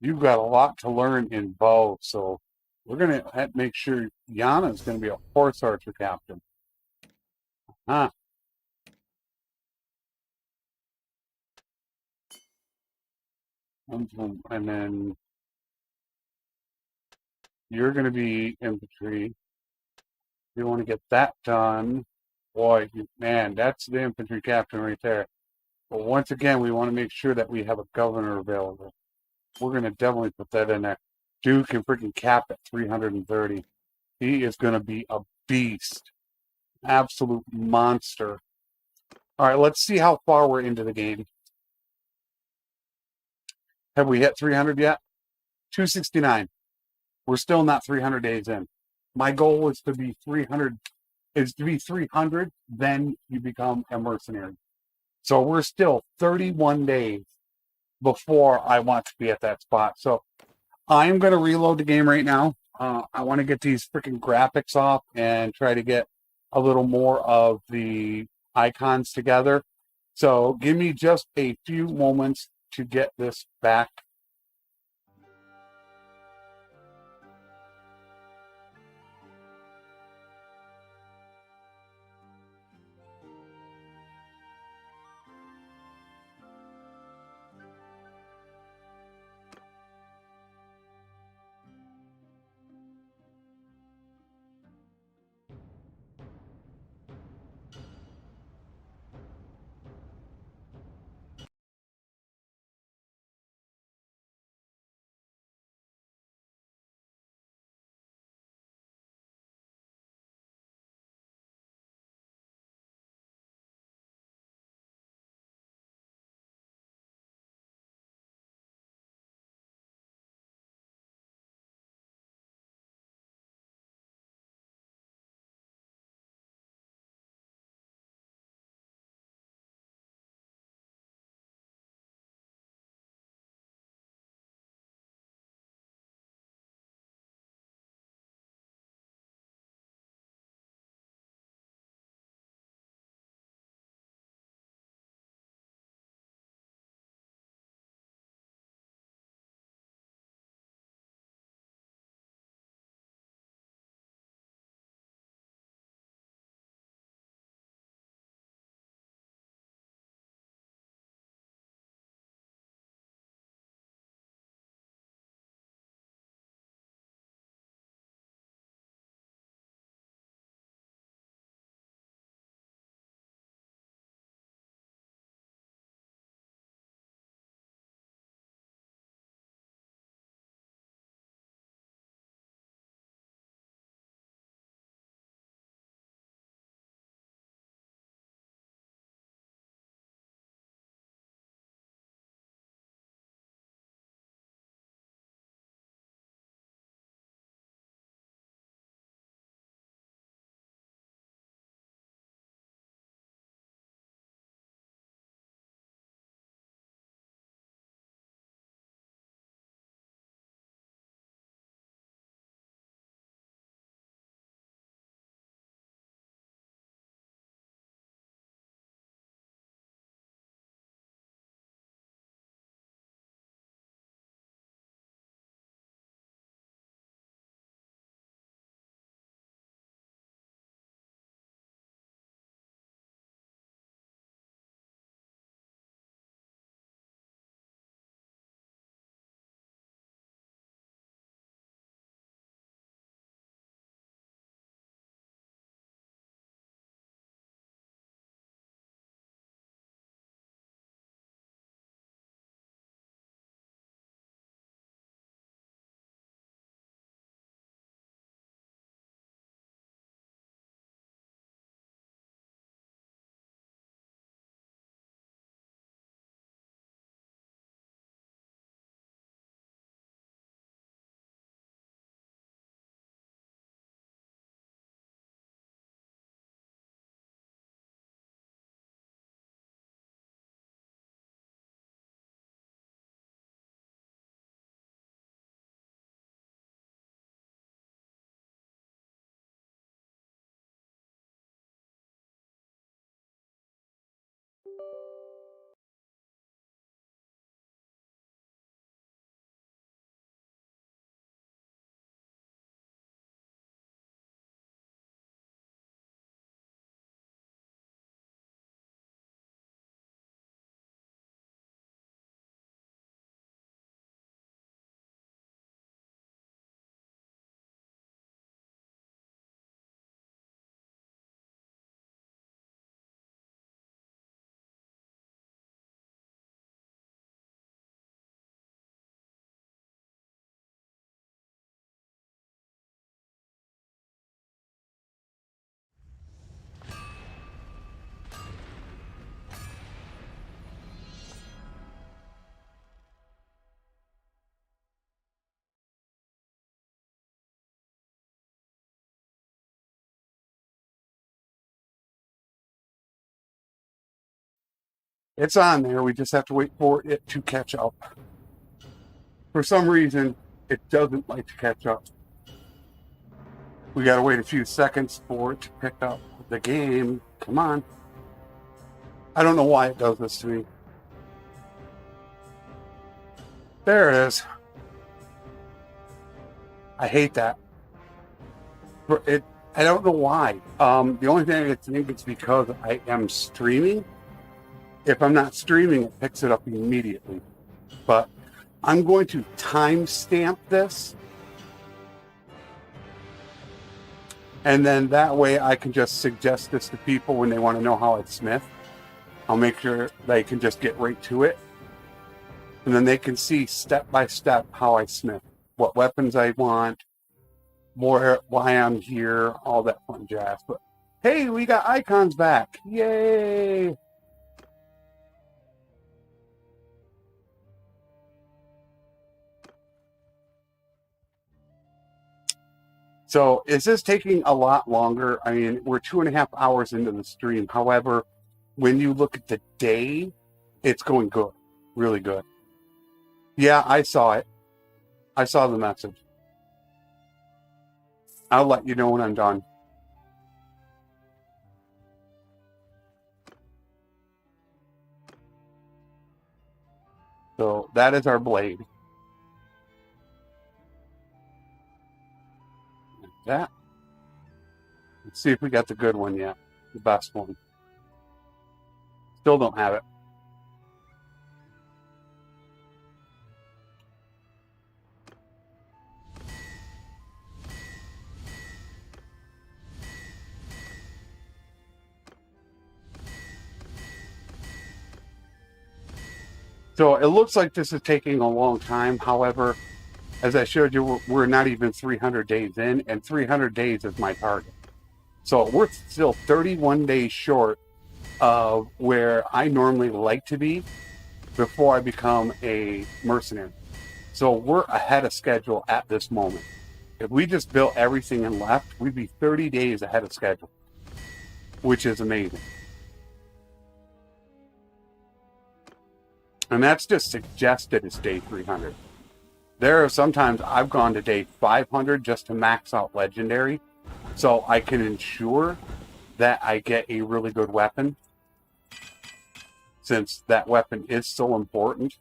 You've got a lot to learn in bow, so we're going to make sure Yana is going to be a horse archer captain. Huh. And then you're going to be infantry. You want to get that done. Boy, man, that's the infantry captain right there. But once again, we want to make sure that we have a governor available. We're going to definitely put that in there. Dude can freaking cap at 330. He is going to be a beast. Absolute monster. All right, let's see how far we're into the game. Have we hit 300 yet? 269. We're still not 300 days in. My goal is to be 300. Is to be 300, then you become a mercenary. So we're still 31 days before I want to be at that spot. So I'm going to reload the game right now. I want to get these freaking graphics off and try to get a little more of the icons together. So give me just a few moments to get this back It's on there. We just have to wait for it to catch up. For some reason, it doesn't like to catch up. We gotta wait a few seconds for it to pick up the game. Come on. I don't know why it does this to me. There it is. I hate that. I don't know why. The only thing I think it's because I am streaming. If I'm not streaming, it picks it up immediately. But I'm going to timestamp this. And then that way I can just suggest this to people when they want to know how I smith. I'll make sure they can just get right to it. And then they can see step by step how I smith. What weapons I want, why I'm here, all that fun jazz. But hey, we got icons back. Yay! So is this taking a lot longer? I mean, we're 2.5 hours into the stream. However, when you look at the day, it's going good. Really good. Yeah, I saw it. I saw the message. I'll let you know when I'm done. So that is our blade. Like that. Let's see if we got the good one yet. The best one. Still don't have it. So it looks like this is taking a long time. However, as I showed you, we're not even 300 days in, and 300 days is my target. So we're still 31 days short of where I normally like to be before I become a mercenary. So we're ahead of schedule at this moment. If we just built everything and left, we'd be 30 days ahead of schedule, which is amazing. And that's just suggested as day 300. There are sometimes I've gone to day 500 just to max out legendary, so I can ensure that I get a really good weapon, since that weapon is so important.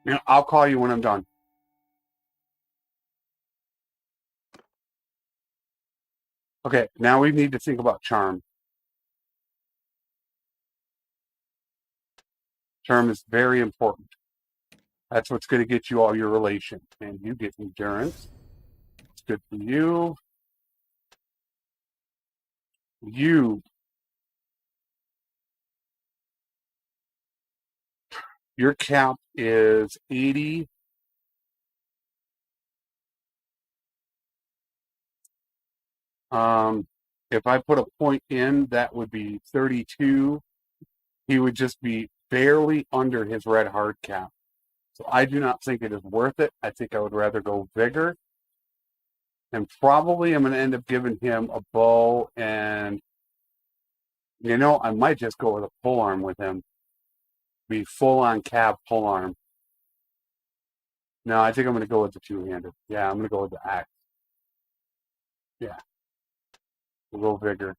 You know, I'll call you when I'm done. Okay, now we need to think about charm. Charm is very important. That's what's going to get you all your relation. And you get endurance. It's good for you. Your cap is 80. If I put a point in, that would be 32. He would just be barely under his red hard cap. So I do not think it is worth it. I think I would rather go vigor. And probably I'm going to end up giving him a bow, and, you know, I might just go with a pole arm with him. Be full on cab pole arm. No, I think I'm going to go with the two-handed. Yeah, I'm going to go with the axe. Yeah. We'll go vigor.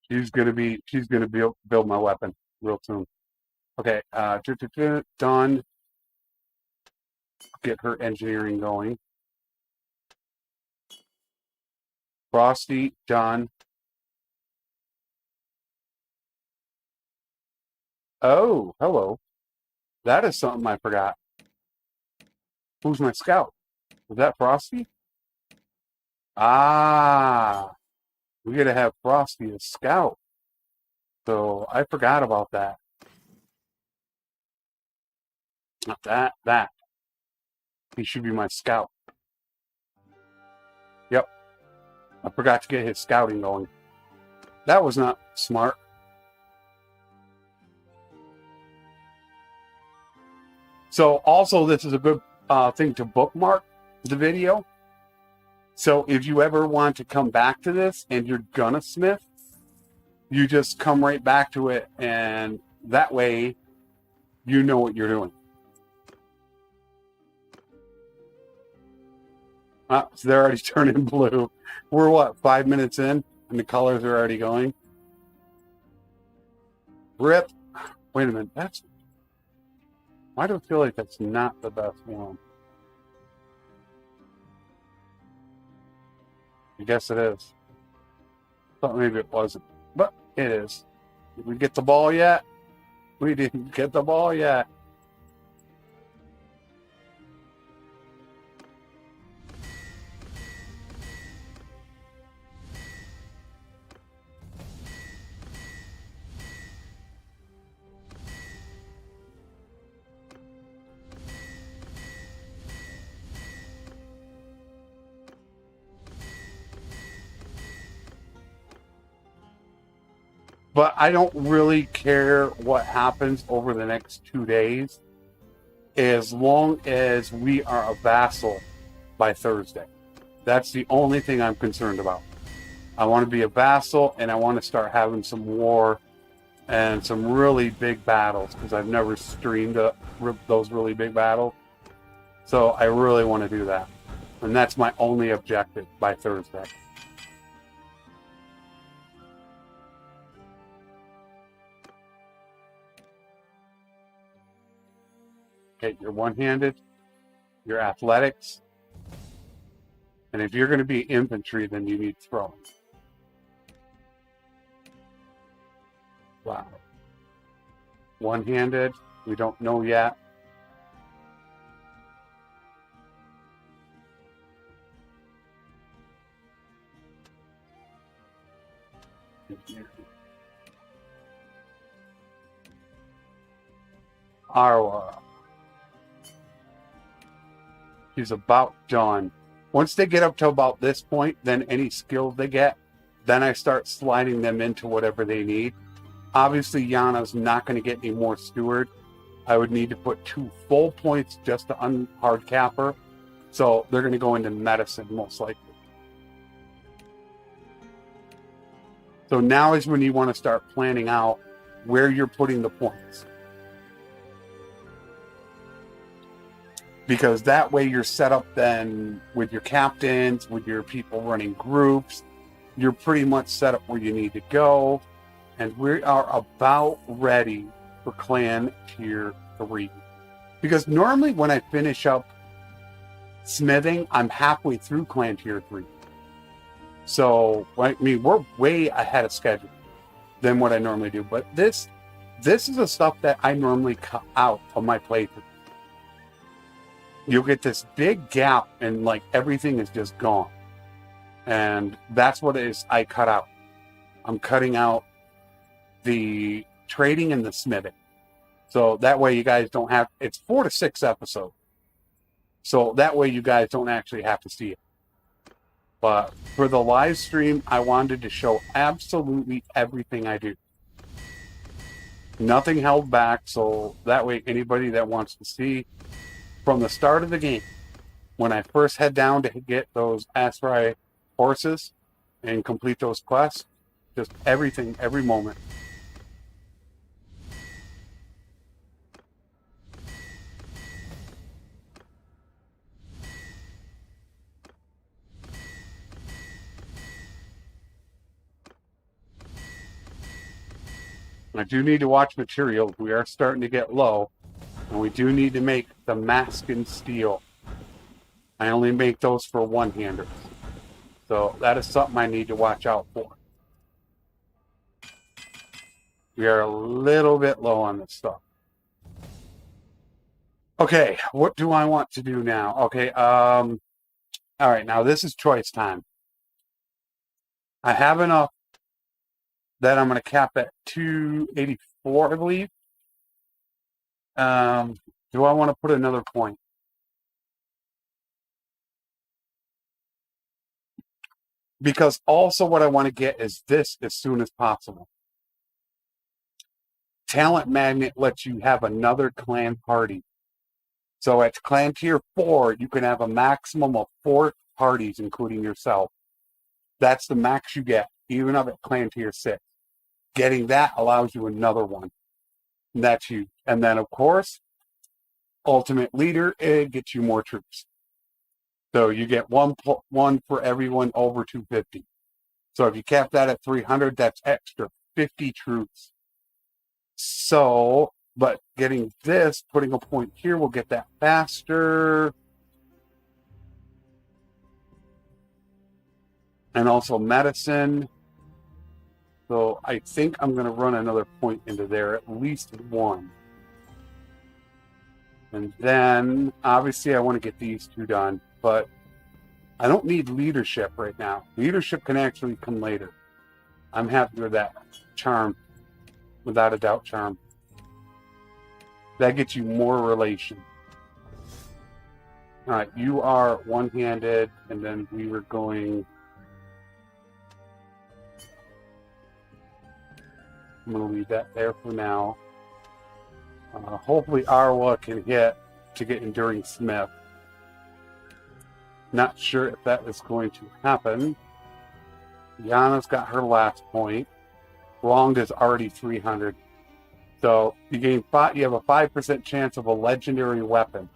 She's gonna build my weapon real soon. Okay, done. Get her engineering going. Frosty, done. Oh, hello. That is something I forgot. Who's my scout? Is that Frosty? Ah, we gotta have Frosty as scout. So I forgot about that. Not that. He should be my scout. Yep. I forgot to get his scouting going. That was not smart. So also this is a good thing to bookmark the video. So if you ever want to come back to this and you're gonna smith, you just come right back to it, and that way you know what you're doing. So they're already turning blue. We're what, 5 minutes in, and the colors are already going. Rip. Wait a minute. Why do I feel like that's not the best one? I guess it is. Thought maybe it wasn't, but it is. Did we get the ball yet? We didn't get the ball yet. But I don't really care what happens over the next 2 days, as long as we are a vassal by Thursday. That's the only thing I'm concerned about. I want to be a vassal, and I want to start having some war and some really big battles, because I've never streamed those really big battles. So I really want to do that. And that's my only objective by Thursday. Okay, you're one-handed, you're athletics, and if you're going to be infantry, then you need throwing. Wow. One-handed, we don't know yet. Our he's about done. Once they get up to about this point, then any skills they get, then I start sliding them into whatever they need. Obviously, Yana's not going to get any more steward. I would need to put 2 full points just to unhard cap her. So they're going to go into medicine most likely. So now is when you want to start planning out where you're putting the points. Because that way you're set up then with your captains, with your people running groups. You're pretty much set up where you need to go. And we are about ready for clan tier 3. Because normally when I finish up smithing, I'm halfway through clan tier 3. So, I mean, we're way ahead of schedule than what I normally do. But this is the stuff that I normally cut out of my playthrough. You'll get this big gap and like everything is just gone. And that's what it is I cut out. I'm cutting out the trading and the smithing. So that way you guys don't have, it's 4 to 6 episodes. So that way you guys don't actually have to see it. But for the live stream, I wanted to show absolutely everything I do. Nothing held back, so that way anybody that wants to see from the start of the game, when I first head down to get those Asrai horses and complete those quests, just everything, every moment. I do need to watch materials. We are starting to get low, and we do need to make the mask and steel. I only make those for one-handers. So that is something I need to watch out for. We are a little bit low on this stuff. Okay, what do I want to do now? Okay, all right, now this is choice time. I have enough that I'm going to cap at 284, I believe. Do I want to put another point? Because also what I want to get is this as soon as possible. Talent Magnet lets you have another clan party So at clan tier 4, you can have a maximum of 4 parties, including yourself. That's the max you get, even up at clan tier 6. Getting that allows you another one. And that's you. And then, of course, ultimate leader, it gets you more troops. So you get one for everyone over 250. So if you cap that at 300, that's extra 50 troops. So, but getting this, putting a point here, will get that faster. And also medicine. So I think I'm going to run another point into there, at least one. And then, obviously, I want to get these two done, but I don't need leadership right now. Leadership can actually come later. I'm happy with that. Charm. Without a doubt, charm. That gets you more relation. All right, you are one-handed, and then we were going... I'm going to leave that there for now. Hopefully Arwa can hit to get Enduring Smith. Not sure if that is going to happen. Yana's got her last point. Wronged is already 300. So you gain you have a 5% chance of a legendary weapon.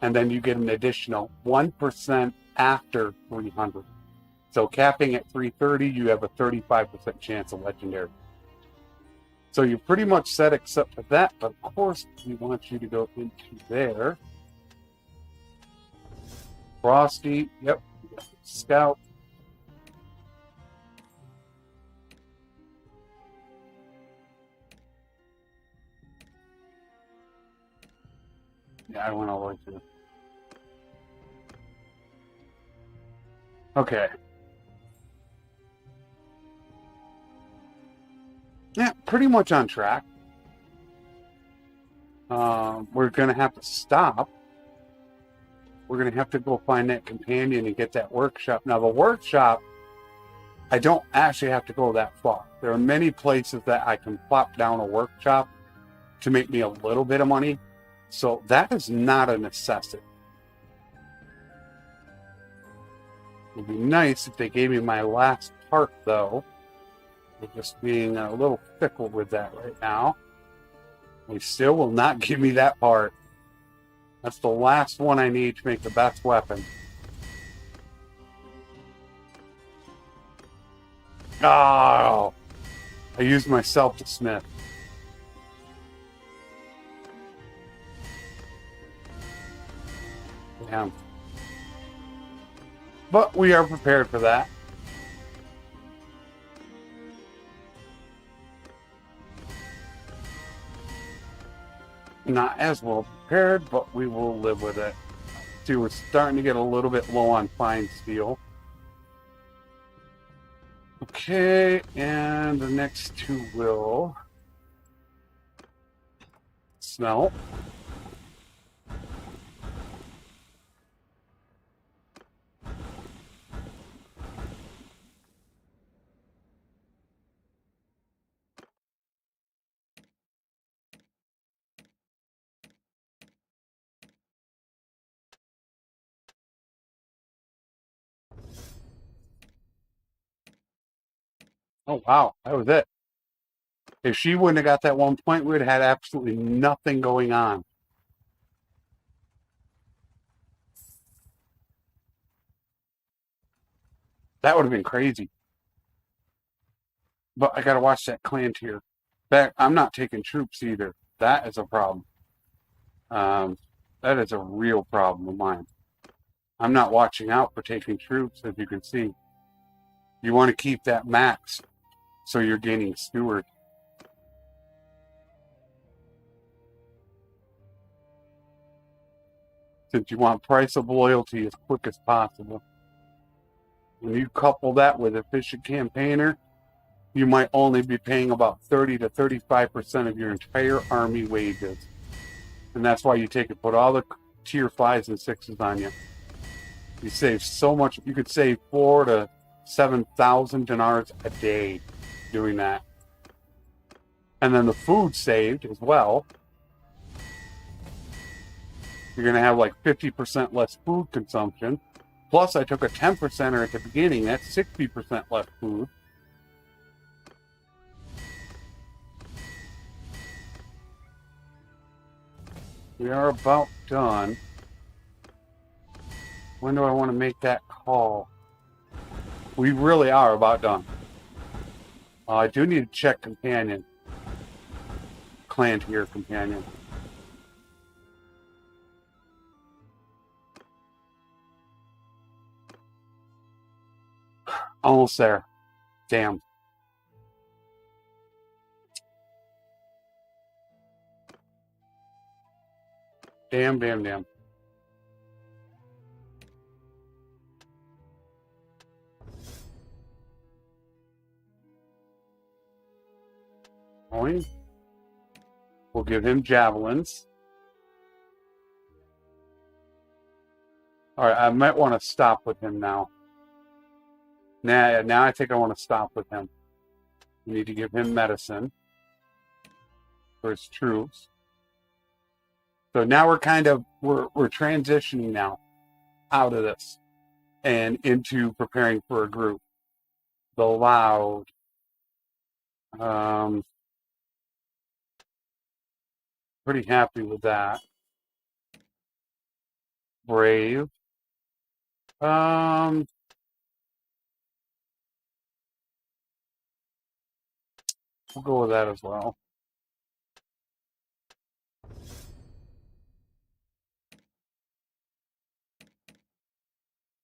And then you get an additional 1% after 300. So capping at 330, you have a 35% chance of legendary. So you're pretty much set except for that, but of course we want you to go into there. Frosty, yep, Scout. Yeah, I went all the way through. Okay. Yeah, pretty much on track. We're going to have to stop. We're going to have to go find that companion and get that workshop. Now, the workshop, I don't actually have to go that far. There are many places that I can plop down a workshop to make me a little bit of money. So that is not a necessity. It would be nice if they gave me my last part, though. We're just being a little fickle with that right now. They still will not give me that part. That's the last one I need to make the best weapon. Oh! I used myself to smith. Damn. But we are prepared for that. Not as well prepared, but we will live with it. See, we're starting to get a little bit low on fine steel. Okay, and the next two will smelt. Oh, wow. That was it. If she wouldn't have got that 1 point, we would have had absolutely nothing going on. That would have been crazy. But I got to watch that clan tier. I'm not taking troops either. That is a problem. That is a real problem of mine. I'm not watching out for taking troops, as you can see. You want to keep that max so you're gaining steward. Since you want price of loyalty as quick as possible. When you couple that with efficient campaigner, you might only be paying about 30 to 35% of your entire army wages. And that's why you take it, put all the tier 5s and 6s on you. You save so much. You could save 4 to 7,000 dinars a day doing that. And then the food saved as well. You're going to have like 50% less food consumption. Plus, I took a 10%er at the beginning. That's 60% less food. We are about done. When do I want to make that call? We really are about done. I do need to check companion. Clan tier companion. Almost there. Damn. Damn. Going. We'll give him javelins. Alright, I might want to stop with him now. Now I think I want to stop with him. We need to give him medicine for his troops. So now we're transitioning now out of this and into preparing for a group. The Loud. Pretty happy with that. Brave. We'll go with that as well.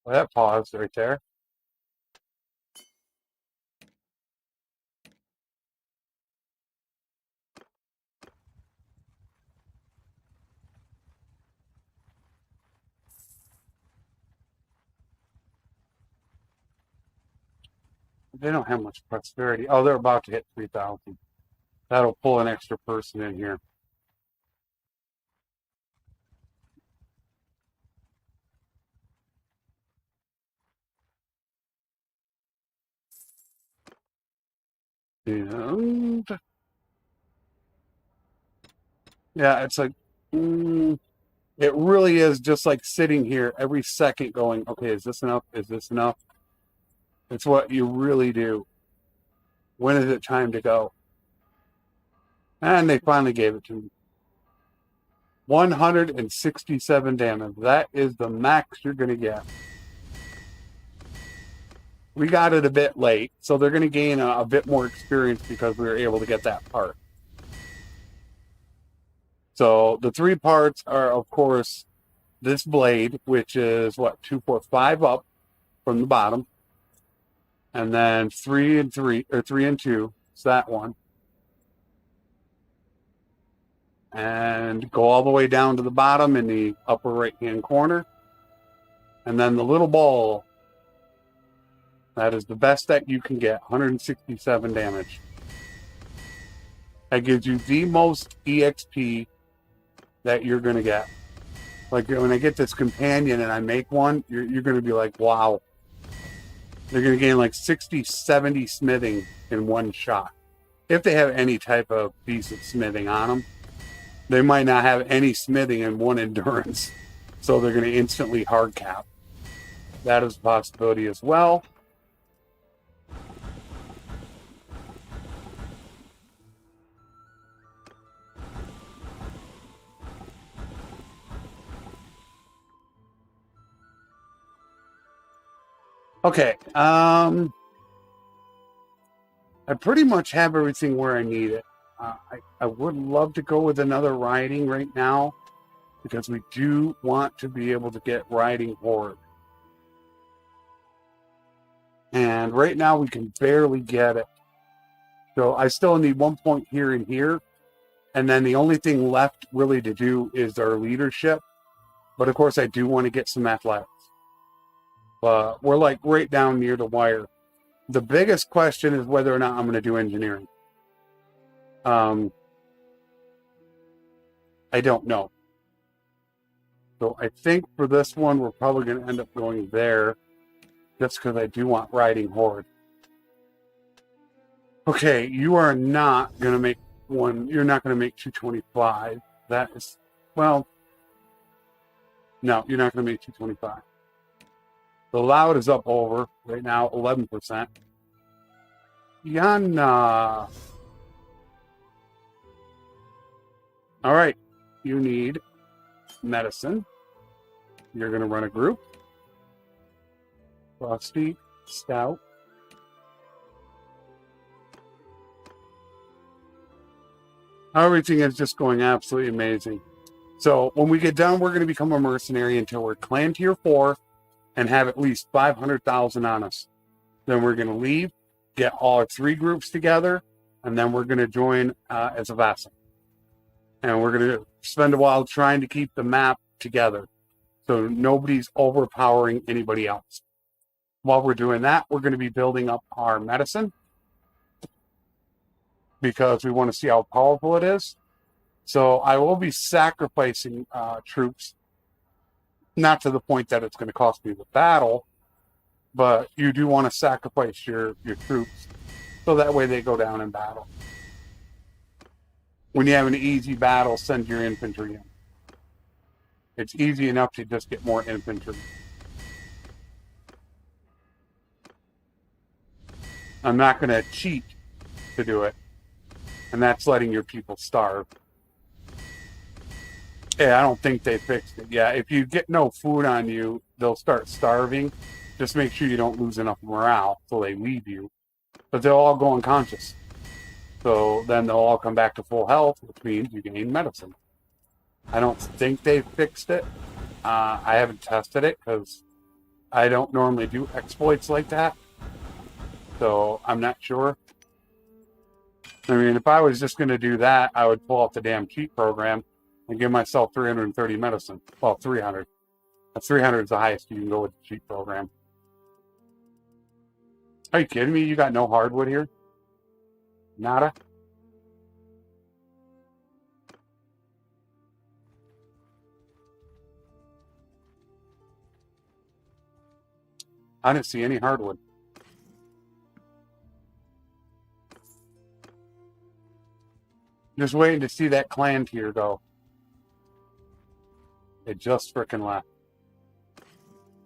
Well, that paused right there. They don't have much prosperity. Oh, they're about to hit 3,000. That'll pull an extra person in here. And yeah, it's like it really is just like sitting here every second going, okay, is this enough? Is this enough? It's what you really do. When is it time to go? And they finally gave it to me. 167 damage. That is the max you're going to get. We got it a bit late, so they're going to gain a bit more experience because we were able to get that part. So the 3 parts are, of course, this blade, which is what, 2, 4, 5 up from the bottom, and then 3 and 3, or 3 and 2. It's that one, and go all the way down to the bottom in the upper right-hand corner, and then the little ball. That is the best that you can get. 167 damage. That gives you the most EXP that you're going to get. Like when I get this companion and I make one, you're going to be like, wow. They're going to gain like 60, 70 smithing in one shot. If they have any type of piece of smithing on them. They might not have any smithing in one endurance. So they're going to instantly hard cap. That is a possibility as well. Okay, I pretty much have everything where I need it. I would love to go with another riding right now because we do want to be able to get riding horde. And right now we can barely get it. So I still need 1 point here and here. And then the only thing left really to do is our leadership. But of course I do want to get some athletics. But we're like right down near the wire. The biggest question is whether or not I'm going to do engineering. I don't know. So I think for this one, we're probably going to end up going there just because I do want riding horde. Okay, you are not going to make one. You're not going to make 225. That is, well, No, you're not going to make 225. The loud is up over right now, 11%. Yana. All right. You need medicine. You're going to run a group. Frosty, Stout. Everything is just going absolutely amazing. So when we get done, we're going to become a mercenary until we're clan tier 4 and have at least 500,000 on us. Then we're going to leave, get all 3 groups together, and then we're going to join as a vassal. And we're going to spend a while trying to keep the map together so nobody's overpowering anybody else. While we're doing that, we're going to be building up our medicine because we want to see how powerful it is. So I will be sacrificing troops, not to the point that it's going to cost me the battle, but you do want to sacrifice your troops so that way they go down in battle. When you have an easy battle, send your infantry in. It's easy enough to just get more infantry. I'm not going to cheat to do it, and that's letting your people starve. Yeah, I don't think they fixed it. Yeah, if you get no food on you, they'll start starving. Just make sure you don't lose enough morale so they leave you. But they'll all go unconscious. So then they'll all come back to full health, which means you gain medicine. I don't think they fixed it. I haven't tested it because I don't normally do exploits like that. So I'm not sure. I mean, if I was just going to do that, I would pull out the damn cheat program and give myself 330 medicine. Well, 300. 300 is the highest you can go with the cheat program. Are you kidding me? You got no hardwood here? Nada? I didn't see any hardwood. Just waiting to see that clan tier go. It just frickin' left.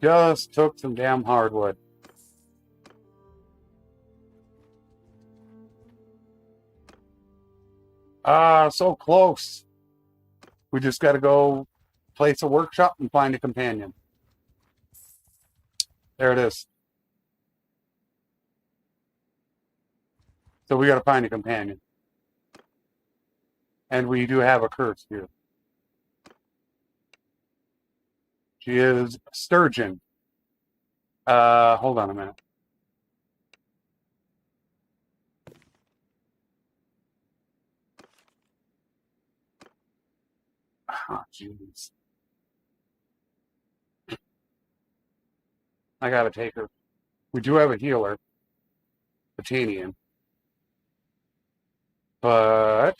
Just took some damn hardwood. So close. We just got to go place a workshop and find a companion. There it is. So we got to find a companion. And we do have a curse here. She is Sturgeon. Hold on a minute. Oh, jeez. I gotta take her. We do have a healer, Botanian, but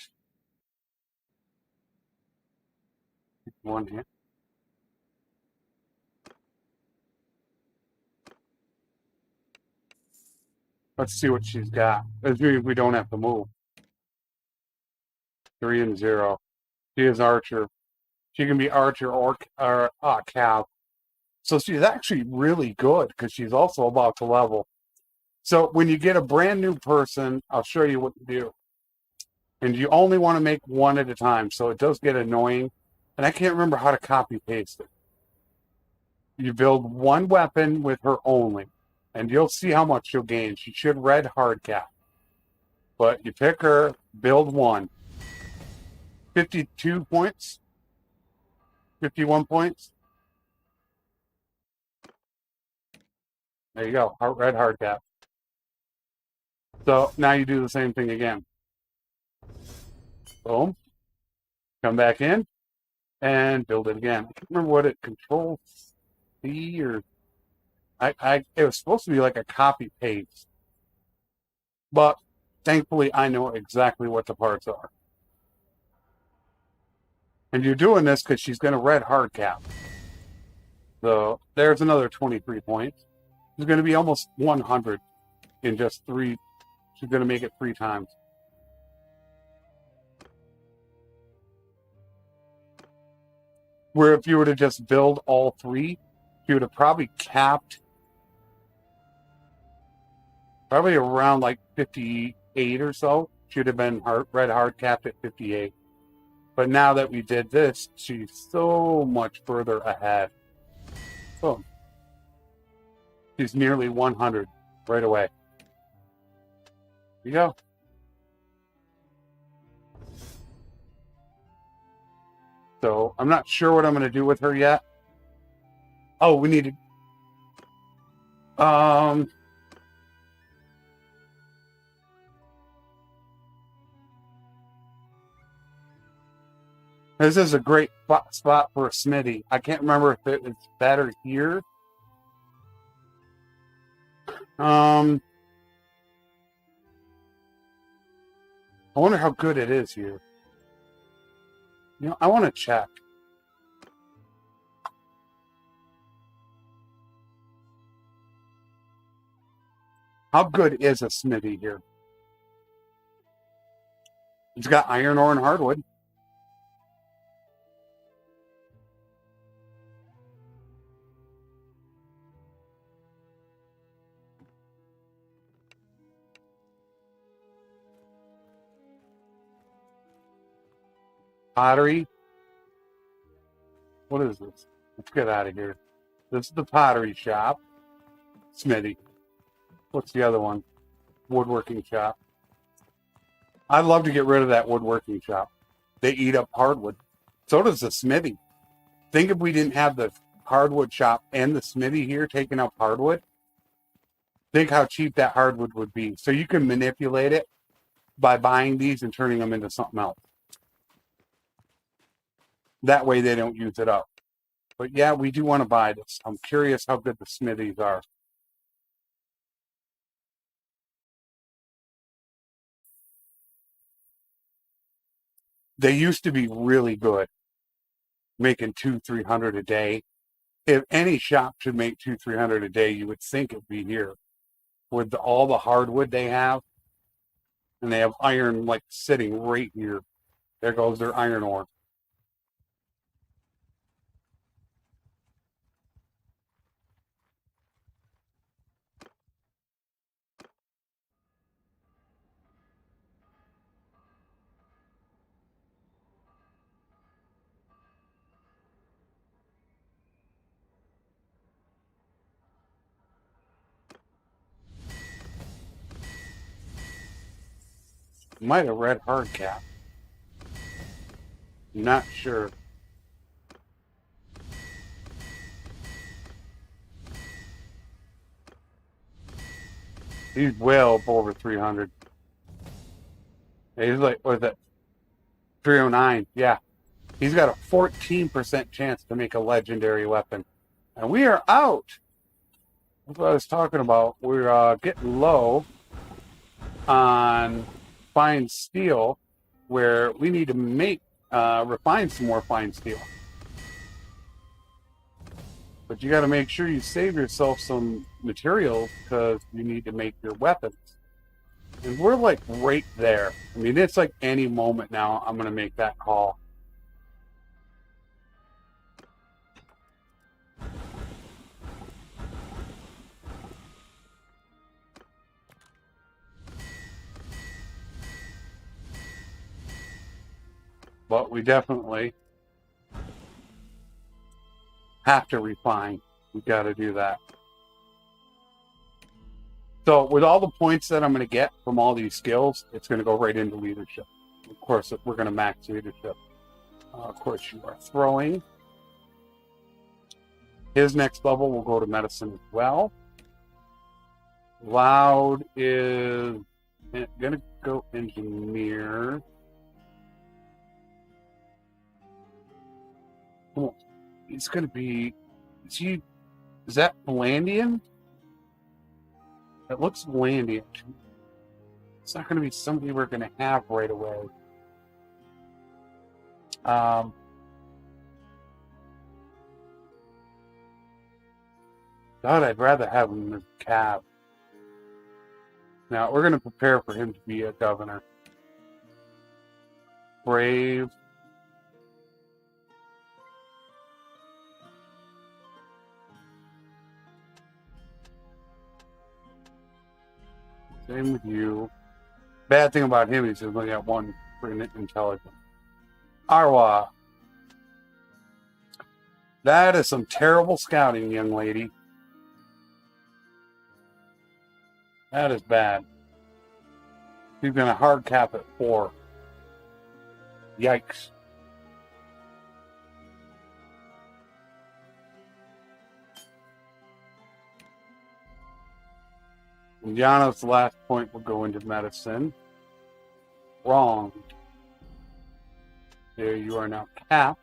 one hit. Let's see what she's got. We don't have to move. 3 and 0. She is Archer. She can be Archer or Cav. So she's actually really good because she's also about to level. So when you get a brand new person, I'll show you what to do. And you only want to make one at a time, so it does get annoying. And I can't remember how to copy paste it. You build one weapon with her only, and you'll see how much she'll gain. She should red hard cap. But you pick her, build one. 52 points. 51 points. There you go, red hard cap. So now you do the same thing again. Boom. Come back in and build it again. I can't remember what it controls C or it was supposed to be like a copy paste. But thankfully I know exactly what the parts are. And you're doing this because she's going to red hard cap. So there's another 23 points. She's going to be almost 100 in just 3. She's going to make it 3 times. Where if you were to just build all three, you would have probably capped probably around like 58 or so. Should have been red hard capped at 58. But now that we did this, she's so much further ahead. So she's nearly 100 right away. Here you go. So I'm not sure what I'm going to do with her yet. Oh, we need to... This is a great spot for a smithy. I can't remember if it's better here. I wonder how good it is here. You know, I want to check. How good is a smithy here? It's got iron ore and hardwood. Pottery. What is this? Let's get out of here. This is the pottery shop. Smithy. What's the other one? Woodworking shop. I'd love to get rid of that woodworking shop. They eat up hardwood. So does the smithy. Think if we didn't have the hardwood shop and the smithy here taking up hardwood. Think how cheap that hardwood would be. So you can manipulate it by buying these and turning them into something else. That way they don't use it up. But yeah, we do want to buy this. I'm curious how good the smithies are. They used to be really good, making 200-300 a day. If any shop should make 200-300 a day, you would think it'd be here. With all the hardwood they have, and they have iron like sitting right here. There goes their iron ore. Might have read hard cap. Not sure. He's well over 300. He's like, what is that? 309. Yeah. He's got a 14% chance to make a legendary weapon. And we are out. That's what I was talking about. We're getting low on fine steel, where we need to make refine some more fine steel. But you got to make sure you save yourself some materials because you need to make your weapons. And we're like right there. I mean, it's like any moment now I'm going to make that call. But we definitely have to refine. We got to do that. So with all the points that I'm going to get from all these skills, it's going to go right into leadership. Of course, we're going to max leadership. Of course, you are throwing. His next level will go to medicine as well. Loud is going to go engineer. Oh, he's going to be... Is that Blandian? It looks Blandian. It's not going to be somebody we're going to have right away. God, I'd rather have him as a cab. Now, we're going to prepare for him to be a governor. Brave. Same with you. Bad thing about him is he's only got one freaking intelligence. Arwa. That is some terrible scouting, young lady. That is bad. He's going to hard cap at 4. Yikes. And Yano's last point will go into medicine. Wrong. There you are now capped.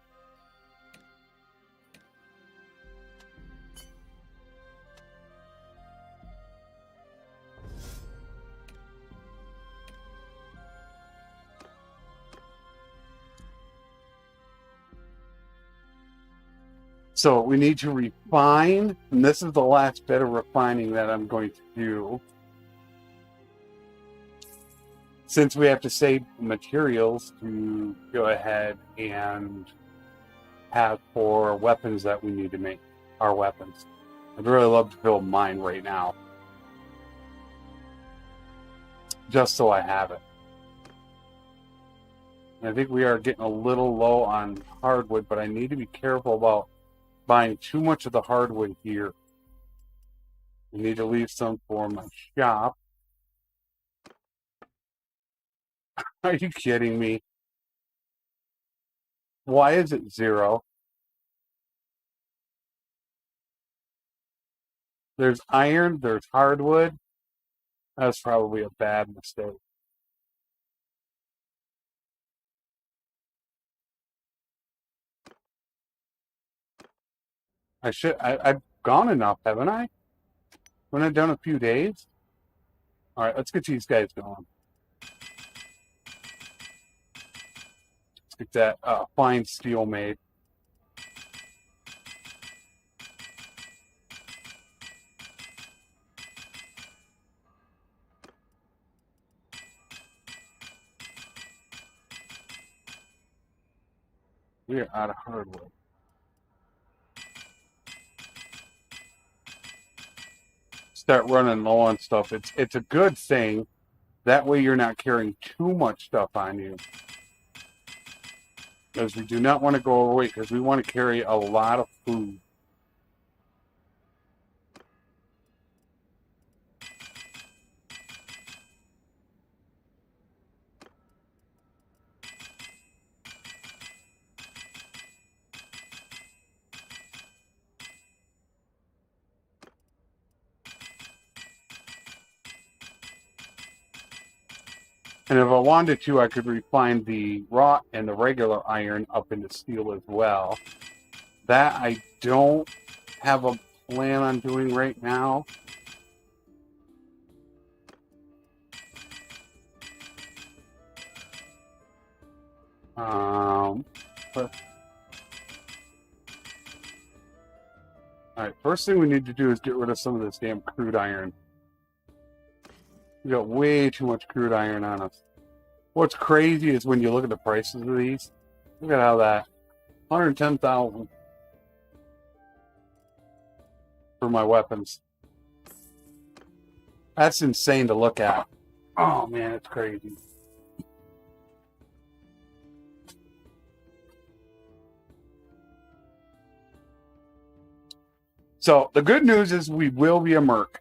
So we need to refine, and this is the last bit of refining that I'm going to do. Since we have to save materials to go ahead and have for weapons that we need to make our weapons. I'd really love to build mine right now. Just so I have it. And I think we are getting a little low on hardwood, but I need to be careful about buying too much of the hardwood here. I need to leave some for my shop. Are you kidding me? Why is it 0? There's iron, there's hardwood. That's probably a bad mistake. I've gone enough, haven't I? When I've done a few days? Alright, let's get these guys going. Let's get that fine steel made. We are out of hardwood. Start running low on stuff. It's a good thing. That way you're not carrying too much stuff on you. Because we do not want to go overweight, because we want to carry a lot of food. And if I wanted to, I could refine the wrought and the regular iron up into steel as well. That I don't have a plan on doing right now. Alright, first thing we need to do is get rid of some of this damn crude iron. We got way too much crude iron on us. What's crazy is when you look at the prices of these. Look at how that 110,000 for my weapons. That's insane to look at. Oh man, it's crazy. So the good news is we will be a merc.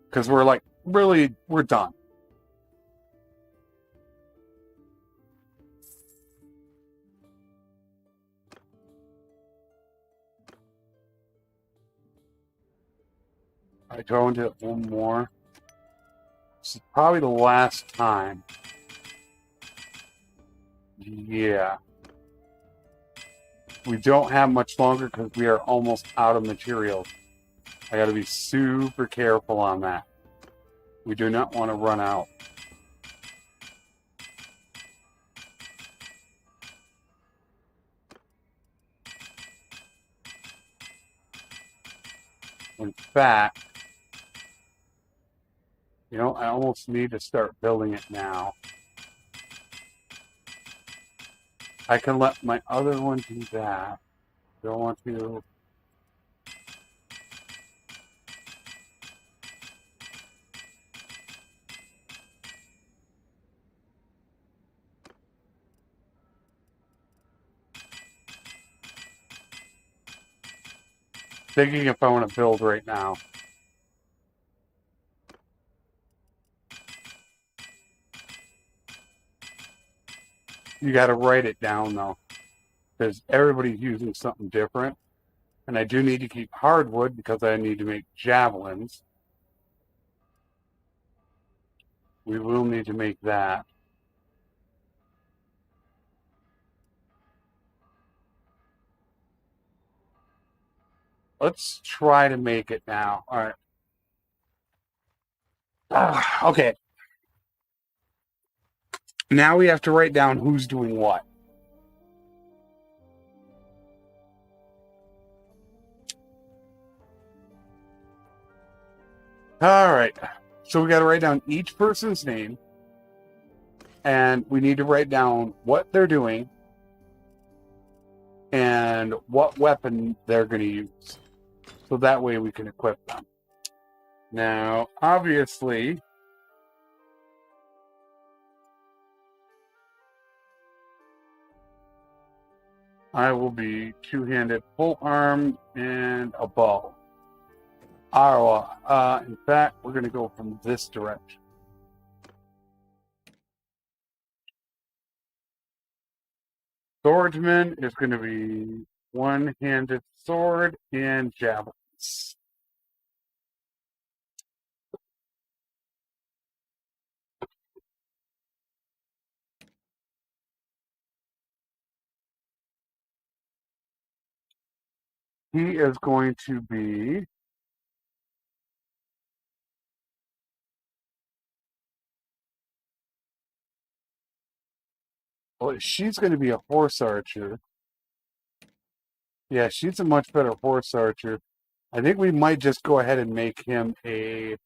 Because we're like, really, we're done. I go into it one more. This is probably the last time. Yeah. We don't have much longer because we are almost out of materials. I got to be super careful on that. We do not want to run out. In fact, you know, I almost need to start building it now. I can let my other one do that. Don't want to. Thinking if I want to build right now. You got to write it down though, because everybody's using something different. And I do need to keep hardwood because I need to make javelins. We will need to make that. Let's try to make it now. All right. Okay. Now we have to write down who's doing what. All right. So we got to write down each person's name, and we need to write down what they're doing and what weapon they're going to use. So that way we can equip them. Now, obviously, I will be two-handed, full arm, and a bow. In fact, we're going to go from this direction. Swordsman is going to be one-handed sword and javelins. He is going to be she's going to be a horse archer. Yeah, she's a much better horse archer. I think we might just go ahead and make him a...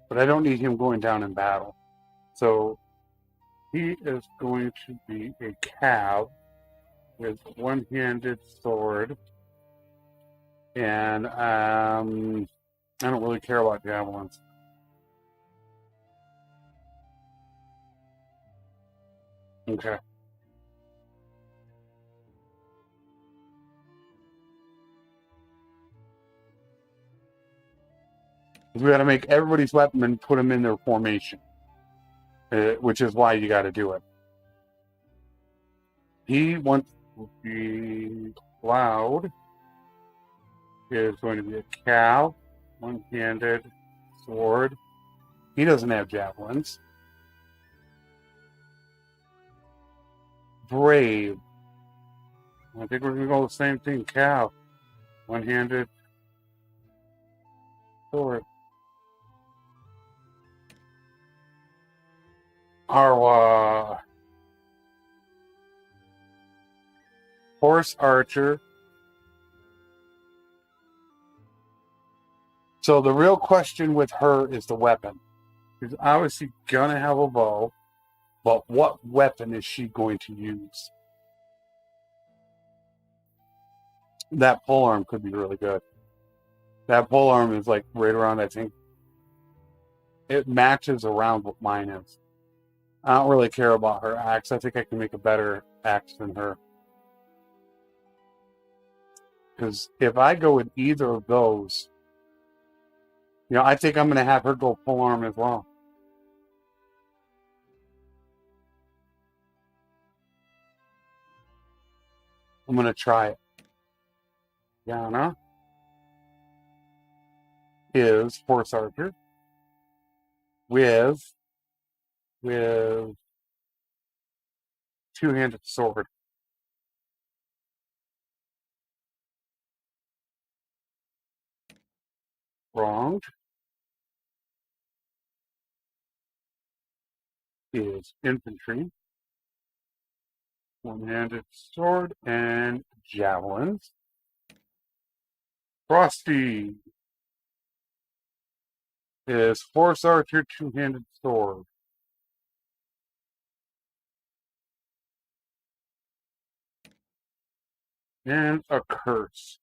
But I don't need him going down in battle. So he is going to be a cav with one-handed sword. And I don't really care about javelins. Okay. We got to make everybody's weapon and put them in their formation, which is why you got to do it. He wants to be loud. Is going to be a cow, one-handed sword. He doesn't have javelins. Brave. I think we're going to go the same thing. Cow, one-handed sword. Our horse archer. So the real question with her is the weapon. She's obviously going to have a bow, but what weapon is she going to use? That polearm could be really good. That polearm is like right around, I think. It matches around what mine is. I don't really care about her axe. I think I can make a better axe than her. Because if I go with either of those, I think I'm going to have her go polearm as well. I'm going to try it. Yana is horse archer with two-handed sword. Wrong. Is infantry, one-handed sword, and javelins. Frosty is horse archer, two-handed sword. And a curse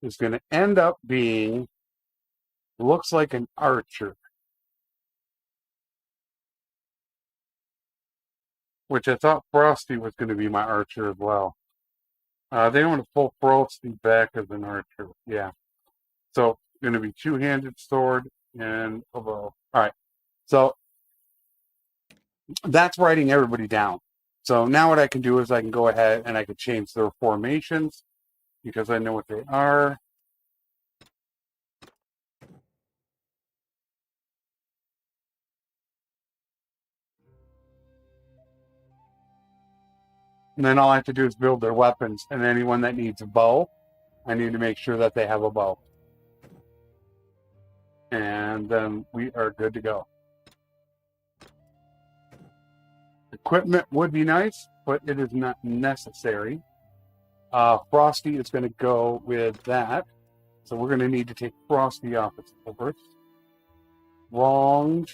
is going to end up being, looks like an archer. which I thought Frosty was going to be my archer as well. They want to pull Frosty back as an archer. Yeah. So, going to be two-handed sword and a bow. All right. So, that's writing everybody down. So, now what I can do is I can go ahead and I can change their formations because I know what they are. And then all I have to do is build their weapons. And anyone that needs a bow, I need to make sure that they have a bow. And then we are good to go. Equipment would be nice, but it is not necessary. Frosty is going to go with that. So we're going to need to take Frosty off its first. Wronged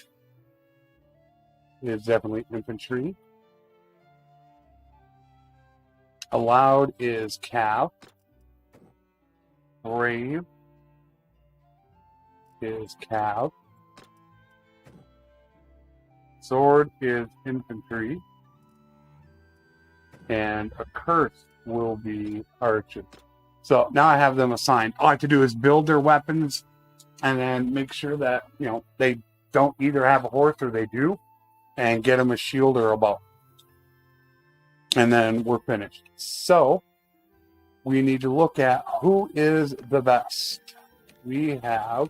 is definitely infantry. Allowed is cav. Brave is cav. Sword is infantry. And a curse will be archer. So now I have them assigned. All I have to do is build their weapons and then make sure that, they don't either have a horse or they do, and get them a shield or a bow. And then we're finished. So we need to look at who is the best. We have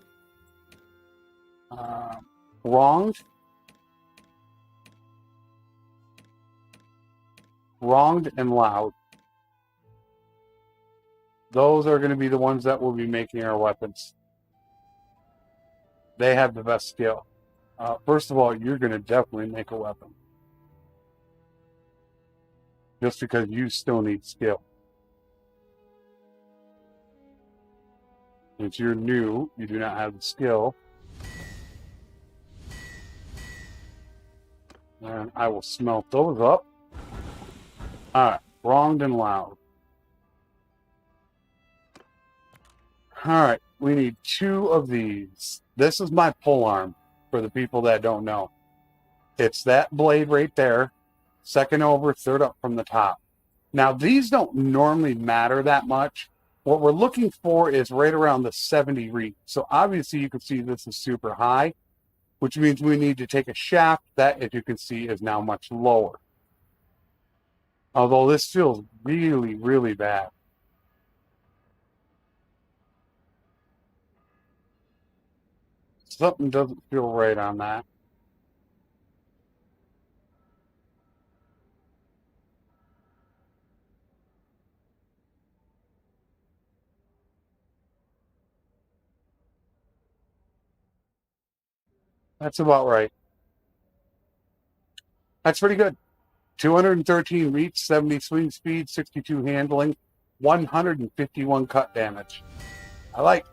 wronged and loud. Those are going to be the ones that will be making our weapons. They have the best skill. First of all, you're going to definitely make a weapon. Just because you still need skill. If you're new, you do not have the skill. And I will smelt those up. Alright, wronged and loud. Alright, we need 2 of these. This is my pole arm, for the people that don't know. It's that blade right there. Second over, third up from the top. Now, these don't normally matter that much. What we're looking for is right around the 70 reach. So obviously you can see this is super high, which means we need to take a shaft that, as you can see, is now much lower. Although this feels really, really bad. Something doesn't feel right on that. That's about right. That's pretty good. 213 reach, 70 swing speed, 62 handling, 151 cut damage. I like.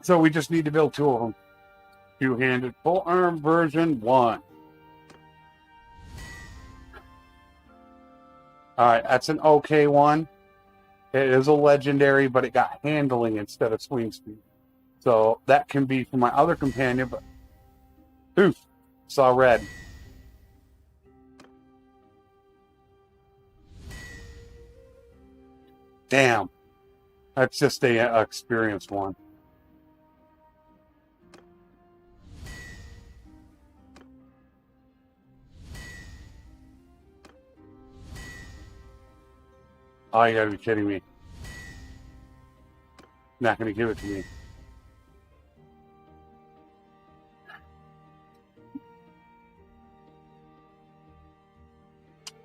So we just need to build 2 of them. Two-handed full arm version 1. Alright, that's an okay one. It is a legendary, but it got handling instead of swing speed. So that can be for my other companion, but oof, saw red. Damn. That's just a experienced one. Oh, you gotta be kidding me. Not gonna give it to me.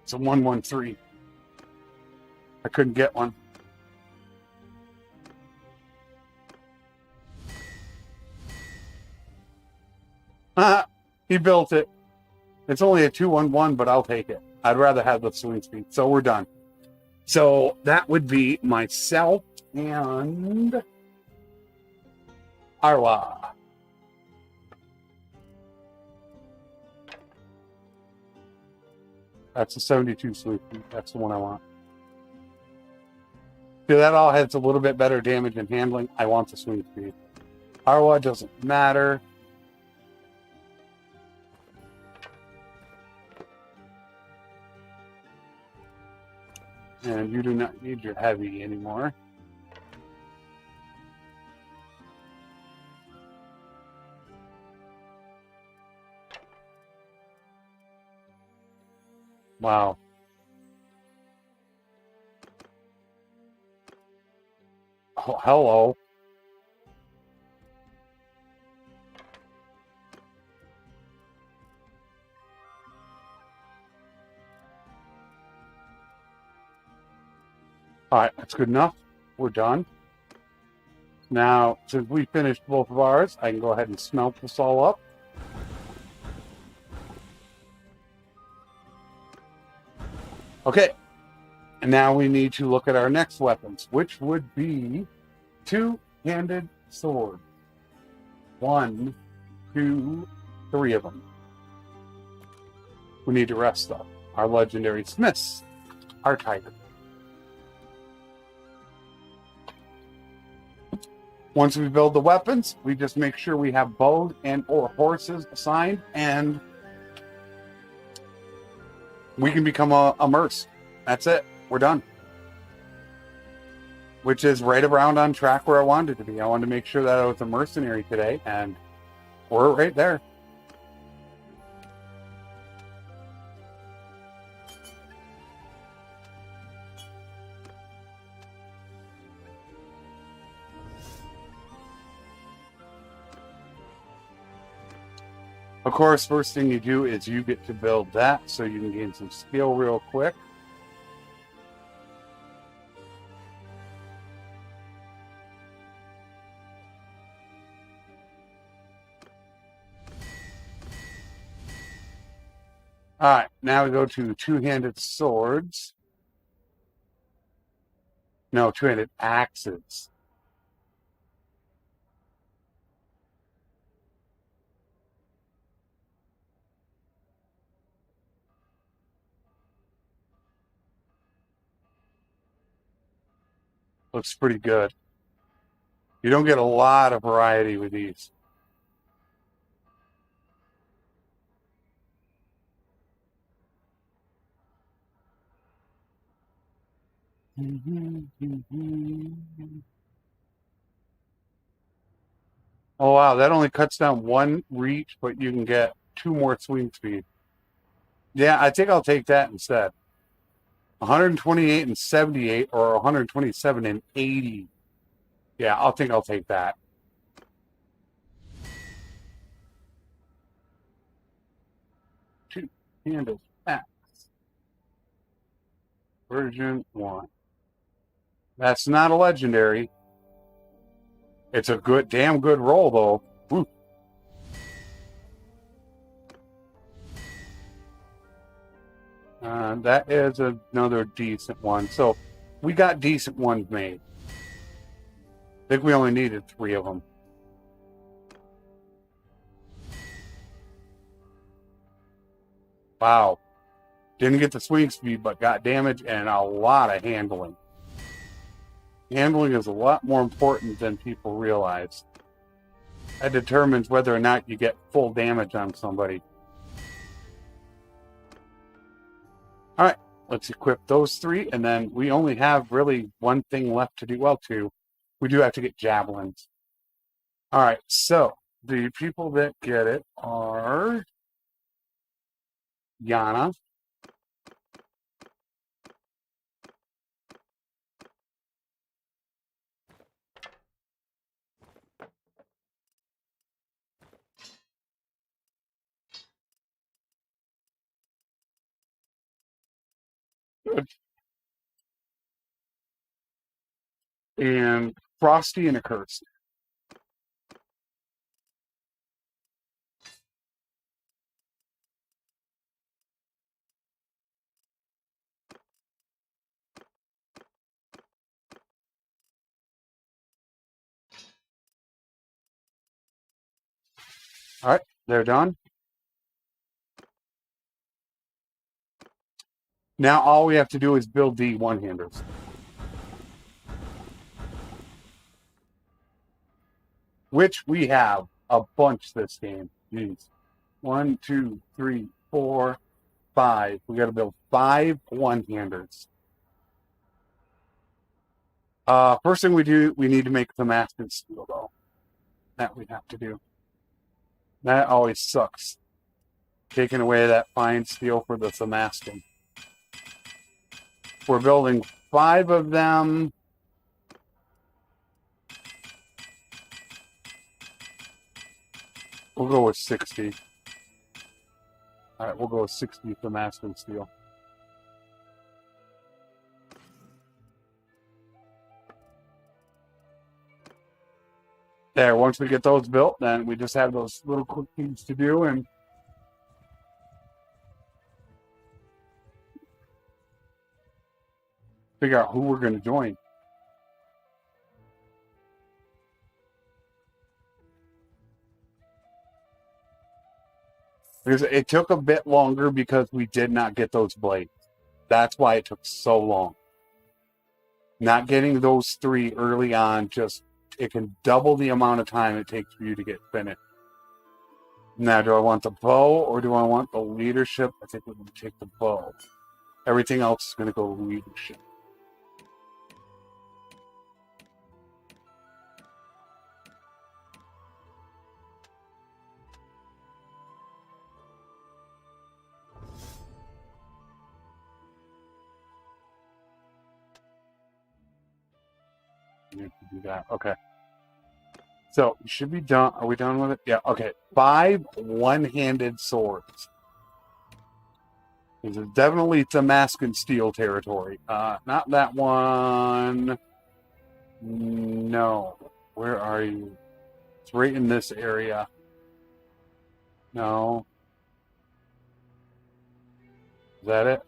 It's a 113. I couldn't get one. He built it. It's only a 211, but I'll take it. I'd rather have the swing speed. So we're done. So that would be myself and Arwa. That's a 72 swing speed. That's the one I want. See, that all has a little bit better damage and handling. I want the swing speed. Arwa doesn't matter. you do not need your heavy anymore. Wow. Oh, hello. All right, that's good enough. We're done. Now, since we finished both of ours, I can go ahead and smelt this all up. Okay, and now we need to look at our next weapons, which would be two-handed sword. 1, 2, 3 of them. We need to rest up. Our legendary smiths are tiger. Once we build the weapons, we just make sure we have bows and or horses assigned, and we can become a merc. That's it. We're done. Which is right around on track where I wanted it to be. I wanted to make sure that I was a mercenary today, and we're right there. Of course, first thing you do is you get to build that so you can gain some skill real quick. All right, now we go to two-handed swords. No, two-handed axes. Looks pretty good. You don't get a lot of variety with these. Oh, wow, that only cuts down one reach, but you can get 2 more swing speed. Yeah, I think I'll take that instead. 128 and 78 or 127 and 80. Yeah, I'll take that. Two-handed axe. Version 1. That's not a legendary. It's a good, damn good roll, though. Woo. That is another decent one. So we got decent ones made. I think we only needed 3 of them. Wow. Didn't get the swing speed, but got damage and a lot of handling. Handling is a lot more important than people realize. That determines whether or not you get full damage on somebody. All right, let's equip those 3, and then we only have really one thing left to do. Well, 2. We do have to get javelins. All right, so the people that get it are Yana, and Frosty and Accursed. All right, they're done. Now all we have to do is build the one-handers. Which we have a bunch this game. Jeez. 1, 2, 3, 4, 5. We got to build 5 one-handers. First thing we do, we need to make the masking steel, though. That we have to do. That always sucks. Taking away that fine steel for the Damascus. We're building 5 of them. We'll go with 60. All right, we'll go with 60 Damascus steel. There, once we get those built, then we just have those little quick things to do and figure out who we're going to join. Because it took a bit longer because we did not get those blades. That's why it took so long. Not getting those 3 early on, just it can double the amount of time it takes for you to get finished. Now, do I want the bow or do I want the leadership? I think we're going to take the bow. Everything else is going to go leadership. You have to do that. Okay. So, we should be done. Are we done with it? Yeah, okay. 5 one-handed swords. This is definitely Damascus steel territory. Not that one. No. Where are you? It's right in this area. No. Is that it?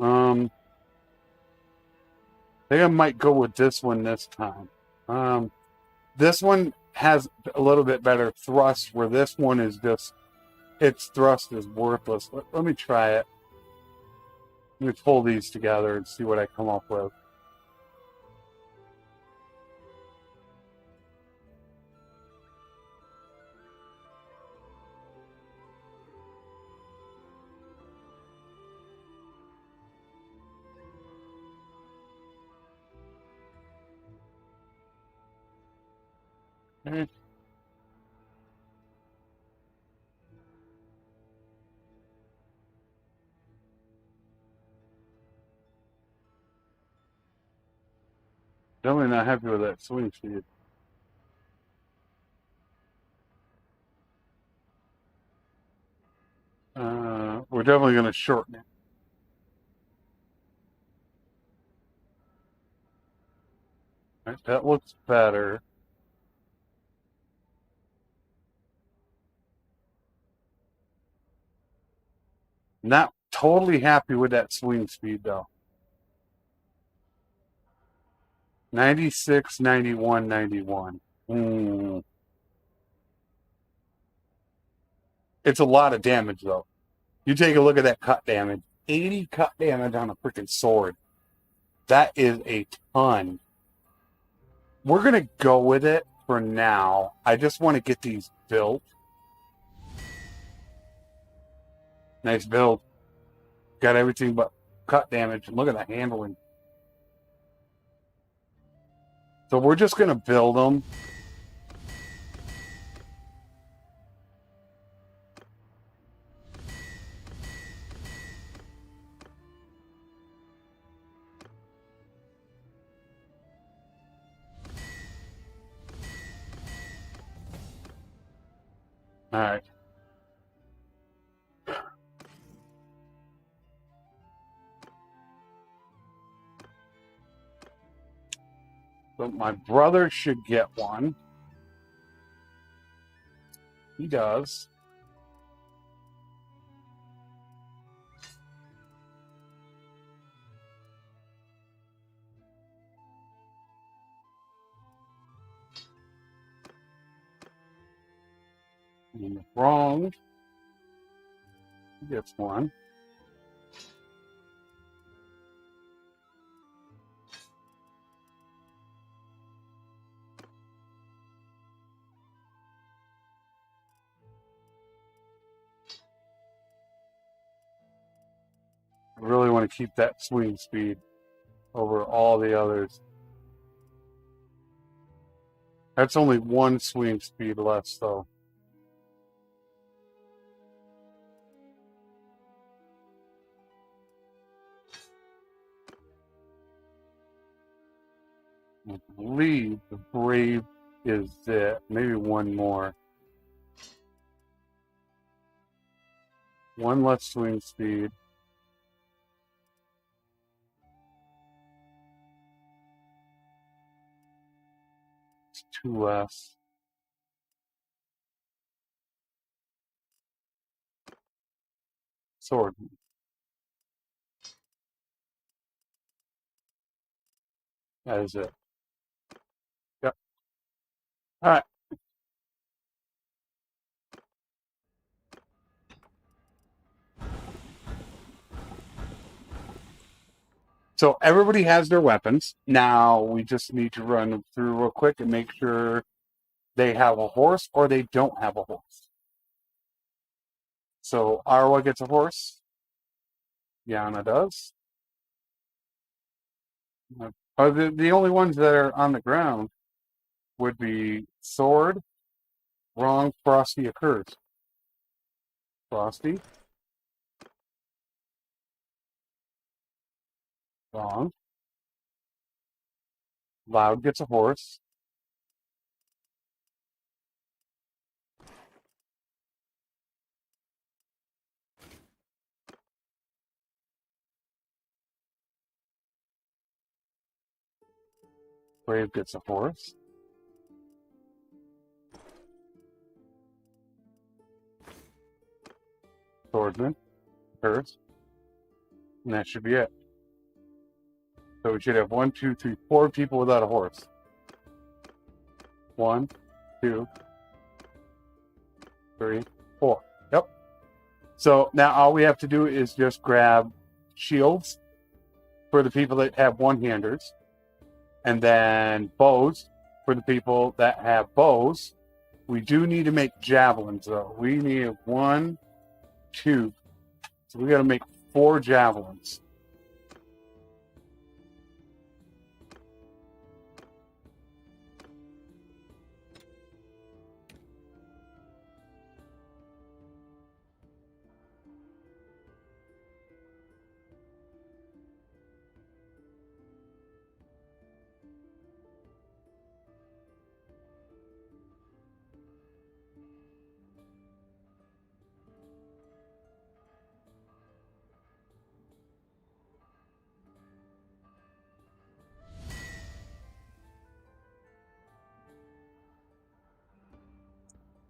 I think I might go with this one this time. This one has a little bit better thrust, where this one is just, its thrust is worthless. Let me try it. Let me pull these together and see what I come up with. Okay. Definitely not happy with that swing speed. We're definitely going to shorten it. Right, that looks better. Not totally happy with that swing speed, though. 96, 91, 91. It's a lot of damage, though. You take a look at that cut damage. 80 cut damage on a freaking sword. That is a ton. We're going to go with it for now. I just want to get these built. Nice build. Got everything but cut damage. Look at the handling. So we're just going to build them. All right. So my brother should get one. He does. Wrong. He gets one. want to keep that swing speed over all the others. That's only one swing speed less, though. I believe the Brave is it. Maybe one more. One less swing speed. It's two less. Sword. That is it. Yep. All right. So everybody has their weapons. Now we just need to run them through real quick and make sure they have a horse or they don't have a horse. So Arwa gets a horse. Yana does. The only ones that are on the ground would be Sword, Wrong, Frosty occurs. Frosty. Wrong. Loud gets a horse. Brave gets a horse. Swordsman occurs. And that should be it. So we should have 1, 2, 3, 4 people without a horse. 1, 2, 3, 4. Yep. So now all we have to do is just grab shields for the people that have one-handers, and then bows for the people that have bows. We do need to make javelins, though. We need 1, 2. So we got to make 4 javelins.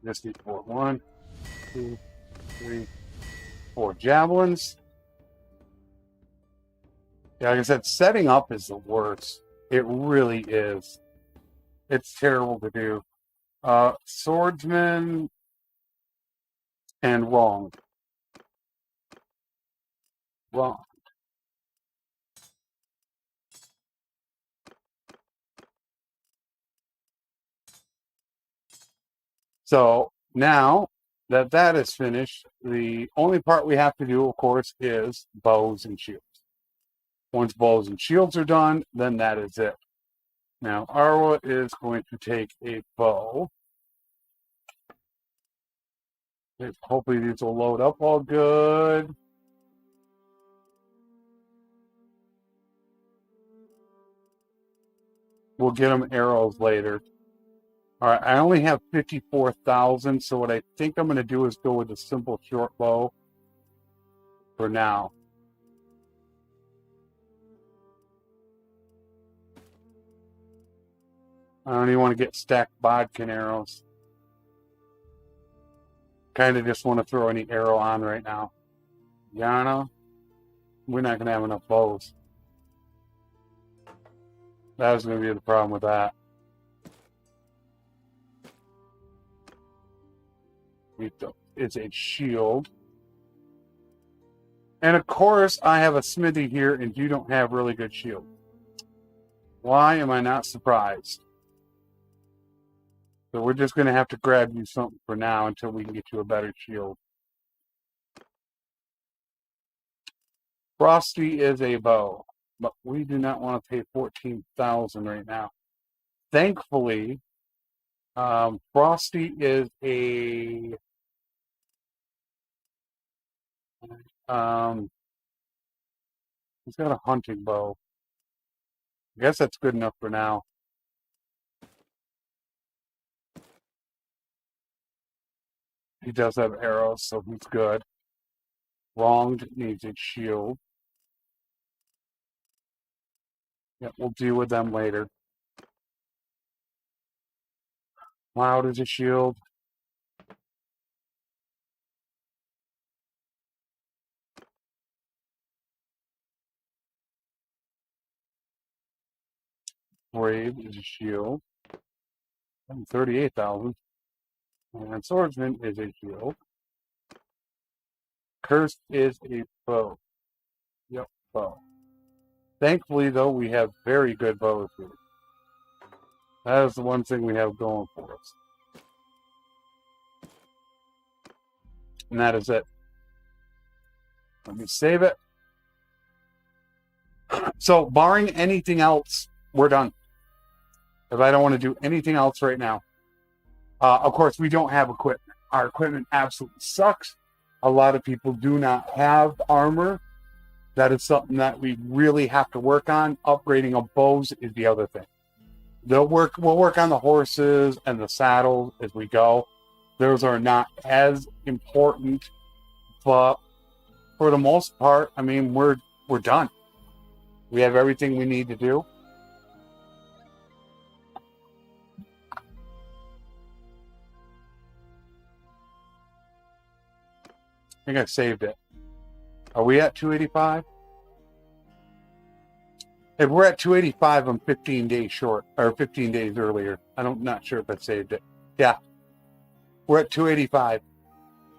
Just need 4. 1, 2, 3, 4 javelins. Yeah, like I said, setting up is the worst. It really is. It's terrible to do. Swordsman and Wrong. Wrong. So now that that is finished, the only part we have to do, of course, is bows and shields. Once bows and shields are done, then that is it. Now, Arwa is going to take a bow. Hopefully these will load up all good. We'll get them arrows later. All right, I only have 54,000, so what I think I'm going to do is go with a simple short bow for now. I don't even want to get stacked bodkin arrows. Kind of just want to throw any arrow on right now. Yana, we're not going to have enough bows. That was going to be the problem with that. It's a shield. And of course, I have a smithy here, and you don't have really good shield. Why am I not surprised? So we're just going to have to grab you something for now until we can get you a better shield. Frosty is a bow, but we do not want to pay 14,000 right now. Thankfully, Frosty is a he's got a hunting bow. I guess that's good enough for now. He does have arrows, so he's good. Wronged needs a shield. Yeah, we'll deal with them later. Loud is a shield. Brave is a shield. 38,000. And Swordsman is a shield. Cursed is a bow. Yep, bow. Thankfully, though, we have very good bows here. That is the one thing we have going for us. And that is it. Let me save it. So, barring anything else, we're done. Because I don't want to do anything else right now. Of course, we don't have equipment. Our equipment absolutely sucks. A lot of people do not have armor. That is something that we really have to work on. Upgrading of bows is the other thing. We'll work on the horses and the saddles as we go. Those are not as important, but for the most part, I mean, we're done. We have everything we need to do. I think I saved it. Are we at 285? If we're at 285, I'm 15 days short, or 15 days earlier. I'm not sure if I saved it. Yeah. We're at 285.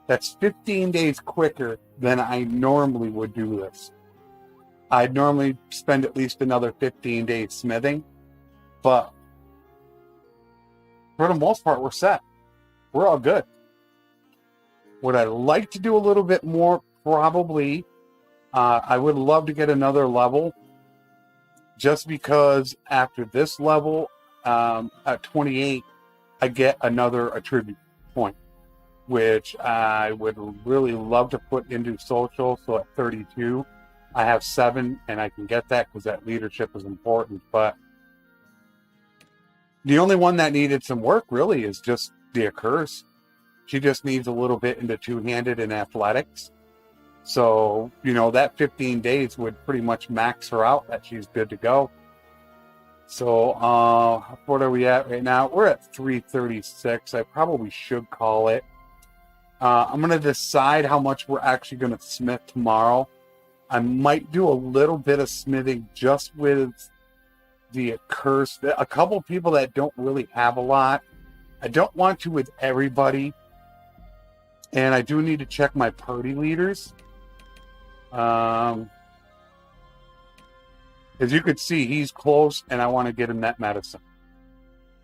That's 15 days quicker than I normally would do this. I'd normally spend at least another 15 days smithing, but for the most part, we're set. We're all good. Would I like to do a little bit more? Probably. I would love to get another level, just because after this level, at 28, I get another attribute point, which I would really love to put into social. So at 32, I have 7, and I can get that because that leadership is important. But the only one that needed some work really is just the Curse. She just needs a little bit into two-handed and athletics. So, that 15 days would pretty much max her out that she's good to go. So, what are we at right now? We're at 336. I probably should call it. I'm going to decide how much we're actually going to smith tomorrow. I might do a little bit of smithing just with the Curse. A couple people that don't really have a lot. I don't want to with everybody. And I do need to check my party leaders. As you could see, he's close, and I want to get him that medicine.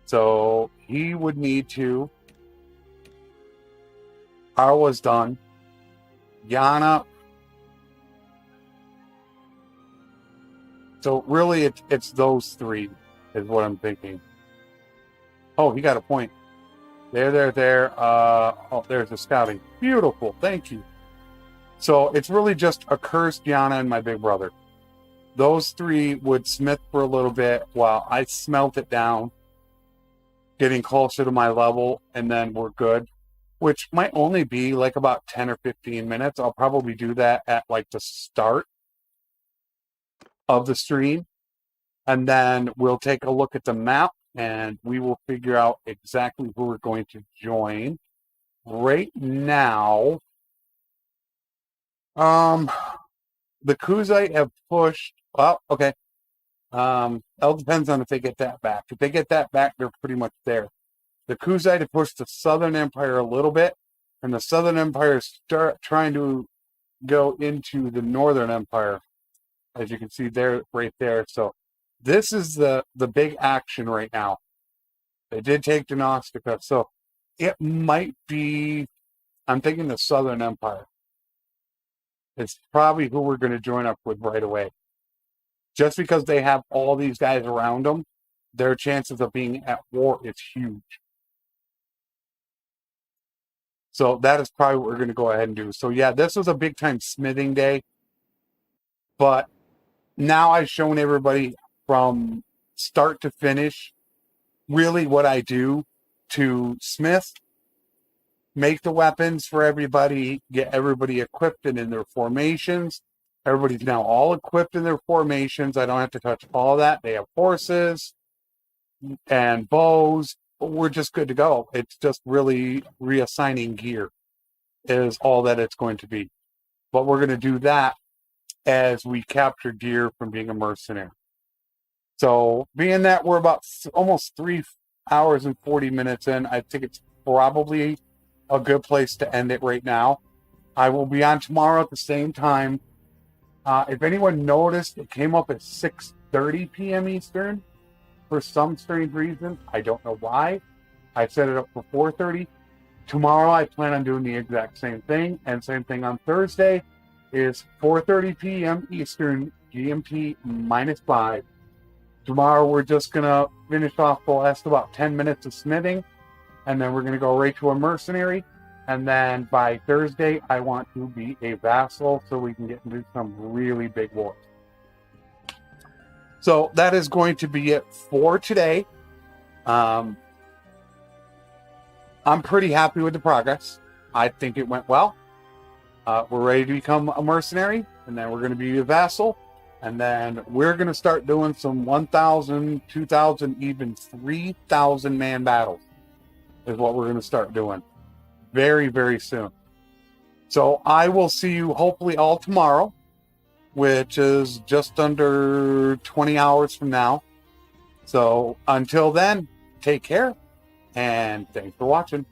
So he would need to. Arwa's done. Yana. So really, it's those three is what I'm thinking. Oh, he got a point. There. Oh, there's the scouting. Beautiful. Thank you. So it's really just a Curse, Yana, and my big brother. Those three would smith for a little bit while I smelt it down, getting closer to my level, and then we're good, which might only be like about 10 or 15 minutes. I'll probably do that at like the start of the stream, and then we'll take a look at the map, and we will figure out exactly who we're going to join. Right now, the Kuzite have pushed. Well, okay. It depends on if they get that back. If they get that back, they're pretty much there. The Kuzite have pushed the Southern Empire a little bit, and the Southern Empire start trying to go into the Northern Empire, as you can see there, right there. So this is the big action right now. They did take Genostica, so it might be. I'm thinking the Southern Empire. is probably who we're going to join up with right away. Just because they have all these guys around them, their chances of being at war is huge. So that is probably what we're going to go ahead and do. So yeah, this was a big time smithing day. But now I've shown everybody from start to finish really what I do to smith, make the weapons for everybody, get everybody equipped and in their formations. Everybody's now all equipped in their formations. I don't have to touch all that. They have horses and bows. We're just good to go. It's just really reassigning gear is all that it's going to be. But we're going to do that as we capture gear from being a mercenary. So being that we're about almost 3 hours and 40 minutes in, I think it's probably a good place to end it right now. I will be on tomorrow at the same time. If anyone noticed, it came up at 6:30 p.m. Eastern for some strange reason. I don't know why. I set it up for 4:30. Tomorrow I plan on doing the exact same thing, and same thing on Thursday is 4:30 p.m. Eastern, GMT -5. Tomorrow we're just going to finish off the last about 10 minutes of smithing, and then we're going to go right to a mercenary. And then by Thursday, I want to be a vassal so we can get into some really big wars. So that is going to be it for today. I'm pretty happy with the progress. I think it went well. We're ready to become a mercenary, and then we're going to be a vassal. And then we're going to start doing some 1,000, 2,000, even 3,000 man battles is what we're going to start doing very, very soon. So I will see you hopefully all tomorrow, which is just under 20 hours from now. So until then, take care, and thanks for watching.